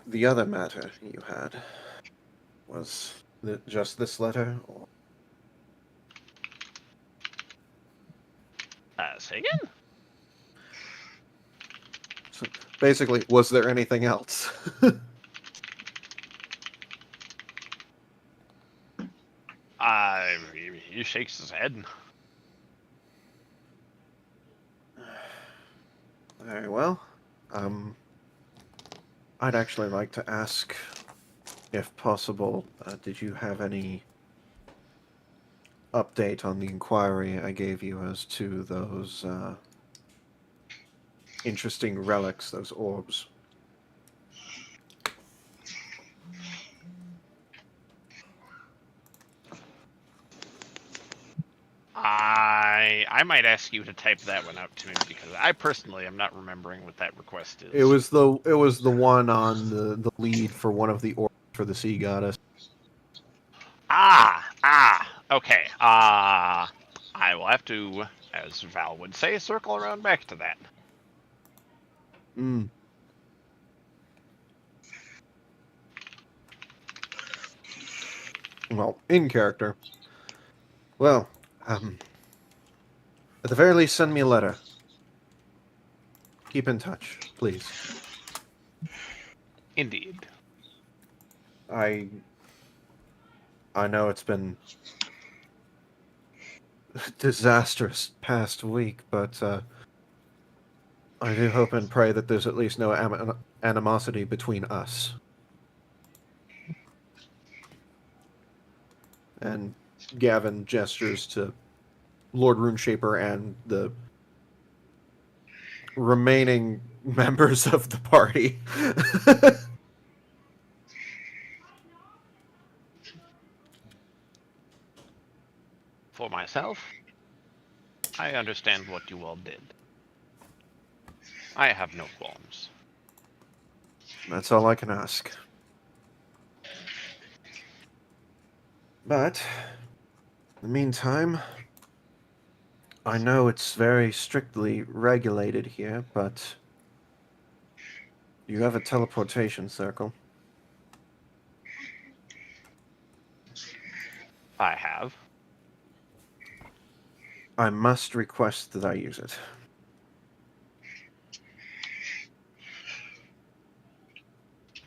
The other matter you had was just this letter? Or... Say again? So basically, was there anything else? He shakes his head. Very well. I'd actually like to ask, if possible, did you have any update on the inquiry I gave you as to those interesting relics, those orbs. I might ask you to type that one out to me because I personally am not remembering what that request is. It was the one on the lead for one of the orbs for the sea goddess. Okay. I will have to, as Val would say, circle around back to that. Mm. Well, in character. Well, at the very least, send me a letter. Keep in touch, please. Indeed. I know it's been a disastrous past week, but I do hope and pray that there's at least no animosity between us. And Gavin gestures to Lord Runeshaper and the remaining members of the party. For myself, I understand what you all did. I have no qualms. That's all I can ask. But, in the meantime, I know it's very strictly regulated here, but you have a teleportation circle. I have. I must request that I use it.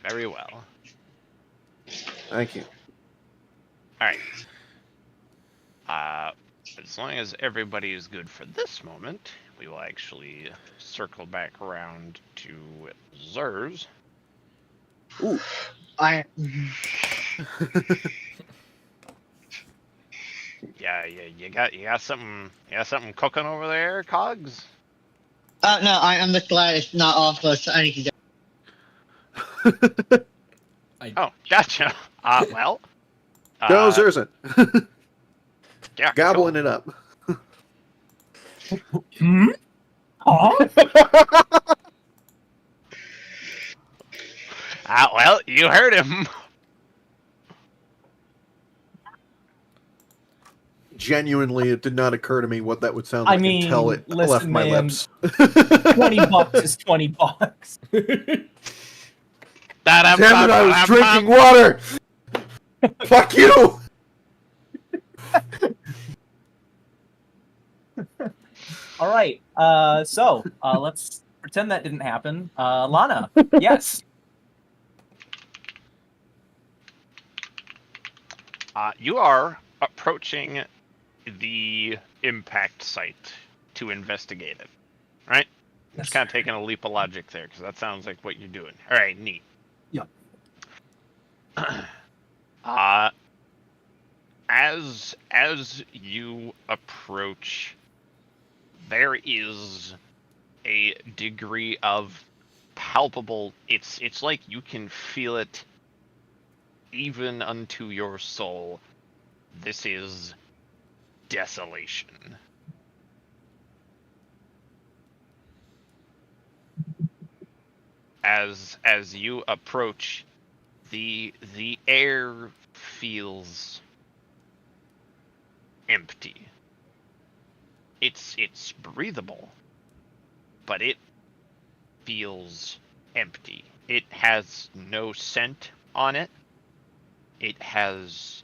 Very well. Thank you. Alright. As long as everybody is good for this moment, we will actually circle back around to Zers. Ooh, Yeah, you got something cooking over there, Cogs? no, I'm just glad it's not off us. I need to Oh, gotcha. Well. Go, Zerzan! Yeah, Gobbling cool. it up. Hmm? Huh? Well, you heard him. Genuinely, it did not occur to me what that would sound I like until mean, it listen, left my man. lips. $20 is $20. Damn it, I was drinking water! Fuck you! All right. So let's pretend that didn't happen. Lana, yes. You are approaching the impact site to investigate it, right? Yes, Just kind of sir. taking a leap of logic there, because that sounds like what you're doing. All right, neat. Yep. As you approach, there is a degree of palpable. It's like you can feel it even unto your soul. This is desolation. As you approach, the air feels empty. It's breathable, but it feels empty. It has no scent on it. It has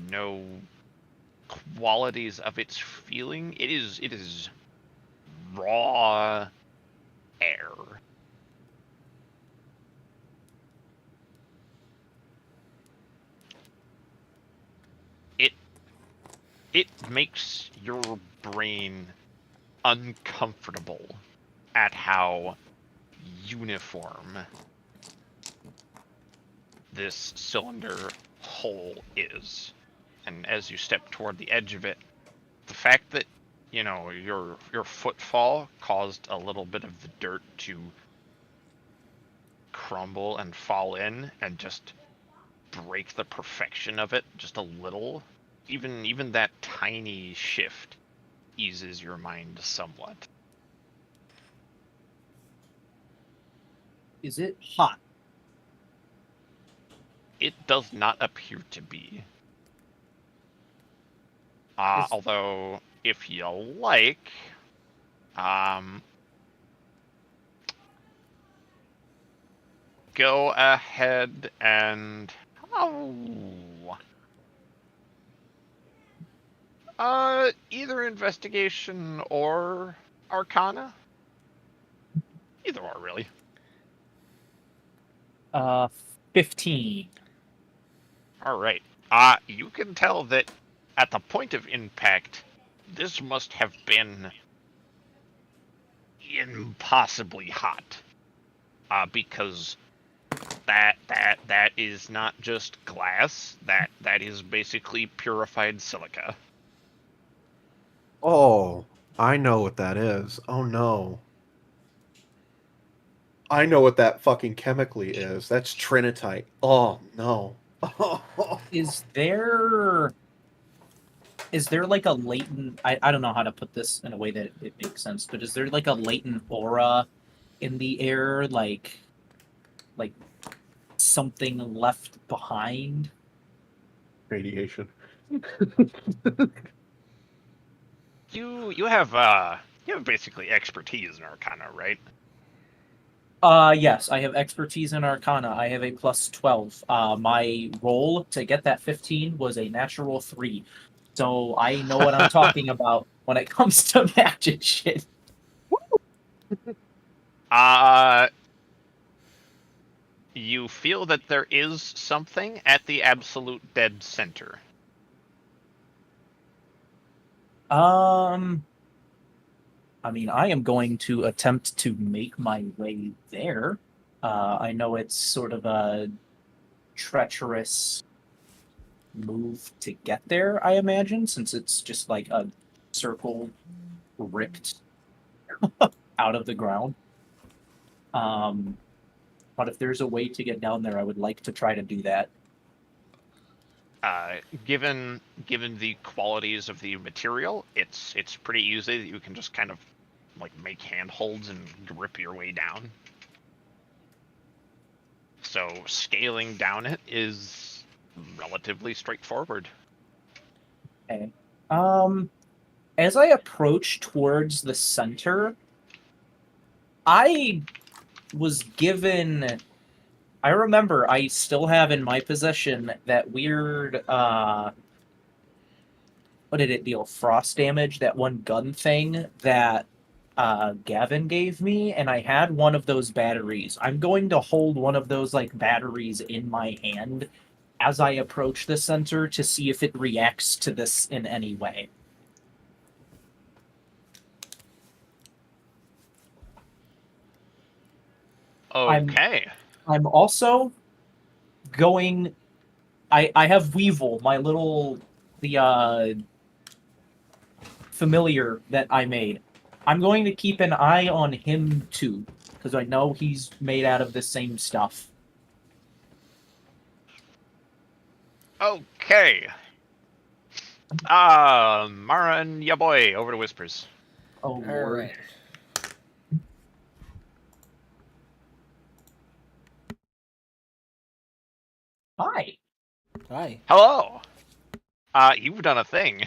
no qualities of its feeling. It is raw air. It makes your brain uncomfortable at how uniform this cylinder hole is. and as you step toward the edge of it, the fact that, you know, your footfall caused a little bit of the dirt to crumble and fall in and just break the perfection of it just a little, even that tiny shift eases your mind somewhat. Is it hot? It does not appear to be. Although, if you like, go ahead and either investigation or arcana. Either or, really. 15. All right. You can tell that at the point of impact, this must have been impossibly hot. Because that is not just glass. That is basically purified silica. Oh, I know what that is. Oh no. I know what that fucking chemically is. That's trinitite. Oh no. Is there like a latent, I don't know how to put this in a way that it makes sense, but is there like a latent aura in the air, like something left behind? Radiation. You have basically expertise in Arcana, right? Yes, I have expertise in Arcana. I have a plus 12. My roll to get that 15 was a natural 3. So I know what I'm talking about when it comes to magic shit. You feel that there is something at the absolute dead center. I mean, I am going to attempt to make my way there. I know it's sort of a treacherous move to get there, I imagine, since it's just like a circle ripped out of the ground. But if there's a way to get down there, I would like to try to do that. Given the qualities of the material, it's pretty easy that you can just kind of like make handholds and grip your way down. So scaling down it is relatively straightforward. Okay. As I approach towards the center, I remember I still have in my possession that weird, what did it deal? Frost damage, that one gun thing that Gavin gave me, and I had one of those batteries. I'm going to hold one of those like batteries in my hand as I approach the center to see if it reacts to this in any way. Okay. I'm also going. I have Weevil, the familiar that I made. I'm going to keep an eye on him too, because I know he's made out of the same stuff. Okay. Mara and ya boy, over to Whispers. Oh, All Lord. right. Hi. Hi. Hello. You've done a thing.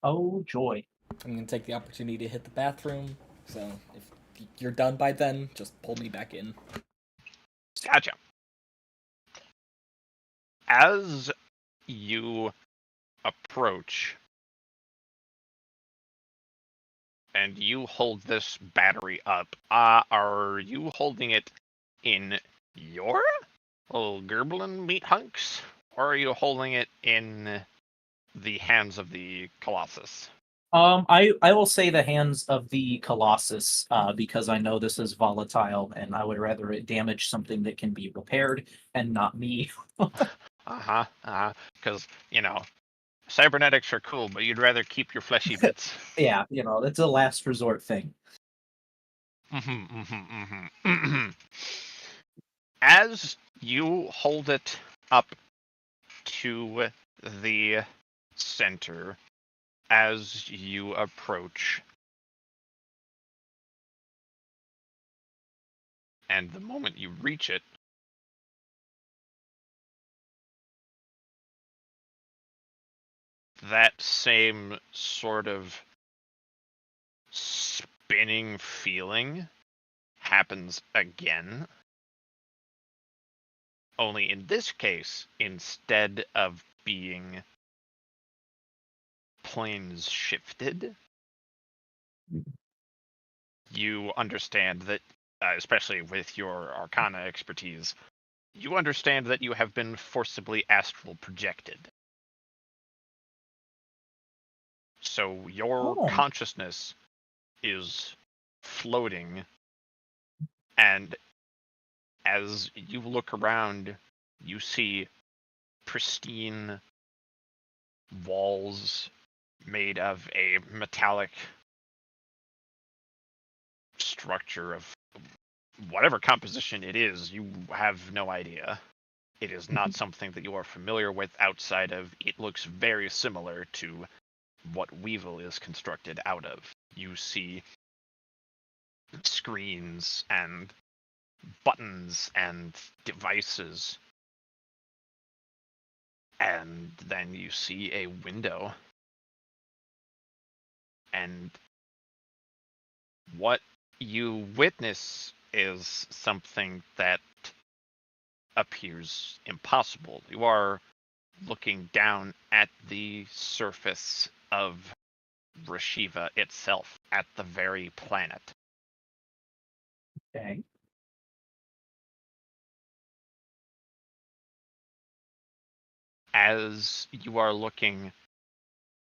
Oh, joy. I'm gonna take the opportunity to hit the bathroom. So if you're done by then, just pull me back in. Gotcha. As you approach and you hold this battery up, are you holding it in your little gerblin meat hunks, or are you holding it in the hands of the Colossus? I will say the hands of the Colossus, because I know this is volatile, and I would rather it damage something that can be repaired and not me. Because, cybernetics are cool, but you'd rather keep your fleshy bits. Yeah, that's a last resort thing. As you hold it up to the center, as you approach, and the moment you reach it, that same sort of spinning feeling happens again. Only in this case, instead of being planes shifted, you understand that, especially with your Arcana expertise, you understand that you have been forcibly astral projected. So your consciousness is floating, and as you look around, you see pristine walls made of a metallic structure of whatever composition it is. You have no idea. It is not something that you are familiar with outside of, it looks very similar to what Weevil is constructed out of. You see screens and buttons and devices, and then you see a window, and what you witness is something that appears impossible. You are looking down at the surface of Rashiva itself, at the very planet. Okay. As you are looking,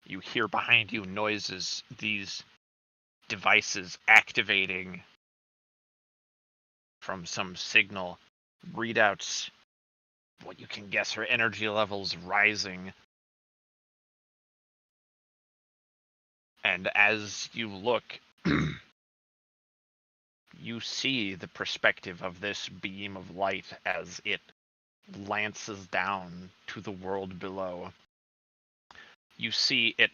you hear behind you noises, these devices activating from some signal, readouts, what you can guess are energy levels rising. And as you look, you see the perspective of this beam of light as it lances down to the world below. You see it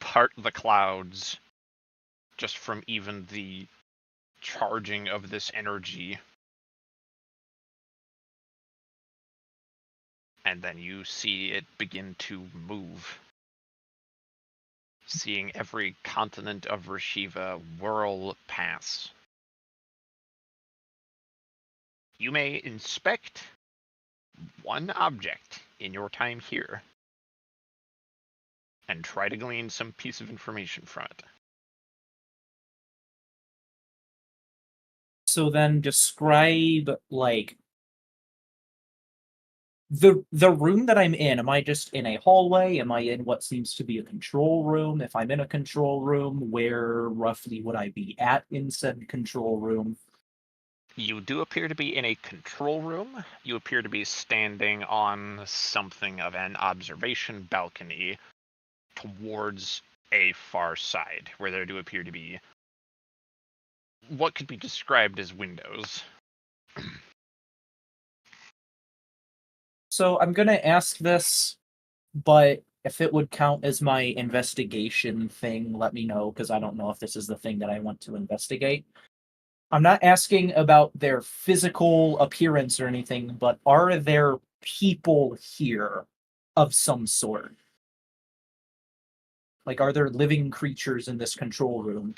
part the clouds just from even the charging of this energy. And then you see it begin to move, seeing every continent of Rashiva whirl past. You may inspect one object in your time here and try to glean some piece of information from it. So then describe, like, the room that I'm in. Am I just in a hallway? Am I in what seems to be a control room? If I'm in a control room, where roughly would I be at in said control room? You do appear to be in a control room. You appear to be standing on something of an observation balcony towards a far side, where there do appear to be what could be described as windows. So I'm gonna ask this, but if it would count as my investigation thing, let me know, because I don't know if this is the thing that I want to investigate. I'm not asking about their physical appearance or anything, but are there people here of some sort? Like, are there living creatures in this control room?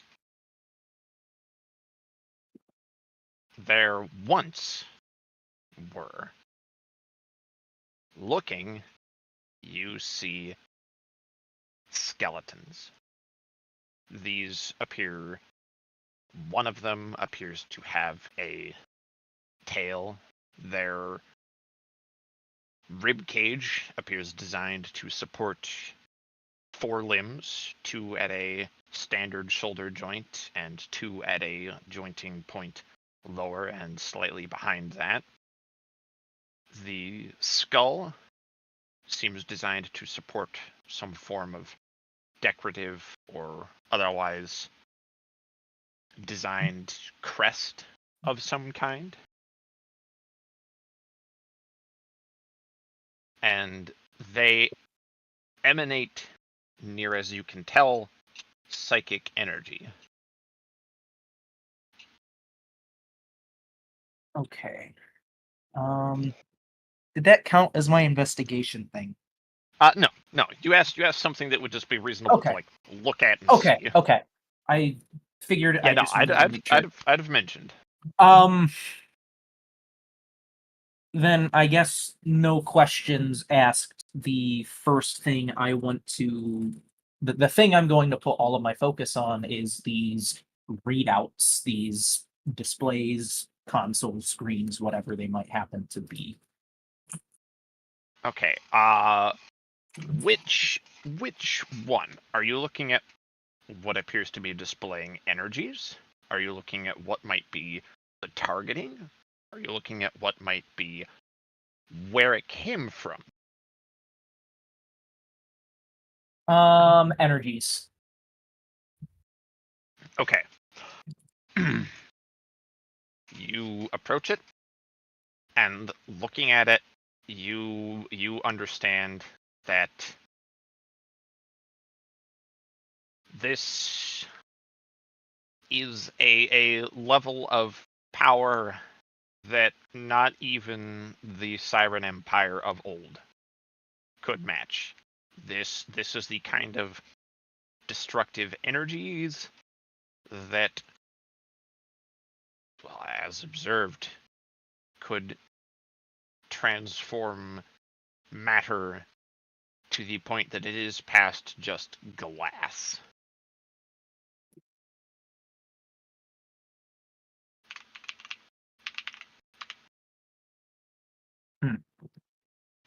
There once were. Looking, you see skeletons. These appear, one of them appears to have a tail. Their rib cage appears designed to support 4 limbs, 2 at a standard shoulder joint and 2 at a jointing point lower and slightly behind that. The skull seems designed to support some form of decorative or otherwise designed crest of some kind. And they emanate, near as you can tell, psychic energy. Okay. Did that count as my investigation thing? No. You asked something that would just be reasonable to Okay. like look at and Okay. see. Okay. I figured. Yeah, I no, just wanted to make sure. I'd have mentioned. Then I guess no questions asked. The first thing I want to, the thing I'm going to put all of my focus on is these readouts, these displays, console screens, whatever they might happen to be. Okay. Which one? Are you looking at what appears to be displaying energies? Are you looking at what might be the targeting? Are you looking at what might be where it came from? Energies. Okay. You approach it, and looking at it, you understand that this is a level of power that not even the Siren Empire of old could match. This is the kind of destructive energies that, well, as observed, could transform matter to the point that it is past just glass. Hmm.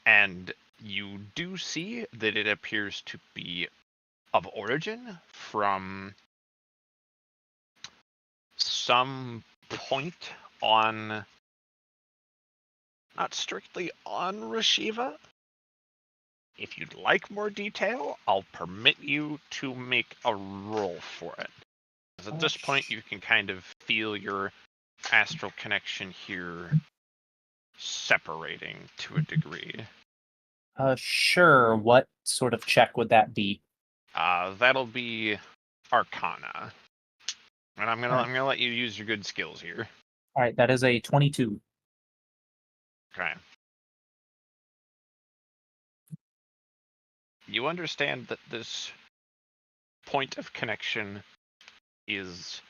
And you do see that it appears to be of origin from some point on, not strictly on Rashiva. If you'd like more detail, I'll permit you to make a roll for it. Because at this point, you can kind of feel your astral connection here separating to a degree. Sure. What sort of check would that be? That'll be Arcana. And I'm Alright. gonna let you use your good skills here. All right, that is a 22. Okay. You understand that this point of connection is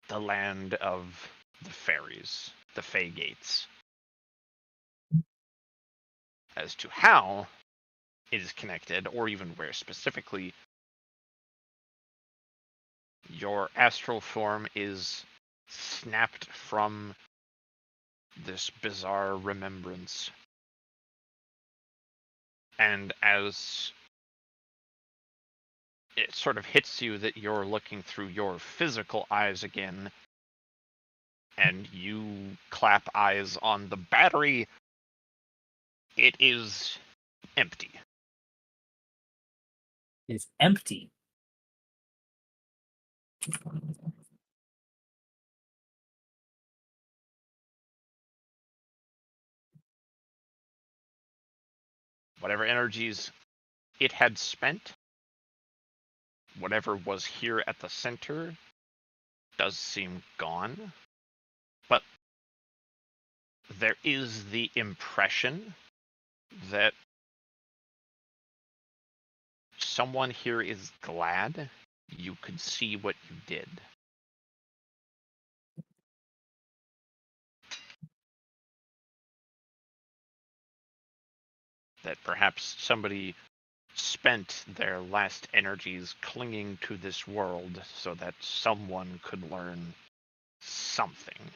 the land of the fairies, the Fey Gates. As to how it is connected, or even where specifically, your astral form is snapped from this bizarre remembrance. And as it sort of hits you that you're looking through your physical eyes again, and you clap eyes on the battery, it is empty. Is empty. Whatever energies it had spent, whatever was here at the center, does seem gone. But there is the impression that someone here is glad you could see what you did. That perhaps somebody spent their last energies clinging to this world so that someone could learn something.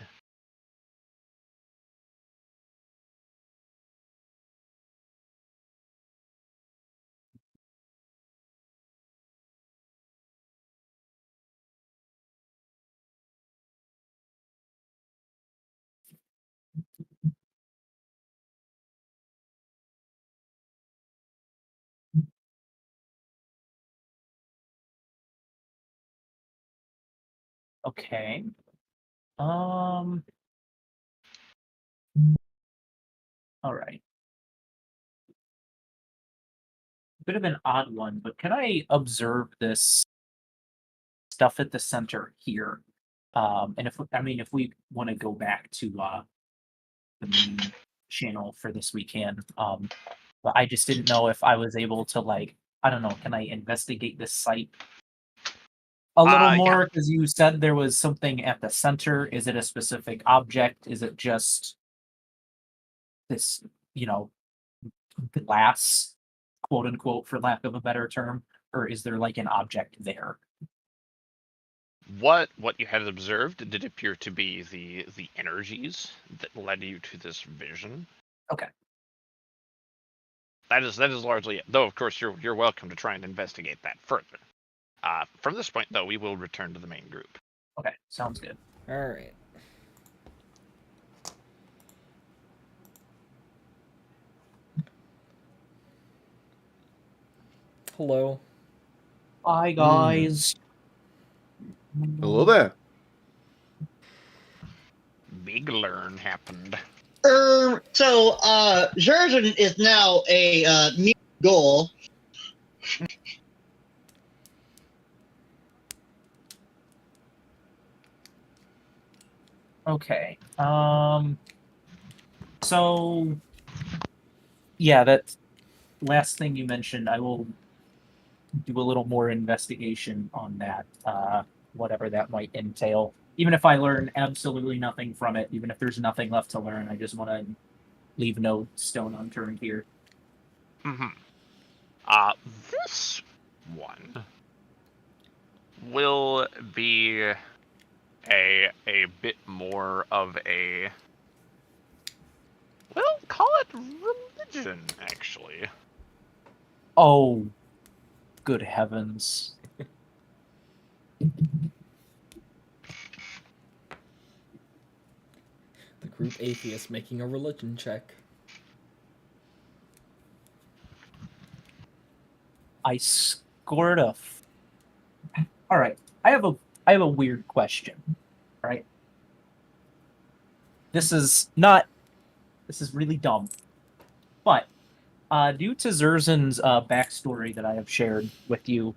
Okay. All right. Bit of an odd one, but can I observe this stuff at the center here? And if we want to go back to the main channel for this, we can. But I just didn't know if I was able to, like, I don't know, can I investigate this site a little Yeah. more? Because you said there was something at the center. Is it a specific object? Is it just this, glass, quote unquote, for lack of a better term? Or is there like an object there? What you had observed did appear to be the energies that led you to this vision. Okay. That is largely it. Though of course you're welcome to try and investigate that further. From this point though, we will return to the main group. Okay, sounds good. All right. Hello. Hi guys. Hello there. Big learn happened. So, Jurgen is now a new goal. Okay. So yeah, that last thing you mentioned, I will do a little more investigation on that, whatever that might entail. Even if I learn absolutely nothing from it, even if there's nothing left to learn, I just want to leave no stone unturned here. This one will be a bit more of a, well, call it religion, actually. Oh, good heavens. The group atheist making a religion check. I scored a. All right. I have a weird question. All right. This is really dumb. But due to Zurzen's backstory that I have shared with you,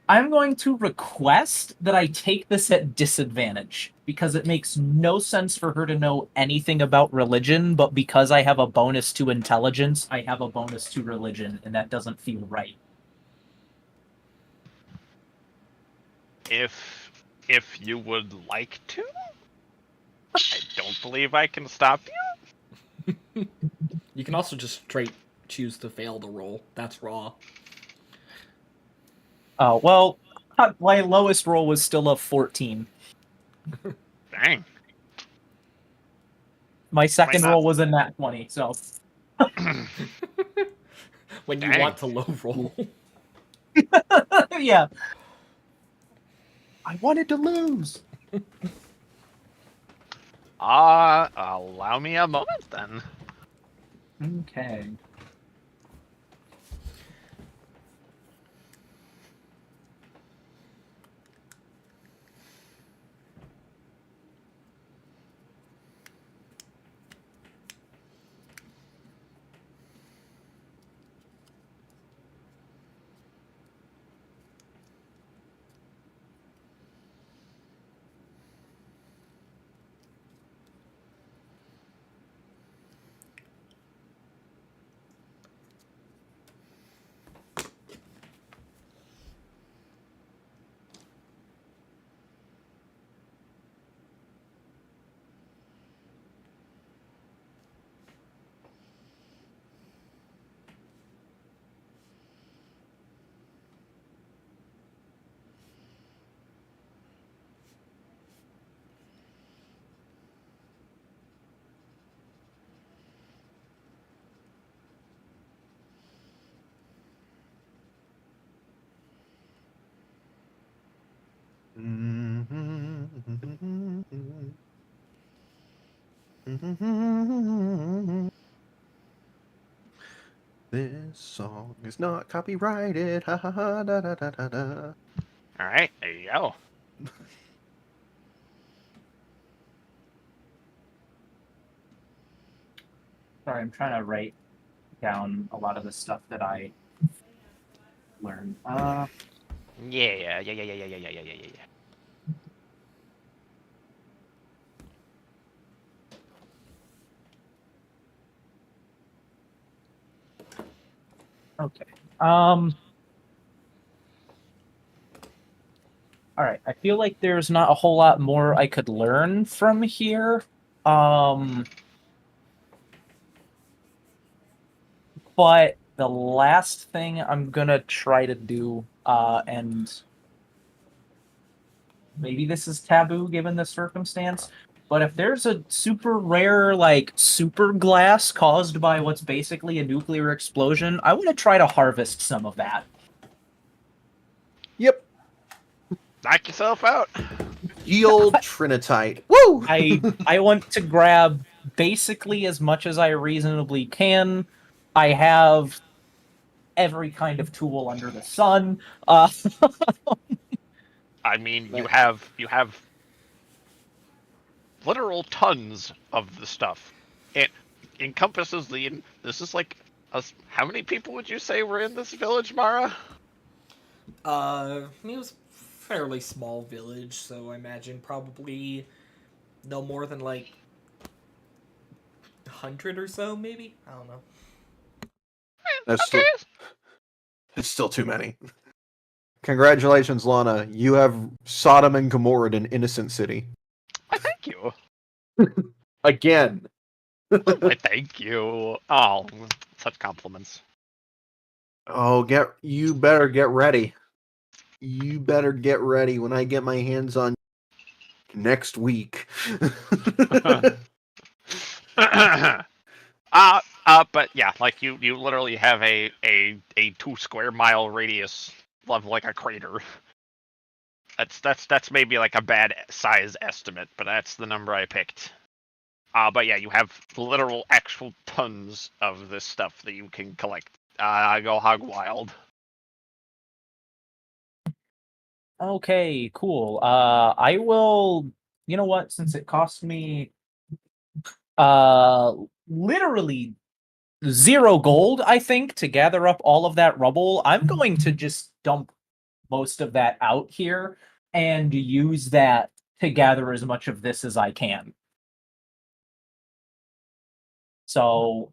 I'm going to request that I take this at disadvantage because it makes no sense for her to know anything about religion, but because I have a bonus to intelligence, I have a bonus to religion, and that doesn't feel right. If you would like to, I don't believe I can stop you. You can also just straight choose to fail the roll. That's raw. Well, my lowest roll was still a 14. Dang. My second Might not- roll was a nat 20, so. When you Dang. want to low roll. Yeah. I wanted to lose. Allow me a moment then. Okay. This song is not copyrighted. Ha ha ha da da da da da. All right, there you go. Sorry, I'm trying to write down a lot of the stuff that I learned. Yeah. Okay. All right. I feel like there's not a whole lot more I could learn from here. But the last thing I'm gonna try to do, and maybe this is taboo given the circumstance, but if there's a super rare, like, super glass caused by what's basically a nuclear explosion, I want to try to harvest some of that. Yep. Knock yourself out. Ye old Trinitite. Woo! I want to grab basically as much as I reasonably can. I have every kind of tool under the sun. I mean, you have literal tons of the stuff. It encompasses the. This is like, how many people would you say were in this village, Mara? It was a fairly small village, so I imagine probably no more than like 100 or so, maybe? I don't know. That's Okay. It's still too many. Congratulations, Lana. You have Sodom and Gomorrah an innocent city. Why, thank you. Again. Why, thank you. Oh, such compliments. Oh, you better get ready. You better get ready when I get my hands on next week. But yeah, like you literally have a 2 square mile radius of like a crater. That's maybe like a bad size estimate, but that's the number I picked. But yeah, you have literal actual tons of this stuff that you can collect. Go hog wild. Okay, cool. I will. You know what? Since it cost me, literally 0 gold, I think, to gather up all of that rubble, I'm going to just dump most of that out here and use that to gather as much of this as I can. So,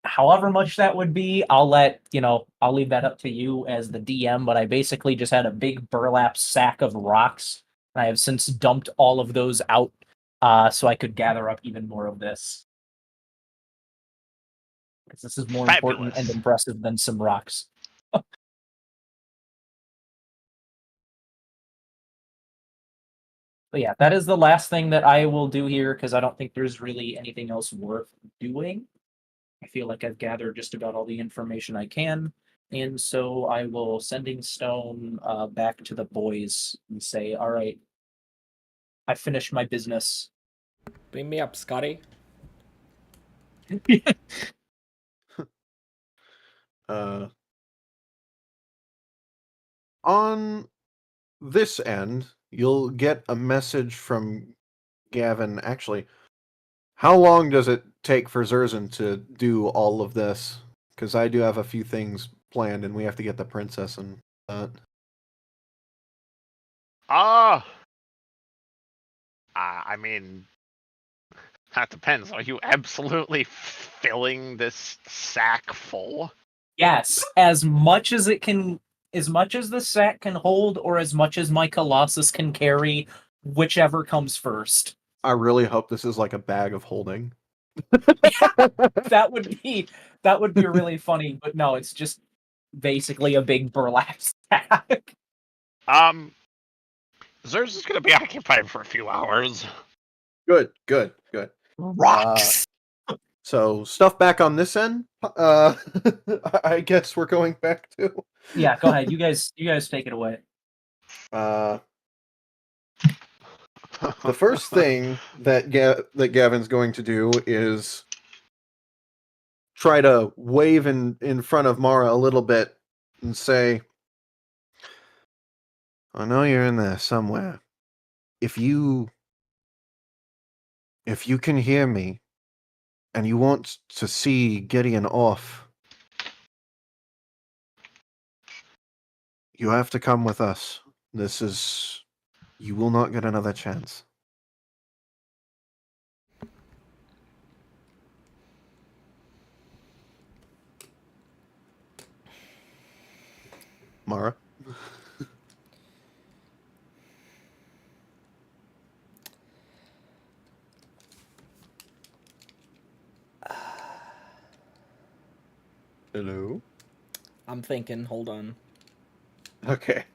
however much that would be, I'll leave that up to you as the DM, but I basically just had a big burlap sack of rocks. And I have since dumped all of those out so I could gather up even more of this. Because this is more important and Fabulous. impressive than some rocks. But yeah, that is the last thing that I will do here because I don't think there's really anything else worth doing. I feel like I've gathered just about all the information I can. And so I will sending stone back to the boys and say, all right, I finished my business. Beam me up, Scotty. On this end, you'll get a message from Gavin. Actually, how long does it take for Zerzan to do all of this? Because I do have a few things planned, and we have to get the princess and that. I mean, that depends. Are you absolutely filling this sack full? Yes, as much as it can, as much as the sack can hold, or as much as my Colossus can carry, whichever comes first. I really hope this is like a bag of holding. That would be really funny, but no, it's just basically a big burlap sack. Zers is gonna be occupied for a few hours. Good. Rocks. So stuff back on this end. I guess we're going back to. Yeah, go ahead. You guys take it away. The first thing that Gavin's going to do is try to wave in front of Mara a little bit and say, "I know you're in there somewhere. If you can hear me, and you want to see Gideon off, you have to come with us. You will not get another chance. Mara? Hello? I'm thinking, hold on. Okay.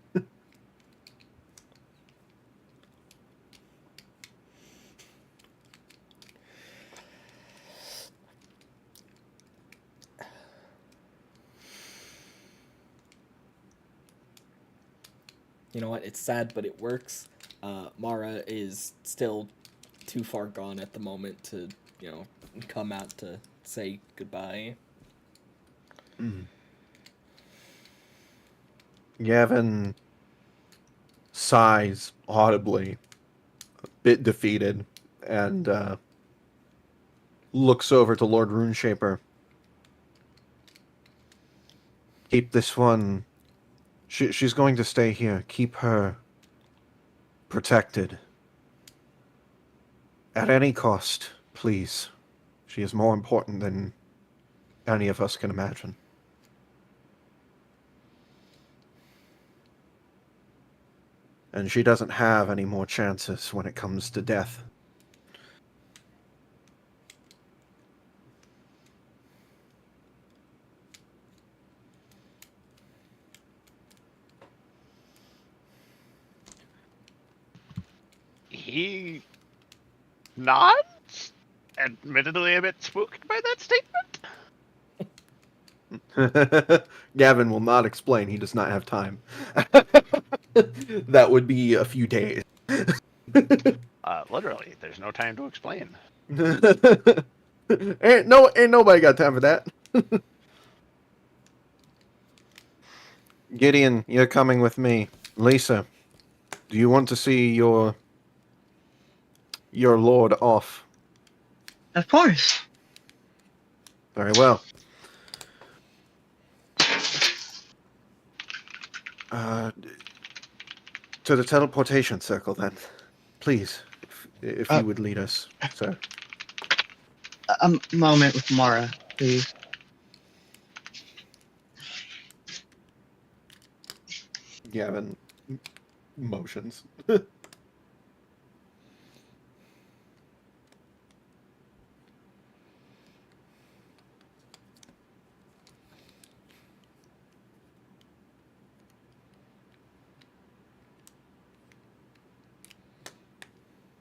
You know what? It's sad, but it works. Mara is still too far gone at the moment to, come out to say goodbye. Gavin sighs audibly, a bit defeated, and looks over to Lord Runeshaper. Keep this one. She's going to stay here. Keep her protected. At any cost, please. She is more important than any of us can imagine. And she doesn't have any more chances when it comes to death. He nods, admittedly a bit spooked by that statement. Gavin will not explain. He does not have time. That would be a few days. Literally, there's no time to explain. ain't nobody got time for that. Gideon, you're coming with me. Lisa, do you want to see your lord off? Of course. Very well. To the teleportation circle, then. Please, if you would lead us, sir. A moment with Mara, please. Gavin motions.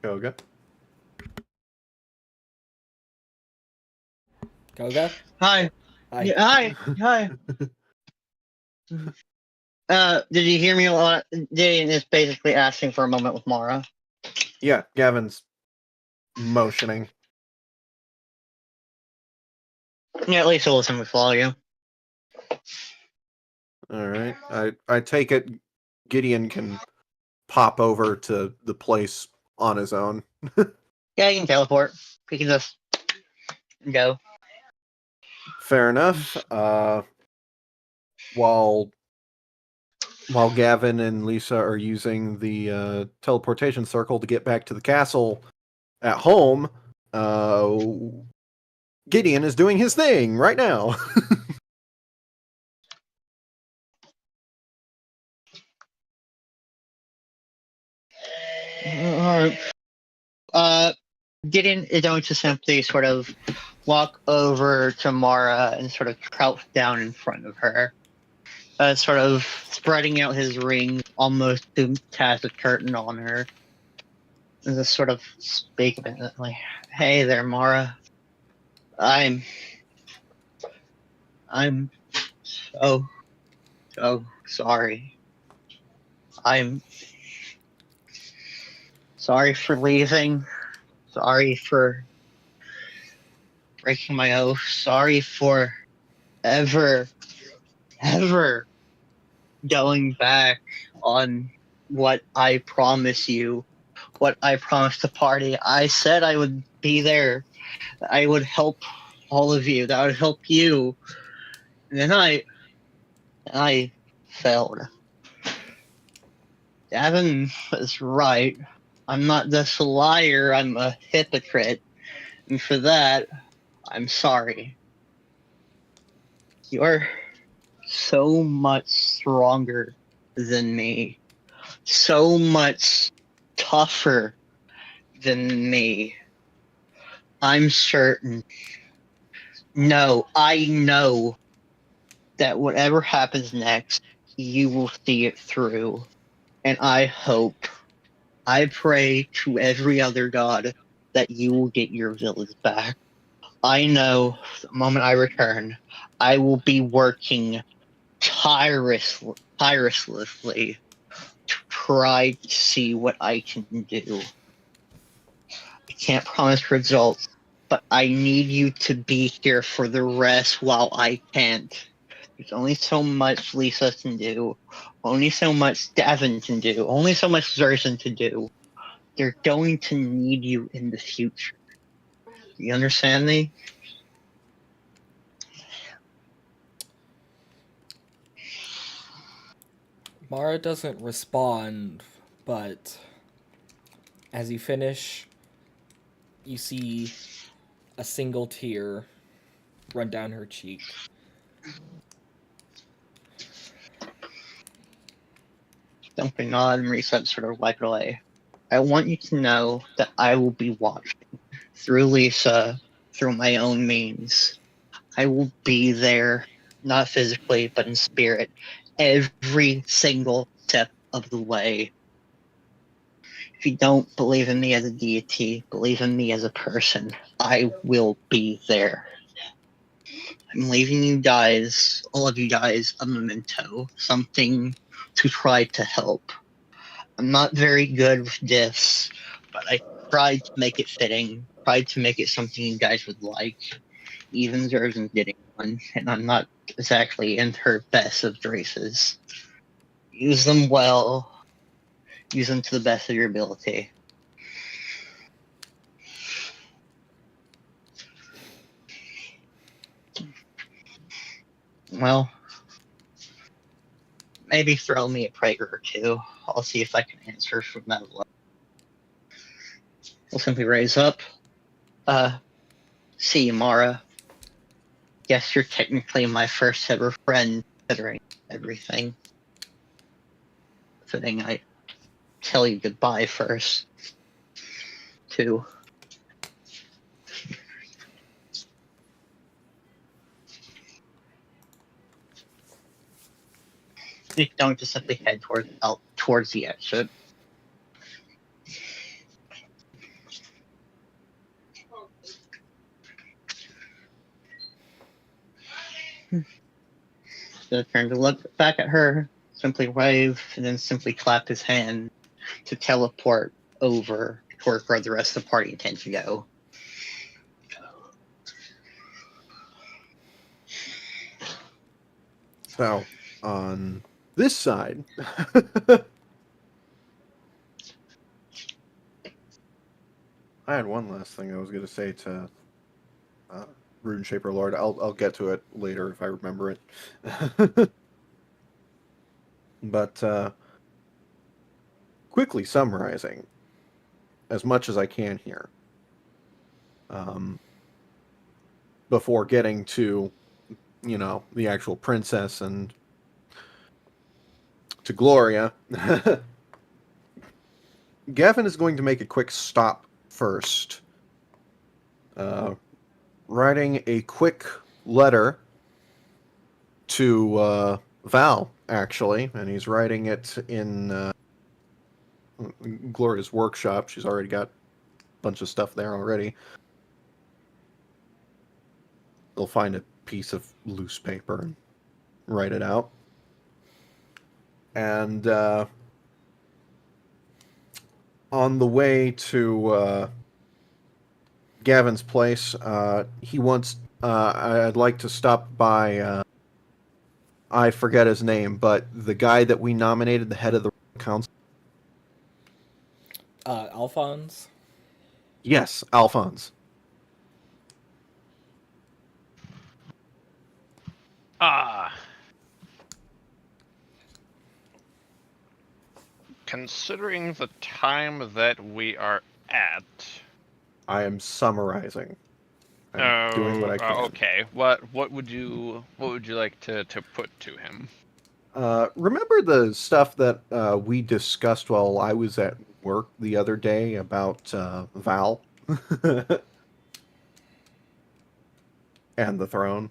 Koga? Koga? Hi. Hi. Yeah, hi. Did you hear me a lot? Gideon is basically asking for a moment with Mara. Yeah, Gavin's motioning. Yeah, at least he'll listen with volume. Alright. I take it Gideon can pop over to the place on his own. Yeah, he can teleport. He can just go. Fair enough. While Gavin and Lisa are using the teleportation circle to get back to the castle at home, Gideon is doing his thing right now. Alright. Gideon is going to simply sort of walk over to Mara and sort of crouch down in front of her. Sort of spreading out his ring almost to cast a curtain on her. And just sort of speak a bit like, "Hey there, Mara. I'm so sorry. I'm sorry for leaving. Sorry for breaking my oath. Sorry for ever going back on what I promise you what I promised the party. I said I would be there. I would help all of you. That I would help you. And then I failed. Gavin was right. I'm not just a liar, I'm a hypocrite. And for that, I'm sorry. You're so much stronger than me. So much tougher than me. I'm certain. No, I know that whatever happens next, you will see it through. And I hope, I pray to every other god that you will get your village back. I know the moment I return, I will be working tirelessly to try to see what I can do. I can't promise results, but I need you to be here for the rest while I can't. There's only so much Lisa can do, only so much Gavin can do, only so much Zerzan can do. They're going to need you in the future. You understand me? Mara doesn't respond, but as you finish, you see a single tear run down her cheek. Simply nod and reset, sort of wipe it away. I want you to know that I will be watching through Lisa, through my own means. I will be there, not physically, but in spirit, every single step of the way. If you don't believe in me as a deity, believe in me as a person, I will be there. I'm leaving you guys, all of you guys, a memento, something to try to help. I'm not very good with gifts, but I tried to make it fitting, tried to make it something you guys would like. Even Zerzan's getting one, and I'm not exactly in her best of graces. Use them well. Use them to the best of your ability. Well, maybe throw me a prayer or two. I'll see if I can answer from that level. We'll simply raise up. See you, Mara. Yes, you're technically my first ever friend, considering everything. Fitting I tell you goodbye first. Too. You don't just simply head towards the exit. Gonna turn to look back at her, simply wave, and then simply clap his hand to teleport over toward where the rest of the party intends to go. So, on this side, I had one last thing I was going to say to Rune Shaper Lord. I'll get to it later if I remember it. But quickly summarizing as much as I can here, before getting to, the actual princess and to Gloria. Gavin is going to make a quick stop first, writing a quick letter to Val, actually, and he's writing it in Gloria's workshop. She's already got a bunch of stuff there already. They'll find a piece of loose paper and write it out. And on the way to Gavin's place, he wants. I'd like to stop by. I forget his name, but the guy that we nominated, the head of the council. Alphonse. Yes, Alphonse. Ah. Considering the time that we are at. I am summarizing. I'm doing what I can. Okay. What would you like to put to him? Remember the stuff that we discussed while I was at work the other day about Val and the throne?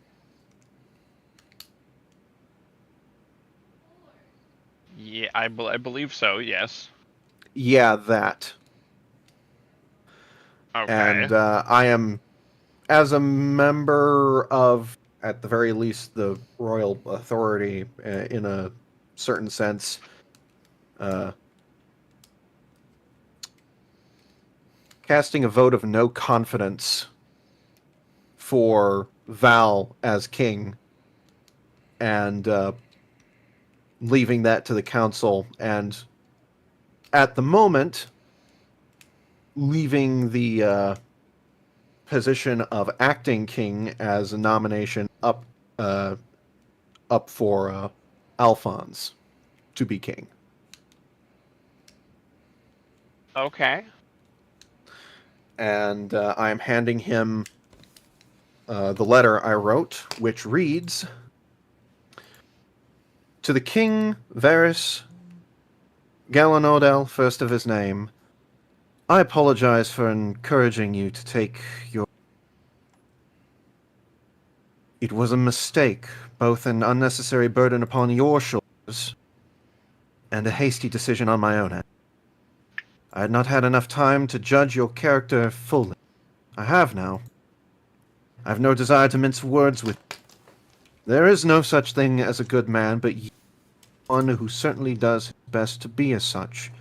Yeah, I believe so. Yes. Yeah, that. Okay. And I am, as a member of, at the very least, the royal authority, in a certain sense, casting a vote of no confidence for Val as king, and leaving that to the council, and at the moment, leaving the position of acting king as a nomination up for Alphonse to be king. Okay. And I am handing him the letter I wrote, which reads, "To the King Varys Galanodel, first of his name, I apologize for encouraging you to take your... It was a mistake, both an unnecessary burden upon your shoulders and a hasty decision on my own end. I had not had enough time to judge your character fully. I have now. I have no desire to mince words with you. There is no such thing as a good man, but you are one who certainly does his best to be as such.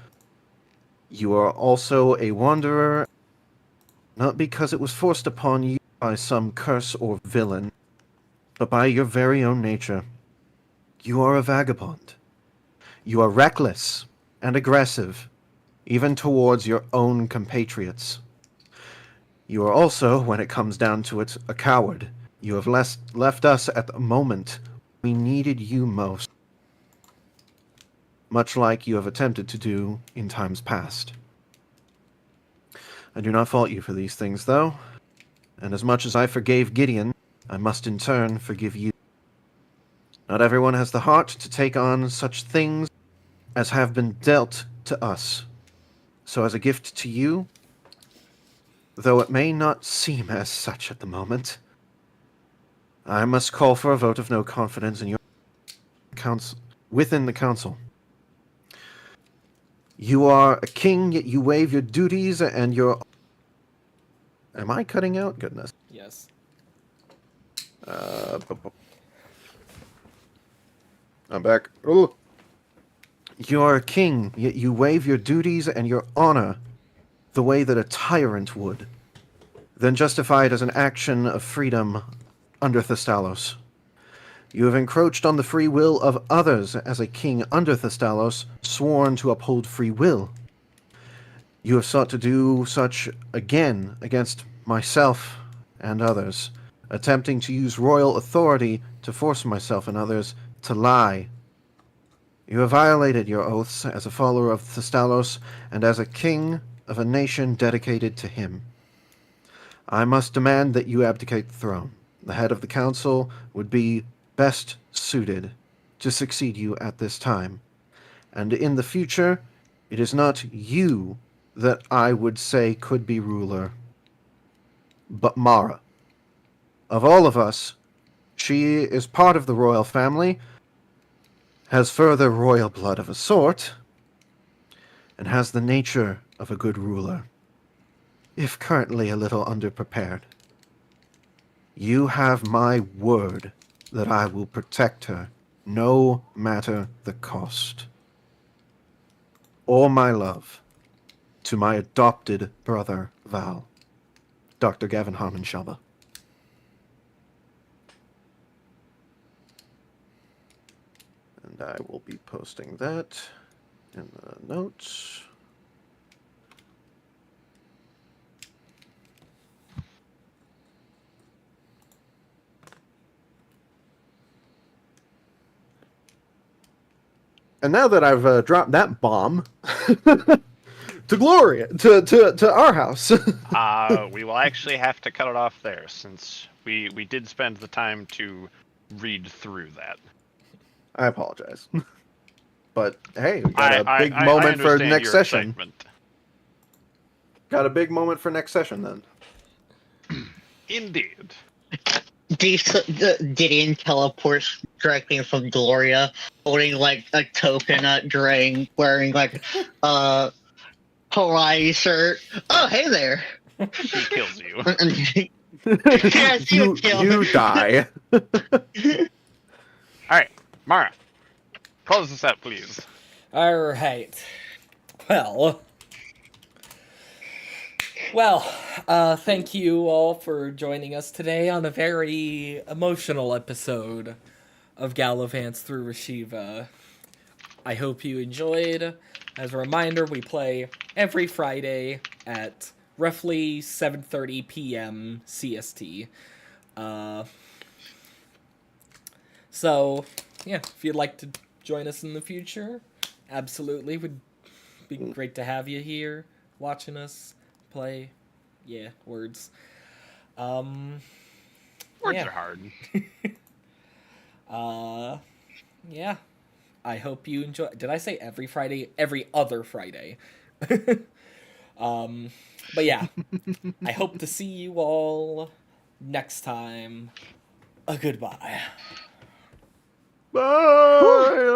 You are also a wanderer, not because it was forced upon you by some curse or villain, but by your very own nature. You are a vagabond. You are reckless and aggressive, even towards your own compatriots. You are also, when it comes down to it, a coward. You have left us at the moment we needed you most, much like you have attempted to do in times past. I do not fault you for these things, though, and as much as I forgave Gideon, I must in turn forgive you. Not everyone has the heart to take on such things as have been dealt to us. So as a gift to you, though it may not seem as such at the moment, I must call for a vote of no confidence in your council, within the council. You are a king, yet you waive your duties and your... Am I cutting out? Goodness. Yes. I'm back. Oh. You are a king, yet you waive your duties and your honor the way that a tyrant would, then justify it as an action of freedom under Thestalos. You have encroached on the free will of others as a king under Thestalos, sworn to uphold free will. You have sought to do such again against myself and others, attempting to use royal authority to force myself and others to lie. You have violated your oaths as a follower of Thestalos and as a king of a nation dedicated to him. I must demand that you abdicate the throne. The head of the council would be best suited to succeed you at this time. And in the future, it is not you that I would say could be ruler, but Mara. Of all of us, she is part of the royal family, has further royal blood of a sort, and has the nature of a good ruler, if currently a little underprepared. You have my word that I will protect her, no matter the cost. All my love to my adopted brother, Val, Dr. Gavin Harmon Shelba. And I will be posting that in the notes. And now that I've dropped that bomb, to Gloria, to our house. We will actually have to cut it off there, since we did spend the time to read through that. I apologize. But hey, we got a big I moment for understand next your session. excitement. Got a big moment for next session then. Indeed. Gideon teleports directly from Gloria, holding like a coconut drink, wearing like a Hawaii shirt. Oh, hey there! He kills you. Yes, you kill you him. die. Alright, Mara. Close this out, please. All right. Thank you all for joining us today on a very emotional episode of Galavants Through Rashiva. I hope you enjoyed. As a reminder, we play every Friday at roughly 7:30 p.m. CST. So, yeah, if you'd like to join us in the future, absolutely. Would be great to have you here watching us play. Yeah, words. Words Yeah. are hard. Yeah. I hope you enjoy. Did I say every Friday? Every other Friday. But yeah, I hope to see you all next time. Goodbye. Bye.